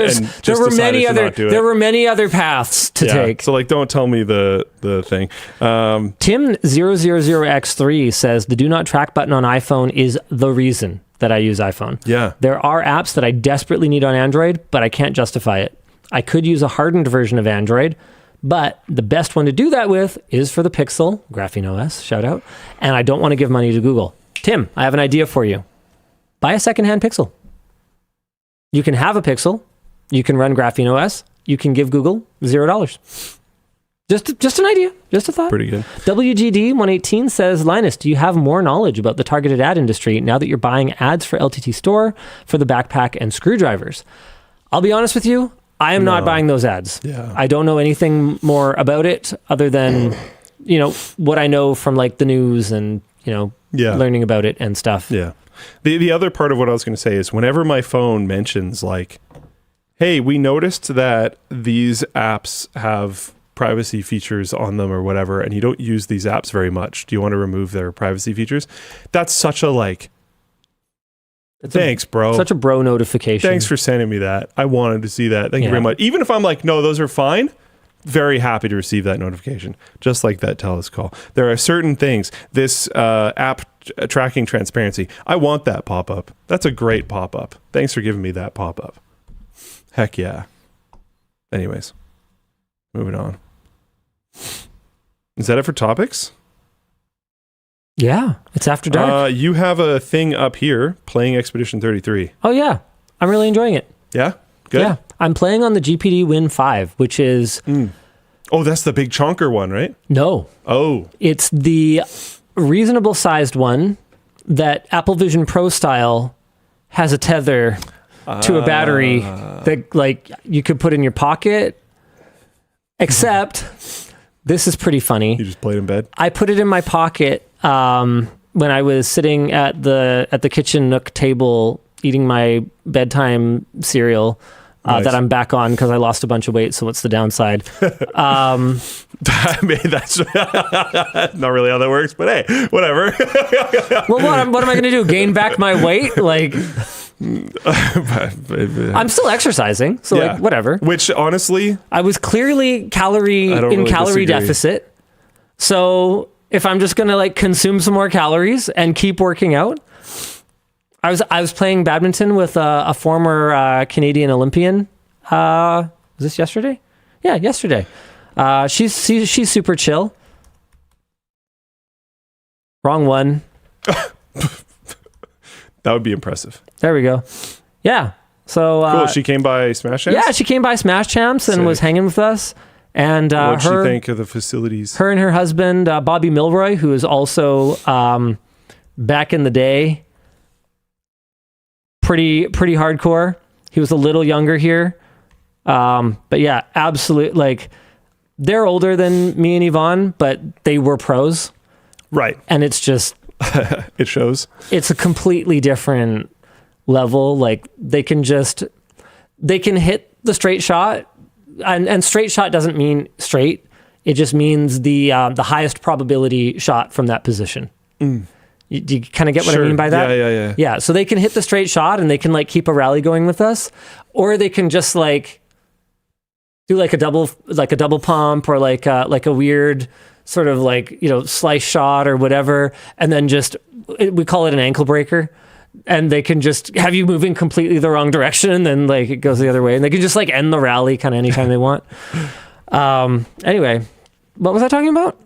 were many other paths to take. So like, don't tell me the thing. Tim000x3 says the do not track button on iPhone is the reason that I use iPhone. Yeah. There are apps that I desperately need on Android, but I can't justify it. I could use a hardened version of Android, but the best one to do that with is for the Pixel, Graphene OS, shout out. And I don't want to give money to Google. Tim, I have an idea for you. Buy a secondhand Pixel. You can have a Pixel, you can run Graphene OS, you can give Google $0. Just an idea, just a thought. Pretty good. WGD118 says, Linus, do you have more knowledge about the targeted ad industry now that you're buying ads for LTTStore for the backpack and screwdrivers? I'll be honest with you, I am not buying those ads. Yeah. I don't know anything more about it other than, what I know from like the news and, learning about it and stuff. Yeah. The other part of what I was going to say is whenever my phone mentions like, hey, we noticed that these apps have privacy features on them or whatever, and you don't use these apps very much. Do you want to remove their privacy features? That's such a like, thanks, bro. Such a bro notification. Thanks for sending me that. I wanted to see that. Thank you very much. Even if I'm like, no, those are fine. Very happy to receive that notification. Just like that TELUS call. There are certain things. This app tracking transparency. I want that pop-up. That's a great pop-up. Thanks for giving me that pop-up. Heck yeah. Anyways, moving on. Is that it for topics? Yeah, it's after dark. You have a thing up here playing Expedition 33. Oh yeah, I'm really enjoying it. Yeah? Good? Yeah, I'm playing on the GPD Win 5, which is... Oh, that's the big chonker one, right? No. Oh. It's the reasonable sized one that Apple Vision Pro style has a tether to a battery that like you could put in your pocket, except this is pretty funny. You just played in bed? I put it in my pocket when I was sitting at the kitchen nook table eating my bedtime cereal. Nice. That I'm back on because I lost a bunch of weight, so what's the downside? I mean, that's not really how that works, but hey, whatever. Well, what am I going to do? Gain back my weight? Like, I'm still exercising, so like, whatever. Which, honestly... I was clearly calorie deficit, so if I'm just going to like consume some more calories and keep working out... I was playing badminton with a former Canadian Olympian. Was this yesterday? Yeah, yesterday. She's super chill. Wrong one. That would be impressive. There we go. Yeah. So cool. She came by Smash Champs? Yeah, she came by Smash Champs and was hanging with us. And what'd she think of the facilities? Her and her husband, Bobby Milroy, who is also back in the day. Pretty hardcore. He was a little younger here. But yeah, absolute, like, they're older than me and Yvonne, but they were pros. Right. And it's just... it shows. It's a completely different level. Like, they can hit the straight shot, and straight shot doesn't mean straight. It just means the highest probability shot from that position. Do you kind of get what I mean by that? Yeah. Yeah, so they can hit the straight shot and they can like keep a rally going with us, or they can just like do like a double pump or like a weird sort of like, slice shot or whatever, and then we call it an ankle breaker, and they can just have you moving completely the wrong direction and then like it goes the other way, and they can just like end the rally kind of anytime they want. Anyway, what was I talking about?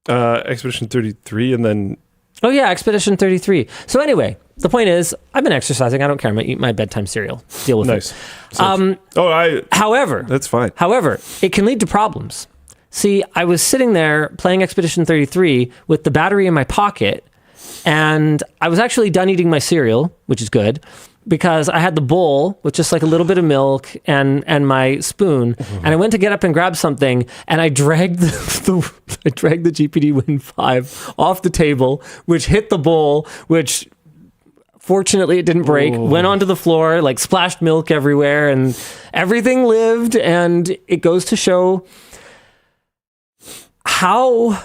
Expedition 33 and then... Oh yeah, Expedition 33. So anyway, the point is, I've been exercising. I don't care. I'm going to eat my bedtime cereal. Deal with it. Nice. However... That's fine. However, it can lead to problems. See, I was sitting there playing Expedition 33 with the battery in my pocket, and I was actually done eating my cereal, which is good, because I had the bowl with just like a little bit of milk and my spoon, and I went to get up and grab something, and I dragged the GPD Win 5 off the table, which hit the bowl, which fortunately it didn't break, went onto the floor, like splashed milk everywhere, and everything lived. And it goes to show how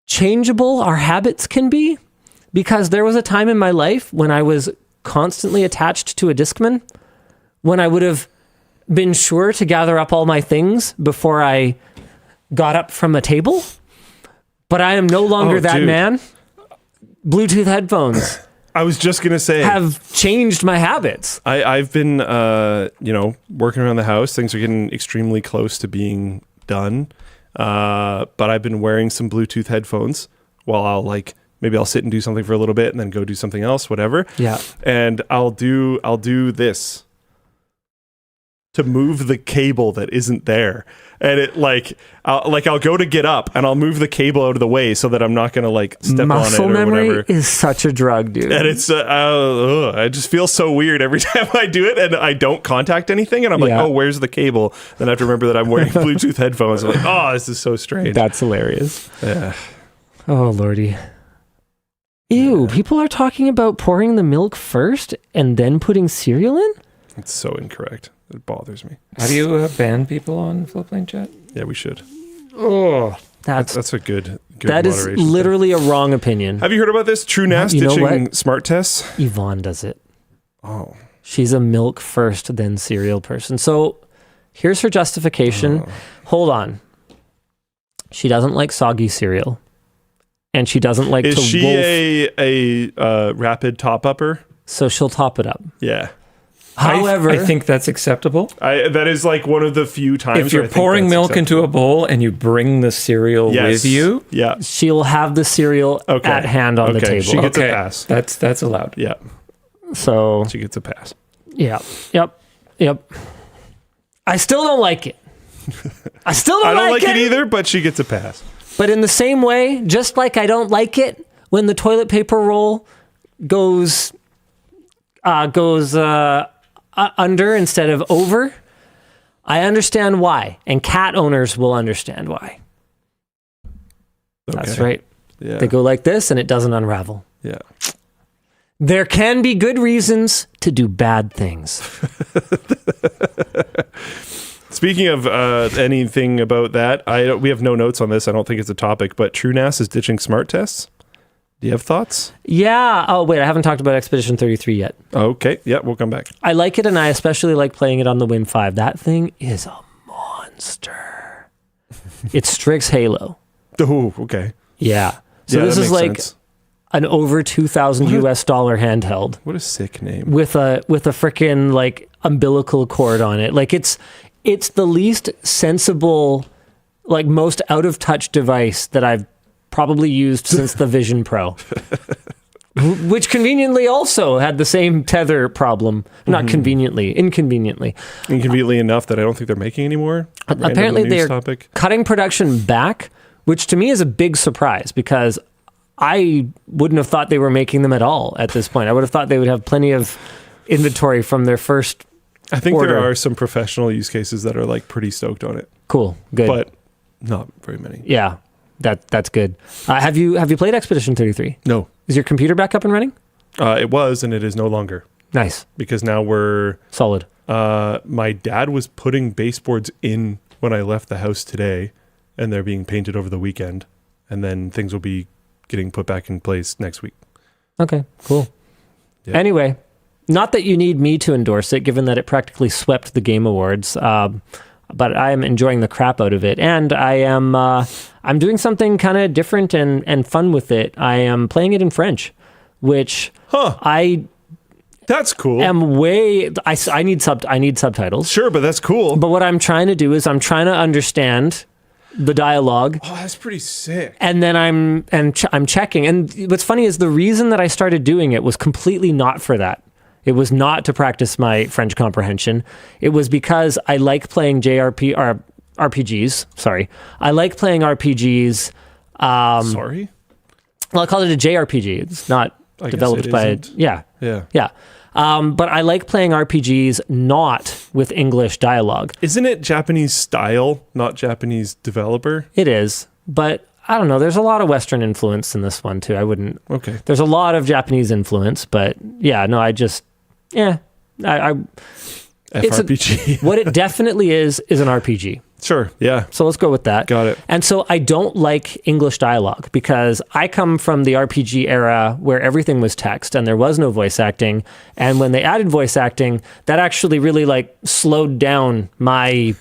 changeable our habits can be, because there was a time in my life when I was constantly attached to a Discman, when I would have been sure to gather up all my things before I got up from a table. But I am no longer that man. Bluetooth headphones I was just going to say, have changed my habits. I've been, working around the house. Things are getting extremely close to being done. But I've been wearing some Bluetooth headphones while maybe I'll sit and do something for a little bit and then go do something else, whatever. Yeah. And I'll do this to move the cable that isn't there. And it I'll go to get up and I'll move the cable out of the way so that I'm not going to step Muscle on it or memory whatever. is such a drug, dude. And it's I just feel so weird every time I do it, and I don't contact anything, and I'm like, oh, where's the cable? Then I have to remember that I'm wearing Bluetooth headphones. I'm like, oh, this is so strange. That's hilarious. Yeah. Oh, Lordy. Ew, people are talking about pouring the milk first and then putting cereal in? It's so incorrect. It bothers me. How do you ban people on Floatplane Chat? Yeah, we should. Oh, that's a good that is moderation literally a wrong opinion. Have you heard about this? TrueNAS ditching smart tests? Yvonne does it. Oh. She's a milk first, then cereal person. So here's her justification. Hold on. She doesn't like soggy cereal. And she doesn't like Is to she wolf. a rapid top-upper? So she'll top it up. Yeah. However, I think that's acceptable. That is one of the few times If you're where I think pouring that's milk into acceptable. a bowl and you bring the cereal with you, Yeah. she'll have the cereal at hand on the table. She gets a pass. That's allowed. Yeah. So She gets a pass. yeah, yep. I still don't like it. I don't like it either, but she gets a pass. But in the same way, just like I don't like it when the toilet paper roll goes under instead of over, I understand why, and cat owners will understand why. That's right. Yeah. They go like this, and it doesn't unravel. Yeah. There can be good reasons to do bad things. Speaking of anything about that, we have no notes on this. I don't think it's a topic, but TrueNAS is ditching smart tests. Do you have thoughts? Yeah. Oh, wait, I haven't talked about Expedition 33 yet. Okay. Yeah, we'll come back. I like it, and I especially like playing it on the Win 5. That thing is a monster. It Strix Halo. Oh, okay. Yeah. So Yeah, this that is makes like sense. an over $2,000 US dollar handheld What a sick name. with a freaking umbilical cord on it. Like it's the least sensible, most out of touch device that I've probably used since the Vision Pro. Which conveniently also had the same tether problem. Not inconveniently Enough that I don't think they're making anymore. Apparently they're cutting production back, which to me is a big surprise because I wouldn't have thought they were making them at all at this point. I would have thought they would have plenty of inventory from their first I think order. there are some professional use cases that are pretty stoked on it. Cool, good. But not very many. Yeah, that's good. Have you played Expedition 33? No. Is your computer back up and running? It was, and it is no longer. Nice. Because now we're... Solid. My dad was putting baseboards in when I left the house today, and they're being painted over the weekend, and then things will be getting put back in place next week. Okay, cool. Yeah. Anyway, not that you need me to endorse it, given that it practically swept the Game Awards, but I am enjoying the crap out of it, and I'm doing something kind of different and fun with it. I am playing it in French, which That's cool. I need subtitles. Sure, but that's cool. But what I'm trying to do is I'm trying to understand the dialogue. Oh, that's pretty sick. And then I'm checking. And what's funny is the reason that I started doing it was completely not for that. It was not to practice my French comprehension. It was because I like playing RPGs. Sorry. I like playing RPGs. Sorry? Well, I call it a JRPG. It's not developed by... isn't. Yeah. Yeah. Yeah. But I like playing RPGs not with English dialogue. Isn't it Japanese style, not Japanese developer? It is, but I don't know. There's a lot of Western influence in this one too. I wouldn't. Okay. There's a lot of Japanese influence, but yeah, no, I just, yeah, I FRPG. what it definitely is an RPG. Sure. Yeah. So let's go with that. Got it. And so I don't like English dialogue because I come from the RPG era where everything was text and there was no voice acting. And when they added voice acting, that actually really like slowed down my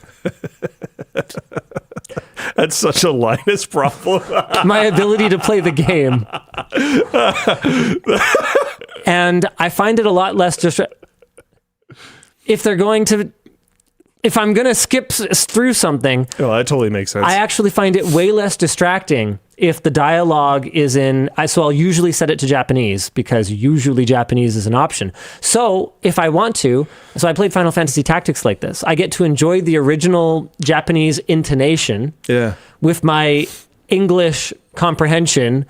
That's such a Linus problem. my ability to play the game. And I find it a lot less if I'm going to skip through something, Oh, that totally makes sense. I actually find it way less distracting if the dialogue is so I'll usually set it to Japanese because usually Japanese is an option. So if I want to, I played Final Fantasy Tactics like this. I get to enjoy the original Japanese intonation yeah. with my English comprehension,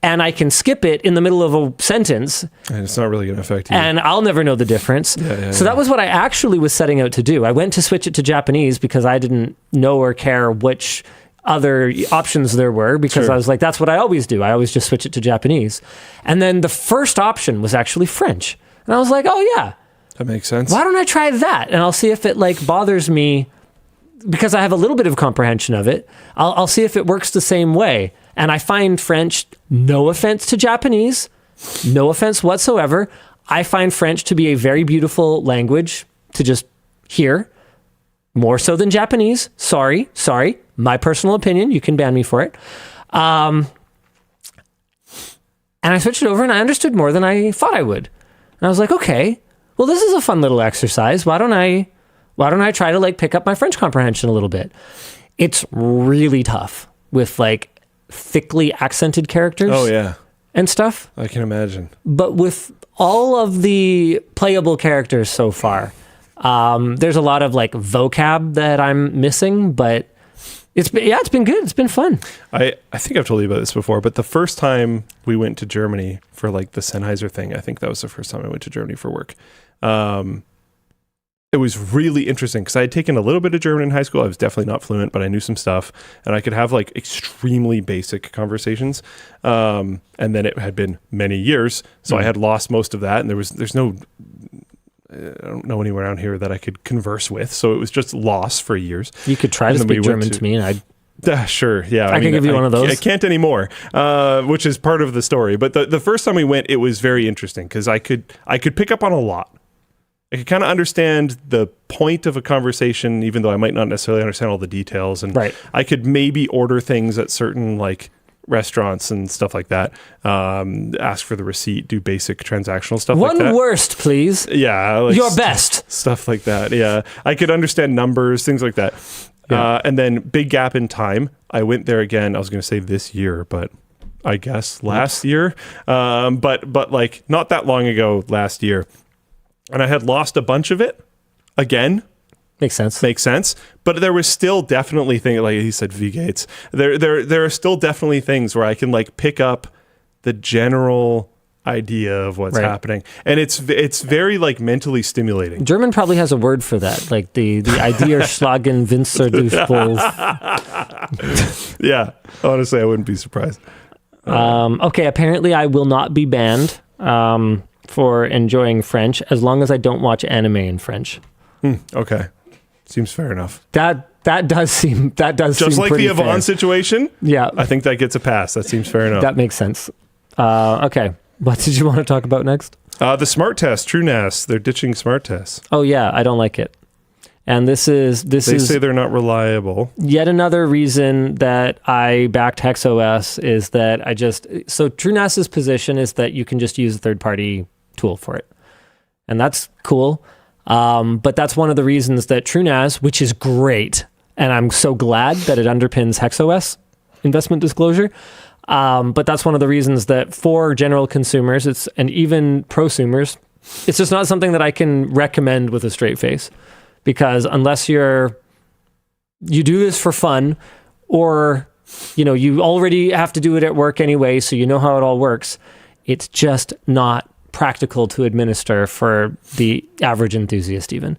and I can skip it in the middle of a sentence, And it's not really going to affect you. and I'll never know the difference. So that was what I actually was setting out to do. I went to switch it to Japanese because I didn't know or care which other options there were, because Sure. I was like, that's what I always do. I always just switch it to Japanese. And then the first option was actually French. And I was like, oh yeah, That makes sense. why don't I try that? And I'll see if it like bothers me, because I have a little bit of comprehension of it. I'll see if it works the same way. And I find French, no offense to Japanese, no offense whatsoever, I find French to be a very beautiful language to just hear, more so than Japanese. Sorry, my personal opinion. You can ban me for it. And I switched it over and I understood more than I thought I would. And I was like, okay, well, this is a fun little exercise. Why don't I try to like pick up my French comprehension a little bit? It's really tough with like thickly accented characters. Oh, yeah. And stuff. I can imagine. But with all of the playable characters so far, there's a lot of like vocab that I'm missing, but it's been good. It's been fun. I think I've told you about this before, but the first time we went to Germany for like the Sennheiser thing, I think that was the first time I went to Germany for work. It was really interesting because I had taken a little bit of German in high school. I was definitely not fluent, but I knew some stuff and I could have like extremely basic conversations. And then it had been many years. So I had lost most of that. And there's no, I don't know anyone around here that I could converse with. So it was just lost for years. You could try to And then speak we went German to me and I'd Sure, yeah. I can give you one of those. I can't anymore, which is part of the story. But the first time we went, it was very interesting because I could pick up on a lot. I could kind of understand the point of a conversation, even though I might not necessarily understand all the details. And Right. I could maybe order things at certain like restaurants and stuff like that. Ask for the receipt, do basic transactional stuff like that. one worst, please. Yeah, like Your best. stuff like that. Yeah, I could understand numbers, things like that. Yeah. And then big gap in time. I went there again. I was going to say this year, but I guess last year. But like not that long ago, last year, and I had lost a bunch of it again. Makes sense. But there was still definitely things, like he said, V Gates. There are still definitely things where I can like pick up the general idea of what's happening, and it's very like mentally stimulating. German probably has a word for that, like the Idea Schlagen Winzer Durchbruch. Yeah, honestly, I wouldn't be surprised. Okay, apparently I will not be banned for enjoying French as long as I don't watch anime in French. Okay, seems fair enough. That does seem Just like pretty the Yvonne fair. situation. Yeah, I think that gets a pass. That seems fair enough. that makes sense. Okay, what did you want to talk about next? The smart test, TrueNAS, they're ditching smart tests. Oh yeah, I don't like it. And this is They say they're not reliable. yet another reason that I backed HexOS is that so TrueNAS's position is that you can just use a third-party tool for it. And that's cool. But that's one of the reasons that TrueNAS, which is great, and I'm so glad that it underpins HexOS investment disclosure, but that's one of the reasons that for general consumers, and even prosumers, it's just not something that I can recommend with a straight face. Because unless you do this for fun, or you already have to do it at work anyway, so you know how it all works, it's just not practical to administer for the average enthusiast even.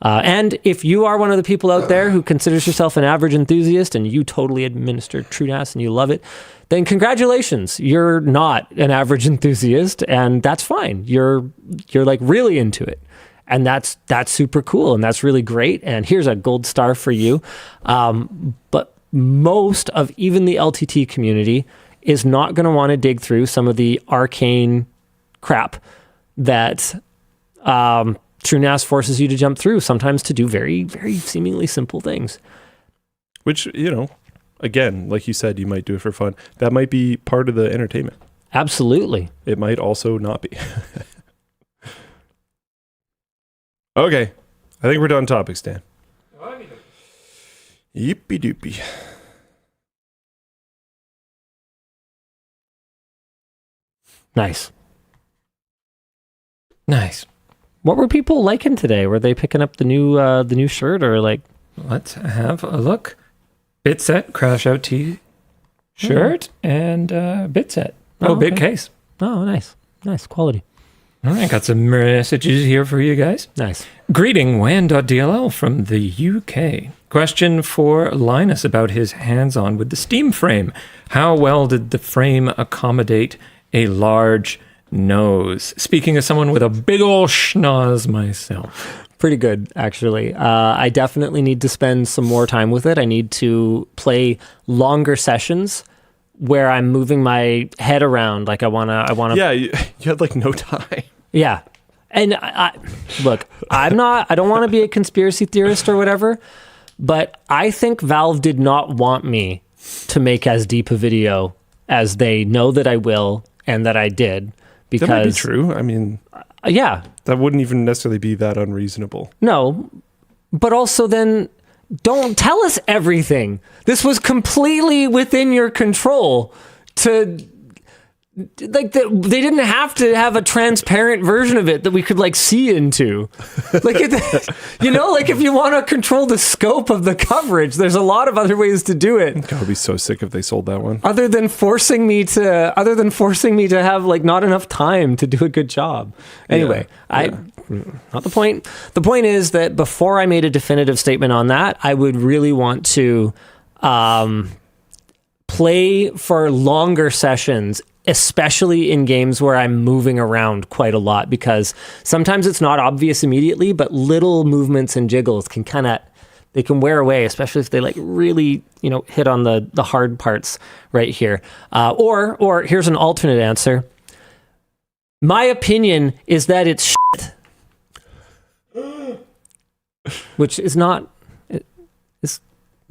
And if you are one of the people out there who considers yourself an average enthusiast and you totally administer TrueNAS and you love it, then congratulations. You're not an average enthusiast, and that's fine. You're like really into it. And that's super cool, and that's really great. And here's a gold star for you. But most of even the LTT community is not going to want to dig through some of the arcane crap that TrueNAS forces you to jump through, sometimes to do very, very seemingly simple things. Which, again, like you said, you might do it for fun. That might be part of the entertainment. Absolutely. It might also not be. Okay. I think we're done topics, Dan. Yippee doopy. Nice. Nice. What were people liking today? Were they picking up the new shirt, or like? Let's have a look. Bitset Crash Out T-shirt and Bitset. Oh, big okay. case. Oh, nice quality. All right, got some messages here for you guys. Nice. Greeting WAN.dll from the UK. Question for Linus about his hands-on with the Steam frame. How well did the frame accommodate a large nose? Speaking as someone with a big ol' schnoz myself. Pretty good, actually. I definitely need to spend some more time with it. I need to play longer sessions where I'm moving my head around. Like I wanna. Yeah, you had like no time. Yeah. And I look, I don't want to be a conspiracy theorist or whatever, but I think Valve did not want me to make as deep a video as they know that I will and that I did. Because, that might be true. I mean, yeah. That wouldn't even necessarily be that unreasonable. No, but also then don't tell us everything. This was completely within your control to... Like they didn't have to have a transparent version of it that we could like see into, like like if you want to control the scope of the coverage, there's a lot of other ways to do it. God, I'd be so sick if they sold that one. Other than forcing me to have like not enough time to do a good job. Anyway, not the point. The point is that before I made a definitive statement on that, I would really want to play for longer sessions, especially in games where I'm moving around quite a lot, because sometimes it's not obvious immediately, but little movements and jiggles can they can wear away, especially if they like really, hit on the hard parts right here. Or here's an alternate answer. My opinion is that it's shit. Which is not...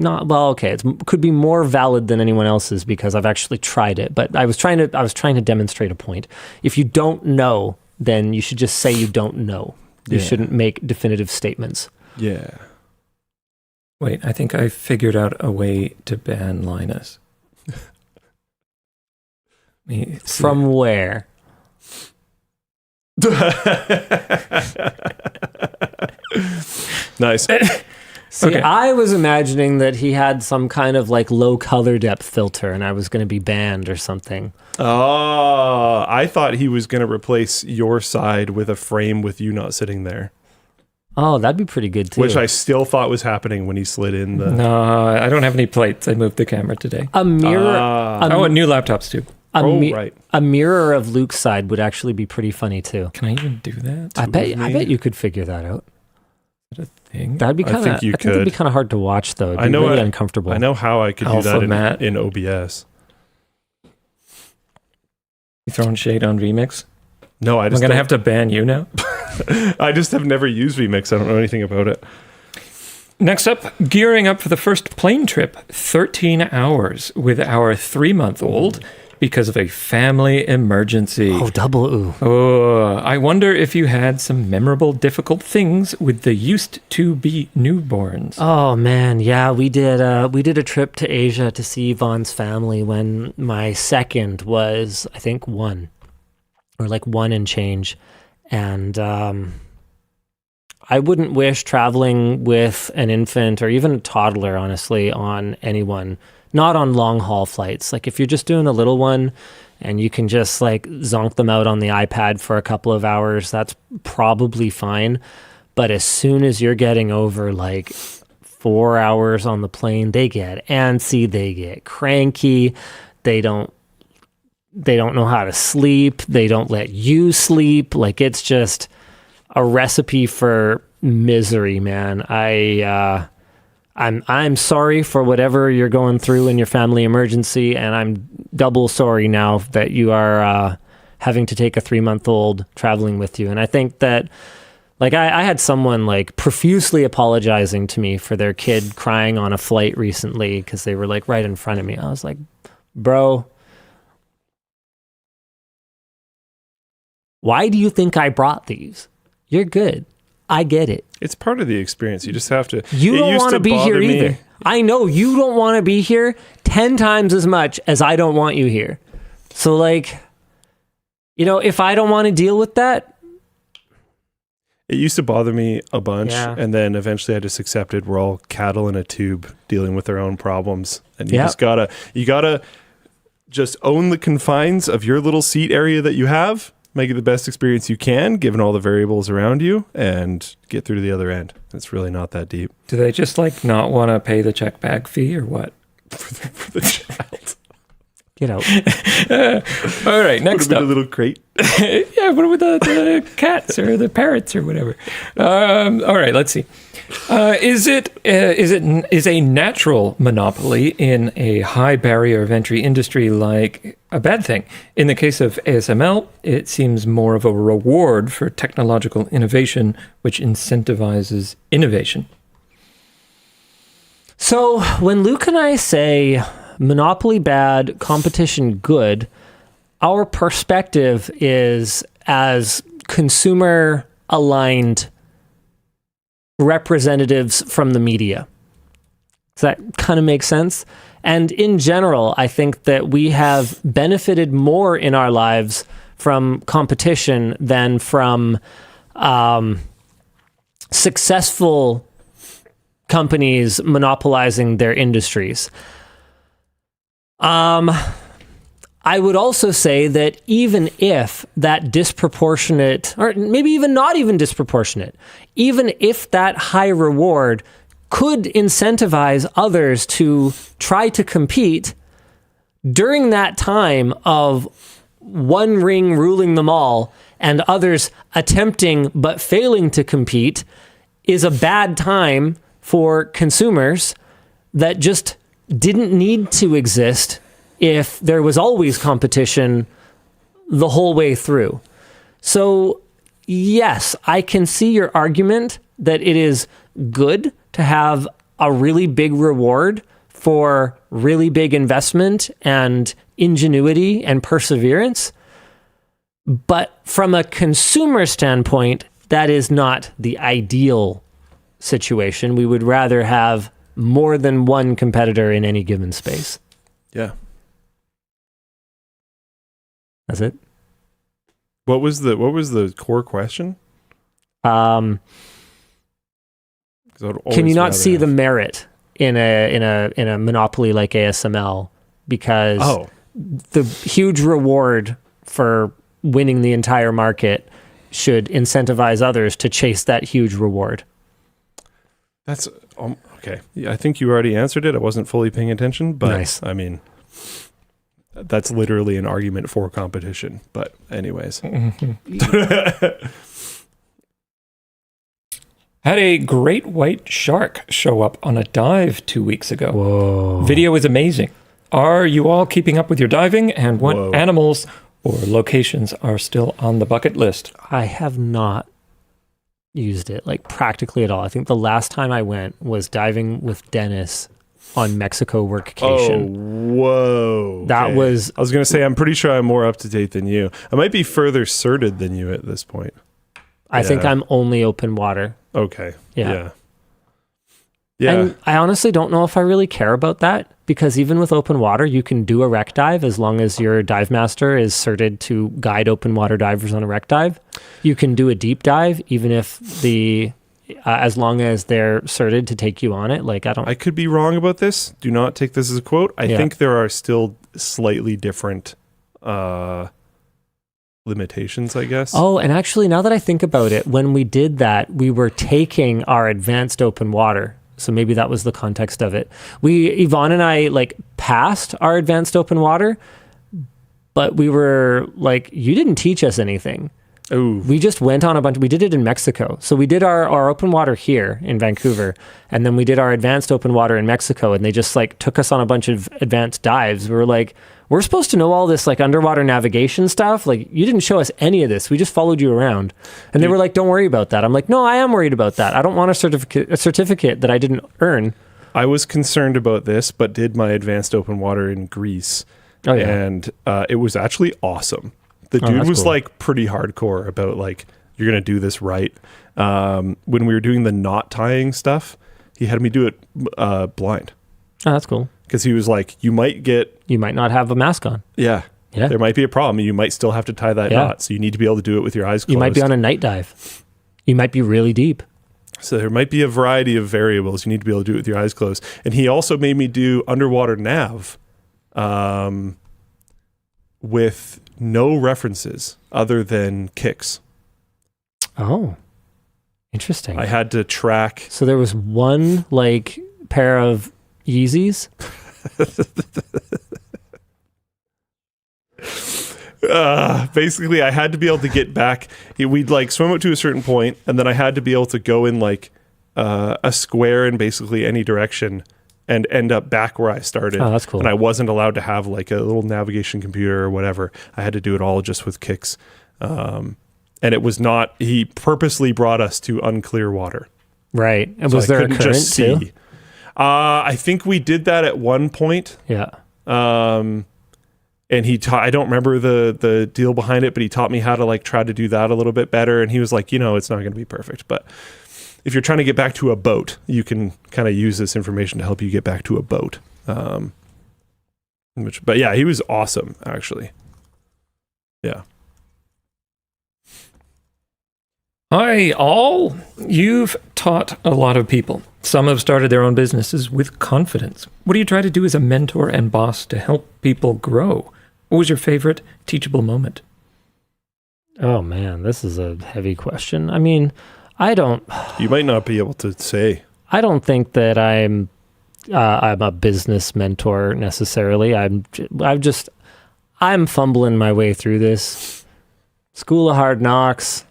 Not well. Okay, it could be more valid than anyone else's because I've actually tried it. But I was trying to demonstrate a point. If you don't know, then you should just say you don't know. You shouldn't make definitive statements. Yeah. Wait, I think I figured out a way to ban Linus. From where? Nice. See, okay. I was imagining that he had some kind of like low color depth filter and I was going to be banned or something. Oh, I thought he was going to replace your side with a frame with you not sitting there. Oh, that'd be pretty good too. Which I still thought was happening when he slid in the... No, I don't have any plates. I moved the camera today. A mirror... and new laptops too. Right. A mirror of Luke's side would actually be pretty funny too. Can I even do that? I bet you could figure that out. Is that a thing? That'd be kind of... I think it'd be kind of hard to watch though. It'd be really uncomfortable. I know how I could do that in OBS. You throwing shade on VMix? No, I'm going to have to ban you now. I just have never used VMix. I don't know anything about it. Next up, gearing up for the first plane trip, 13 hours with our 3-month-old because of a family emergency. Oh, double ooh. Oh, I wonder if you had some memorable, difficult things with the used-to-be newborns. Oh, man. Yeah, we did a trip to Asia to see Yvonne's family when my second was, I think, 1. Or like 1 and change. And I wouldn't wish traveling with an infant or even a toddler, honestly, on anyone, not on long haul flights. Like if you're just doing a little one and you can just like zonk them out on the iPad for a couple of hours, that's probably fine. But as soon as you're getting over like 4 hours on the plane, they get antsy, they get cranky, they don't know how to sleep, they don't let you sleep. Like it's just a recipe for misery, man. I'm sorry for whatever you're going through in your family emergency, and I'm double sorry now that you are having to take a 3-month-old traveling with you. And I think that, like, I had someone like profusely apologizing to me for their kid crying on a flight recently because they were like right in front of me. I was like, bro, why do you think I brought these? You're good. I get it. It's part of the experience. You just have to. You don't want to be here either. I know you don't want to be here 10 times as much as I don't want you here. So, like, you know, if I don't want to deal with that. It used to bother me a bunch. Yeah. And then eventually I just accepted we're all cattle in a tube dealing with their own problems. And you just gotta just own the confines of your little seat area that you have. Make it the best experience you can, given all the variables around you, and get through to the other end. It's really not that deep. Do they just like not want to pay the check bag fee or what? for the child. Get out. All right, next Put up. a little crate. Yeah, what with the cats or the parrots or whatever? All right, let's see. Is a natural monopoly in a high barrier of entry industry like a bad thing? In the case of ASML, it seems more of a reward for technological innovation, which incentivizes innovation. So when Luke and I say monopoly bad, competition good, our perspective is as consumer aligned representatives from the media. Does that kind of make sense? And in general, I think that we have benefited more in our lives from competition than from successful companies monopolizing their industries. I would also say that even if that disproportionate, or maybe even not even disproportionate, even if that high reward could incentivize others to try to compete during that time of one ring ruling them all and others attempting but failing to compete, is a bad time for consumers that just didn't need to exist if there was always competition the whole way through. So yes, I can see your argument that it is good to have a really big reward for really big investment and ingenuity and perseverance. But from a consumer standpoint, that is not the ideal situation. We would rather have more than one competitor in any given space. Yeah. That's it. What was the core question? Can you not see the merit in a monopoly like ASML? Because the huge reward for winning the entire market should incentivize others to chase that huge reward. That's okay. Yeah, I think you already answered it. I wasn't fully paying attention, but Nice. I mean, that's literally an argument for competition. But anyways. Had a great white shark show up on a dive 2 weeks ago. Whoa. Video is amazing. Are you all keeping up with your diving, and what animals or locations are still on the bucket list? I have not used it like practically at all. I think the last time I went was diving with Dennis on Mexico workcation. Oh, whoa. That was... I was going to say, I'm pretty sure I'm more up to date than you. I might be further certed than you at this point. I think I'm only open water. Okay. Yeah. Yeah. And I honestly don't know if I really care about that, because even with open water, you can do a wreck dive as long as your dive master is certed to guide open water divers on a wreck dive. You can do a deep dive even if the as long as they're certed to take you on it. Like, I could be wrong about this. Do not take this as a quote. I think there are still slightly different limitations, I guess. Oh, and actually, now that I think about it, when we did that, we were taking our advanced open water. So maybe that was the context of it. Yvonne and I like passed our advanced open water, but we were like, you didn't teach us anything. Ooh. We just went on we did it in Mexico. So we did our open water here in Vancouver, and then we did our advanced open water in Mexico, and they just like took us on a bunch of advanced dives. We were like, we're supposed to know all this like underwater navigation stuff. Like, you didn't show us any of this. We just followed you around. And they were like, don't worry about that. I'm like, no, I am worried about that. I don't want a certificate that I didn't earn. I was concerned about this, but did my advanced open water in Greece. Oh, yeah. And it was actually awesome. The dude was cool. Like pretty hardcore about like, you're going to do this right. When we were doing the knot tying stuff, he had me do it blind. Oh, that's cool. Because he was like, you might not have a mask on. Yeah. There might be a problem. You might still have to tie that knot. So you need to be able to do it with your eyes closed. You might be on a night dive. You might be really deep. So there might be a variety of variables. You need to be able to do it with your eyes closed. And he also made me do underwater nav with no references other than kicks. Oh, interesting. I had to track. So there was one like pair of Yeezys. Basically, I had to be able to get back. We'd like swim up to a certain point, and then I had to be able to go in like a square in basically any direction and end up back where I started. Oh, that's cool. And I wasn't allowed to have like a little navigation computer or whatever. I had to do it all just with kicks. And it was not, he purposely brought us to unclear water. Right. And So was there a current too? I think we did that at one point. Yeah. And he I don't remember the deal behind it, but he taught me how to like try to do that a little bit better. And he was like, it's not going to be perfect, but if you're trying to get back to a boat, you can kind of use this information to help you get back to a boat. But yeah, he was awesome, actually. Yeah. Hi, all. You've taught a lot of people. Some have started their own businesses with confidence. What do you try to do as a mentor and boss to help people grow? What was your favorite teachable moment? Oh, man, this is a heavy question. I mean, You might not be able to say. I don't think that I'm a business mentor necessarily. I'm fumbling my way through this. School of Hard Knocks.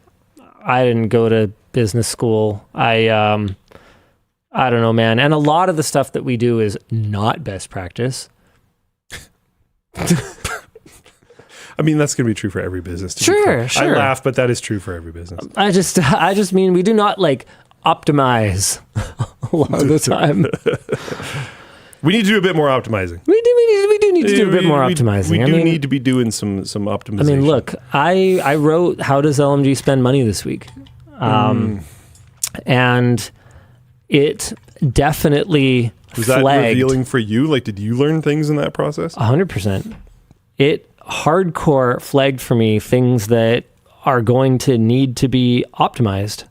I didn't go to business school. I don't know, man. And a lot of the stuff that we do is not best practice. I mean, that's going to be true for every business. Sure. I laugh, but that is true for every business. I just mean we do not like optimize a lot of the time. We need to do a bit more optimizing. We do need to do a bit more optimizing. We do need to be doing some optimization. I mean, look, I wrote How Does LMG Spend Money this week? And it definitely was that revealing for you? Like, did you learn things in that process? 100%. It hardcore flagged for me things that are going to need to be optimized.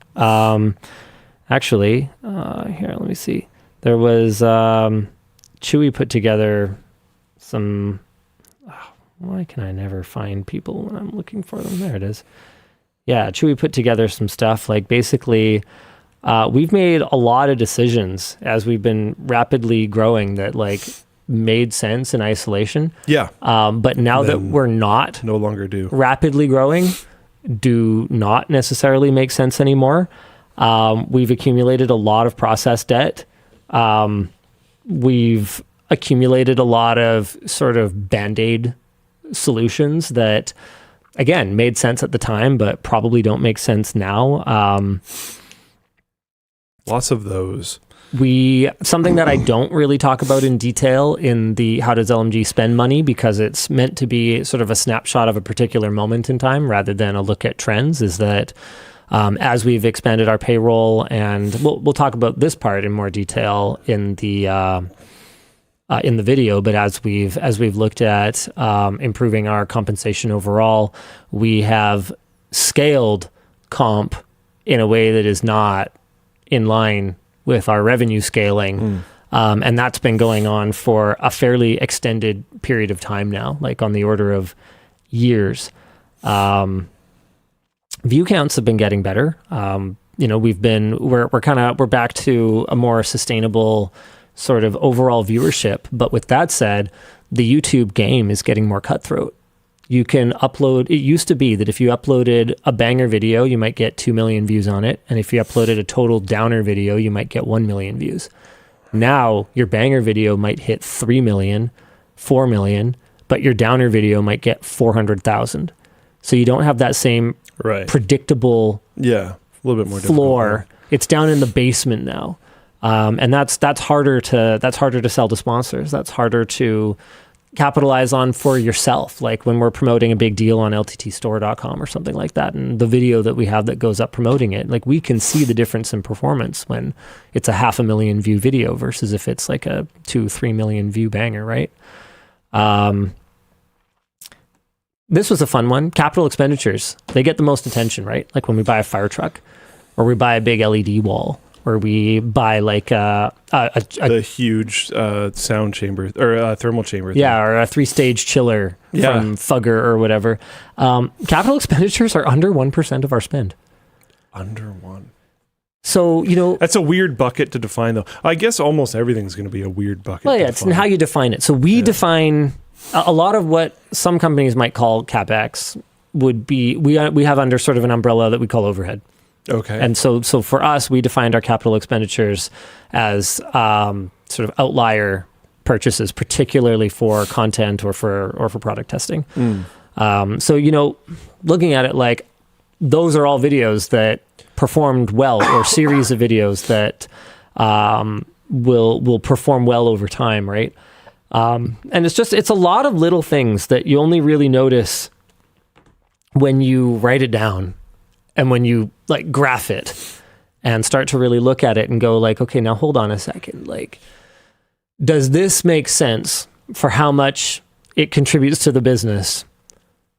Actually, here, let me see. There was Chewy put together some. Why can I never find people when I'm looking for them? There it is. Yeah, Chewy put together some stuff. Like basically, we've made a lot of decisions as we've been rapidly growing that like made sense in isolation. Yeah. But now that we're no longer do rapidly growing, do not necessarily make sense anymore. We've accumulated a lot of process debt. We've accumulated a lot of sort of Band-Aid solutions that, again, made sense at the time, but probably don't make sense now. Lots of those. Something that I don't really talk about in detail in the How Does LMG Spend Money, because it's meant to be sort of a snapshot of a particular moment in time rather than a look at trends, is that as we've expanded our payroll, and we'll talk about this part in more detail in the video, but as we've looked at improving our compensation overall, we have scaled comp in a way that is not in line with our revenue scaling. And that's been going on for a fairly extended period of time now, like on the order of years. View counts have been getting better. We're back to a more sustainable sort of overall viewership. But with that said, the YouTube game is getting more cutthroat. You can upload, it used to be that if you uploaded a banger video, you might get 2 million views on it. And if you uploaded a total downer video, you might get 1 million views. Now your banger video might hit 3 million, 4 million, but your downer video might get 400,000. So you don't have that same predictable a little bit more floor. difficult. It's down in the basement now. And that's harder to sell to sponsors. That's harder to capitalize on for yourself. Like when we're promoting a big deal on LTTStore.com or something like that, and the video that we have that goes up promoting it, like we can see the difference in performance when it's a 500,000 view video versus if it's like a 2-3 million view banger, right? This was a fun one. Capital expenditures, they get the most attention, right? Like when we buy a fire truck or we buy a big LED wall, or we buy like a huge sound chamber or thermal chamber. Yeah, or a 3-stage chiller from Fugger or whatever. Capital expenditures are under 1% of our spend. Under 1. So, that's a weird bucket to define, though. I guess almost everything's going to be a weird bucket. Well, yeah, it's how you define it. So we define a lot of what some companies might call CapEx would be, we have under sort of an umbrella that we call overhead. Okay. And so for us, we defined our capital expenditures as sort of outlier purchases, particularly for content or for product testing. So, looking at it like those are all videos that performed well, or series of videos that will perform well over time, right? And it's a lot of little things that you only really notice when you write it down. And when you like graph it and start to really look at it and go like, okay, now hold on a second. Like, does this make sense for how much it contributes to the business?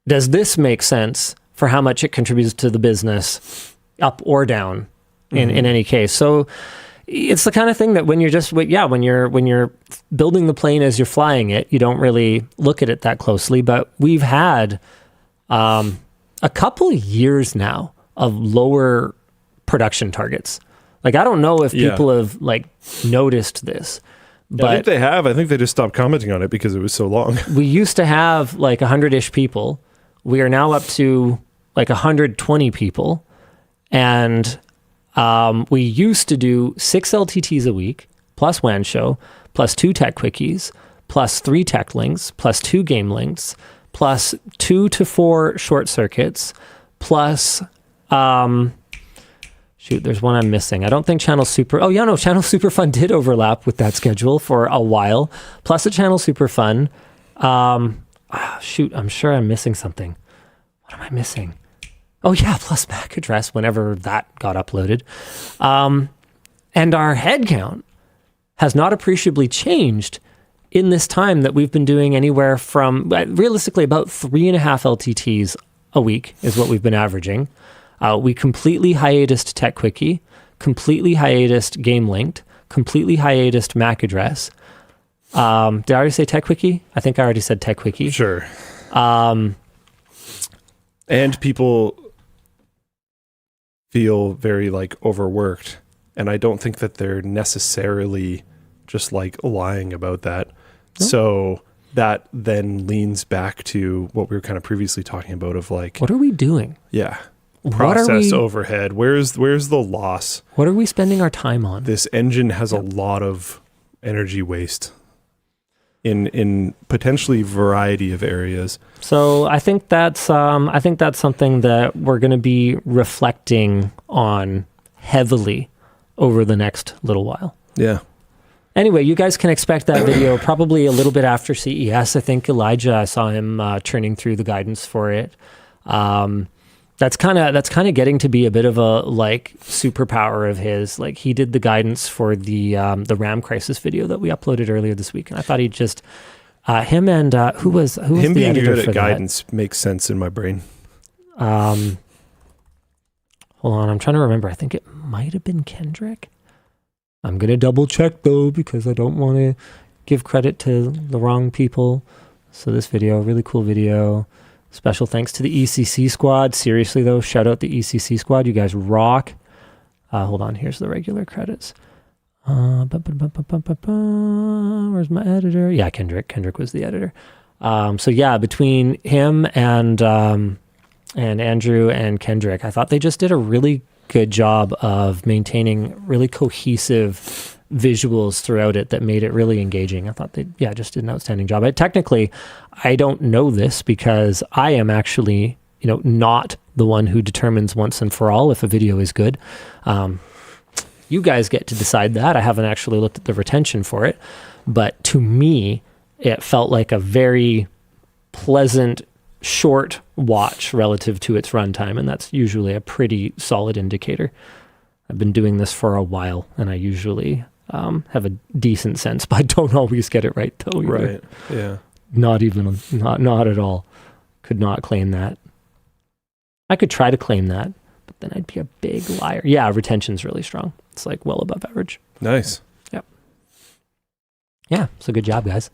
Does this make sense for how much it contributes to the business, up or down in any case? So it's the kind of thing that when you're building the plane as you're flying it, you don't really look at it that closely. But we've had a couple years now of lower production targets. Like, I don't know if people have like noticed this, but I think they have. I think they just stopped commenting on it because it was so long. We used to have like 100-ish people. We are now up to like 120 people. And we used to do 6 LTTs a week, plus WAN Show, plus 2 tech quickies, plus 3 tech links, plus 2 game links, plus 2 to 4 short circuits, plus there's one I'm missing. I don't think Channel Super... Oh, yeah, no, Channel Super Fun did overlap with that schedule for a while. Plus a Channel Super Fun. I'm sure I'm missing something. What am I missing? Oh, yeah, plus MAC address whenever that got uploaded. And our head count has not appreciably changed in this time that we've been doing anywhere from, realistically, about 3.5 LTTs a week is what we've been averaging. We completely hiatused Tech Quickie, completely hiatused Game Linked, completely hiatused MAC address. Did I already say Tech Quickie? I think I already said Tech Quickie. Sure. And people feel very like overworked, and I don't think that they're necessarily just like lying about that. No. So that then leans back to what we were kind of previously talking about of like, what are we doing? Yeah. Process overhead. Where's the loss? What are we spending our time on? This engine has a lot of energy waste in potentially variety of areas. So I think that's something that we're going to be reflecting on heavily over the next little while. Yeah. Anyway, you guys can expect that video probably a little bit after CES. I think Elijah, I saw him churning through the guidance for it. That's kind of getting to be a bit of a like superpower of his. Like he did the guidance for the RAM crisis video that we uploaded earlier this week, and I thought he'd just him and who was him the being editor good for at guidance makes sense in my brain. Hold on, I'm trying to remember. I think it might have been Kendrick. I'm going to double check though, because I don't want to give credit to the wrong people. So this video, really cool video. Special thanks to the ECC squad. Seriously though, shout out the ECC squad. You guys rock. Hold on, here's the regular credits. Where's my editor? Yeah, Kendrick. Kendrick was the editor. So yeah, between him and Andrew and Kendrick, I thought they just did a really good job of maintaining really cohesive visuals throughout it that made it really engaging. I thought they just did an outstanding job. Technically, I don't know this because I am actually, not the one who determines once and for all if a video is good. You guys get to decide that. I haven't actually looked at the retention for it, but to me, it felt like a very pleasant, short watch relative to its runtime, and that's usually a pretty solid indicator. I've been doing this for a while, and I usually have a decent sense, but I don't always get it right, though. Either. Right, yeah. Not at all. Could not claim that. I could try to claim that, but then I'd be a big liar. Yeah, retention's really strong. It's like well above average. Nice. Yep. Yeah, so good job, guys.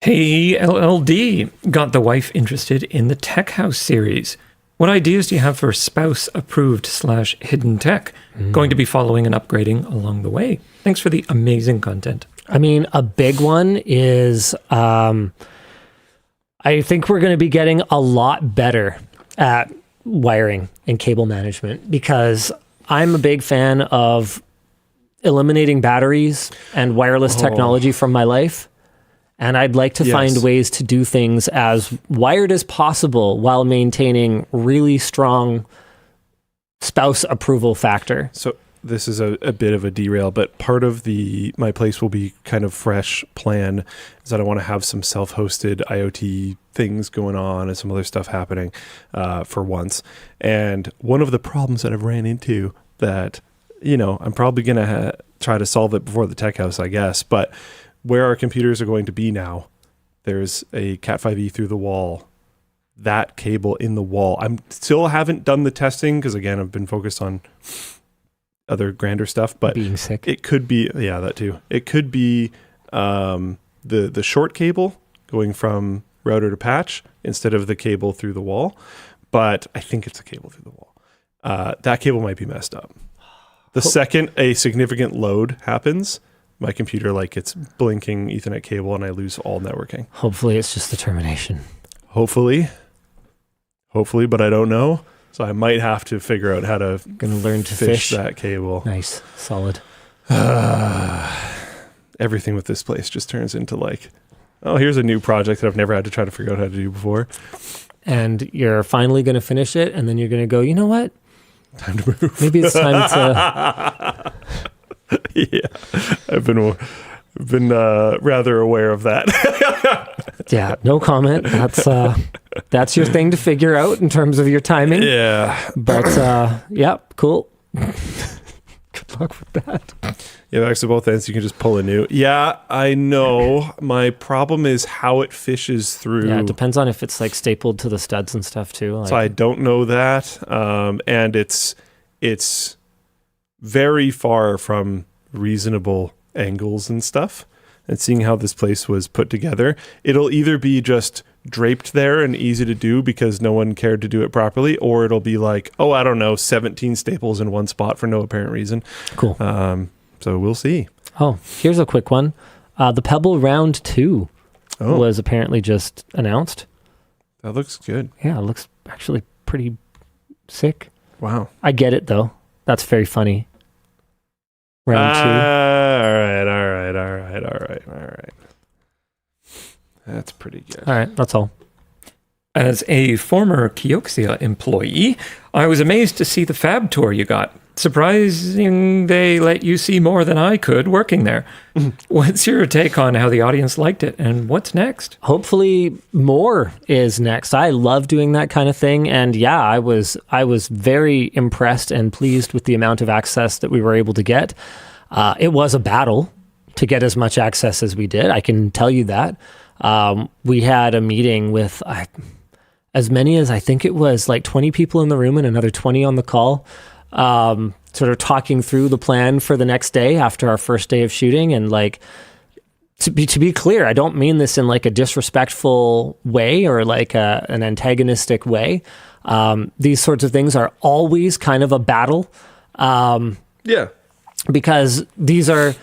Hey, LLD, got the wife interested in the Tech House series. What ideas do you have for spouse-approved / hidden tech? Going to be following and upgrading along the way. Thanks for the amazing content. I mean, a big one is I think we're going to be getting a lot better at wiring and cable management because I'm a big fan of eliminating batteries and wireless technology from my life. And I'd like to find ways to do things as wired as possible while maintaining really strong spouse approval factor. So this is a bit of a derail, but part of my place will be kind of fresh plan is that I want to have some self-hosted IoT things going on and some other stuff happening for once. And one of the problems that I've ran into that, I'm probably going to try to solve it before the Tech House, I guess, but where our computers are going to be now, there's a Cat5e through the wall, that cable in the wall. I'm still haven't done the testing because again, I've been focused on other grander stuff, but being sick. It could be, that too. It could be the short cable going from router to patch instead of the cable through the wall. But I think it's a cable through the wall. That cable might be messed up. The second a significant load happens, my computer it's blinking Ethernet cable and I lose all networking. Hopefully it's just the termination. Hopefully, but I don't know. So I might have to figure out how to learn to fish that cable. Nice, solid. Everything with this place just turns into here's a new project that I've never had to try to figure out how to do before. And you're finally going to finish it, and then you're going to go, you know what? Time to move. Maybe it's time to... Yeah, I've been rather aware of that. Yeah, no comment. That's your thing to figure out in terms of your timing. Yeah, but cool. Good luck with that. Yeah, back to both ends. You can just pull a new. Yeah, I know. My problem is how it fishes through. Yeah, it depends on if it's stapled to the studs and stuff too. So I don't know that, and it's very far from reasonable angles and stuff. And seeing how this place was put together, it'll either be just draped there and easy to do because no one cared to do it properly, or it'll be 17 staples in one spot for no apparent reason. Cool. So we'll see. Oh, here's a quick one. The Pebble Round 2 was apparently just announced. That looks good. Yeah, it looks actually pretty sick. Wow. I get it, though. That's very funny. Round 2. All right. That's pretty good. All right, that's all. As a former Kioxia employee, I was amazed to see the fab tour you got. Surprising they let you see more than I could working there. What's your take on how the audience liked it and what's next? Hopefully more is next. I love doing that kind of thing. And yeah, I was very impressed and pleased with the amount of access that we were able to get. It was a battle to get as much access as we did. I can tell you that. We had a meeting with as many as I think it was 20 people in the room and another 20 on the call. sort of talking through the plan for the next day after our first day of shooting. And like, to be clear, I don't mean this in like a disrespectful way or like an antagonistic way. These sorts of things are always kind of a battle. Yeah. Because these are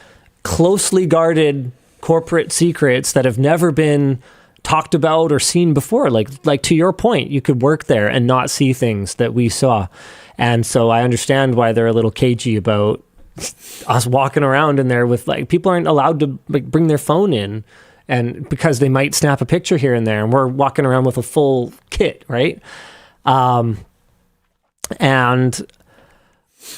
closely guarded corporate secrets that have never been talked about or seen before. Like to your point, you could work there and not see things that we saw. And so I understand why they're a little cagey about us walking around in there with like, people aren't allowed to like bring their phone in, and because they might snap a picture here and there, and we're walking around with a full kit, right? And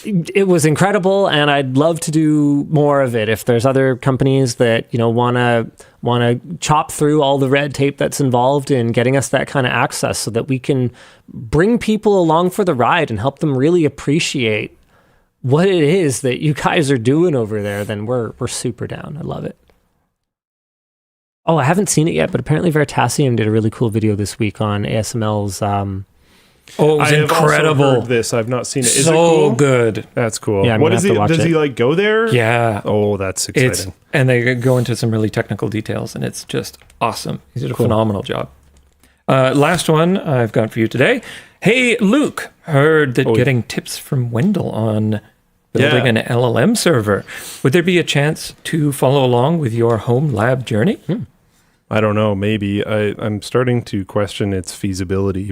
it was incredible, and I'd love to do more of it. If there's other companies that, you know, want to chop through all the red tape that's involved in getting us that kind of access so that we can bring people along for the ride and help them really appreciate what it is that you guys are doing over there, then we're super down. I love it. Oh, I haven't seen it yet, but apparently Veritasium did a really cool video this week on ASML's Oh, it was I have incredible. also heard this. I've not seen it. Is so it cool? good. That's cool. Yeah, I'm what gonna is have he? to watch Does it. he like go there? Yeah. Oh, that's exciting. And they go into some really technical details, and it's just awesome. He did a phenomenal job. Last one I've got for you today. Hey, Luke, heard that getting tips from Wendell on building an LLM server. Would there be a chance to follow along with your home lab journey? I don't know. Maybe I'm starting to question its feasibility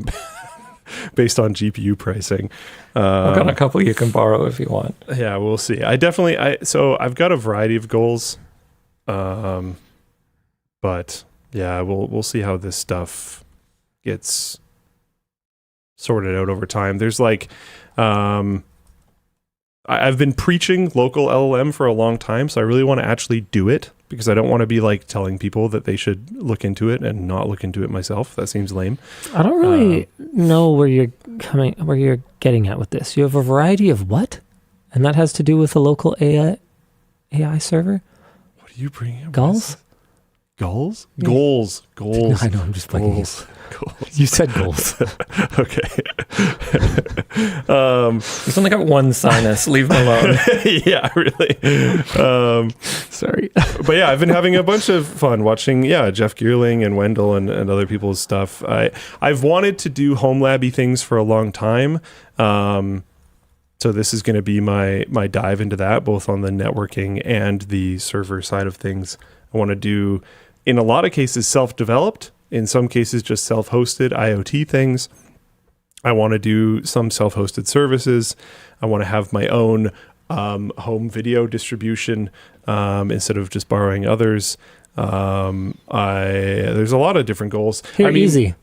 based on GPU pricing. I've got a couple you can borrow if you want. Yeah, we'll see. So I've got a variety of goals, but yeah, we'll see how this stuff gets sorted out over time. There's like, I've been preaching local LLM for a long time, so I really want to actually do it because I don't want to be like telling people that they should look into it and not look into it myself. That seems lame. I don't really know where you're getting at with this. You have a variety of what? And that has to do with a local AI server? What are you bringing up? Gulls? Gulls? Yeah. Goals. I know, I'm just playing. Goals. You said goals. Okay. He's only got one sinus. Leave him alone. Yeah, really. Sorry. But yeah, I've been having a bunch of fun watching, Jeff Geerling and Wendell and other people's stuff. I've wanted to do home labby things for a long time. So this is going to be my dive into that, both on the networking and the server side of things. I want to do, in a lot of cases, self-developed. In some cases, just self-hosted IoT things. I want to do some self-hosted services. I want to have my own home video distribution instead of just borrowing others. There's a lot of different goals. Here, easy.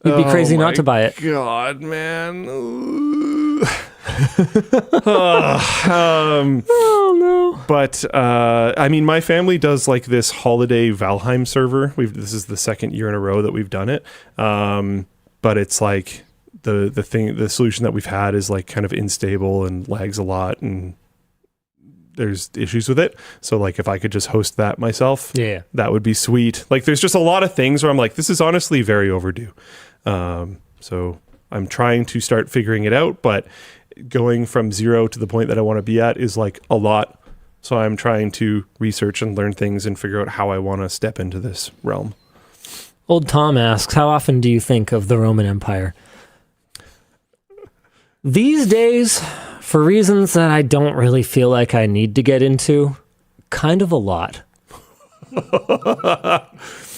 You'd be crazy not to buy it. God, man. Oh no! But I mean, my family does like this holiday Valheim server. This is the second year in a row that we've done it. But it's like the solution that we've had is like kind of unstable and lags a lot, and there's issues with it. So like, if I could just host that myself, that would be sweet. Like, there's just a lot of things where I'm like, this is honestly very overdue. So I'm trying to start figuring it out, but going from zero to the point that I want to be at is like a lot. So I'm trying to research and learn things and figure out how I want to step into this realm. Old Tom asks, how often do you think of the Roman Empire? These days, for reasons that I don't really feel like I need to get into, kind of a lot.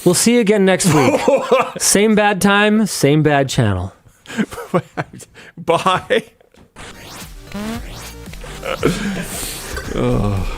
We'll see you again next week. Same bad time, same bad channel. Bye. Oh.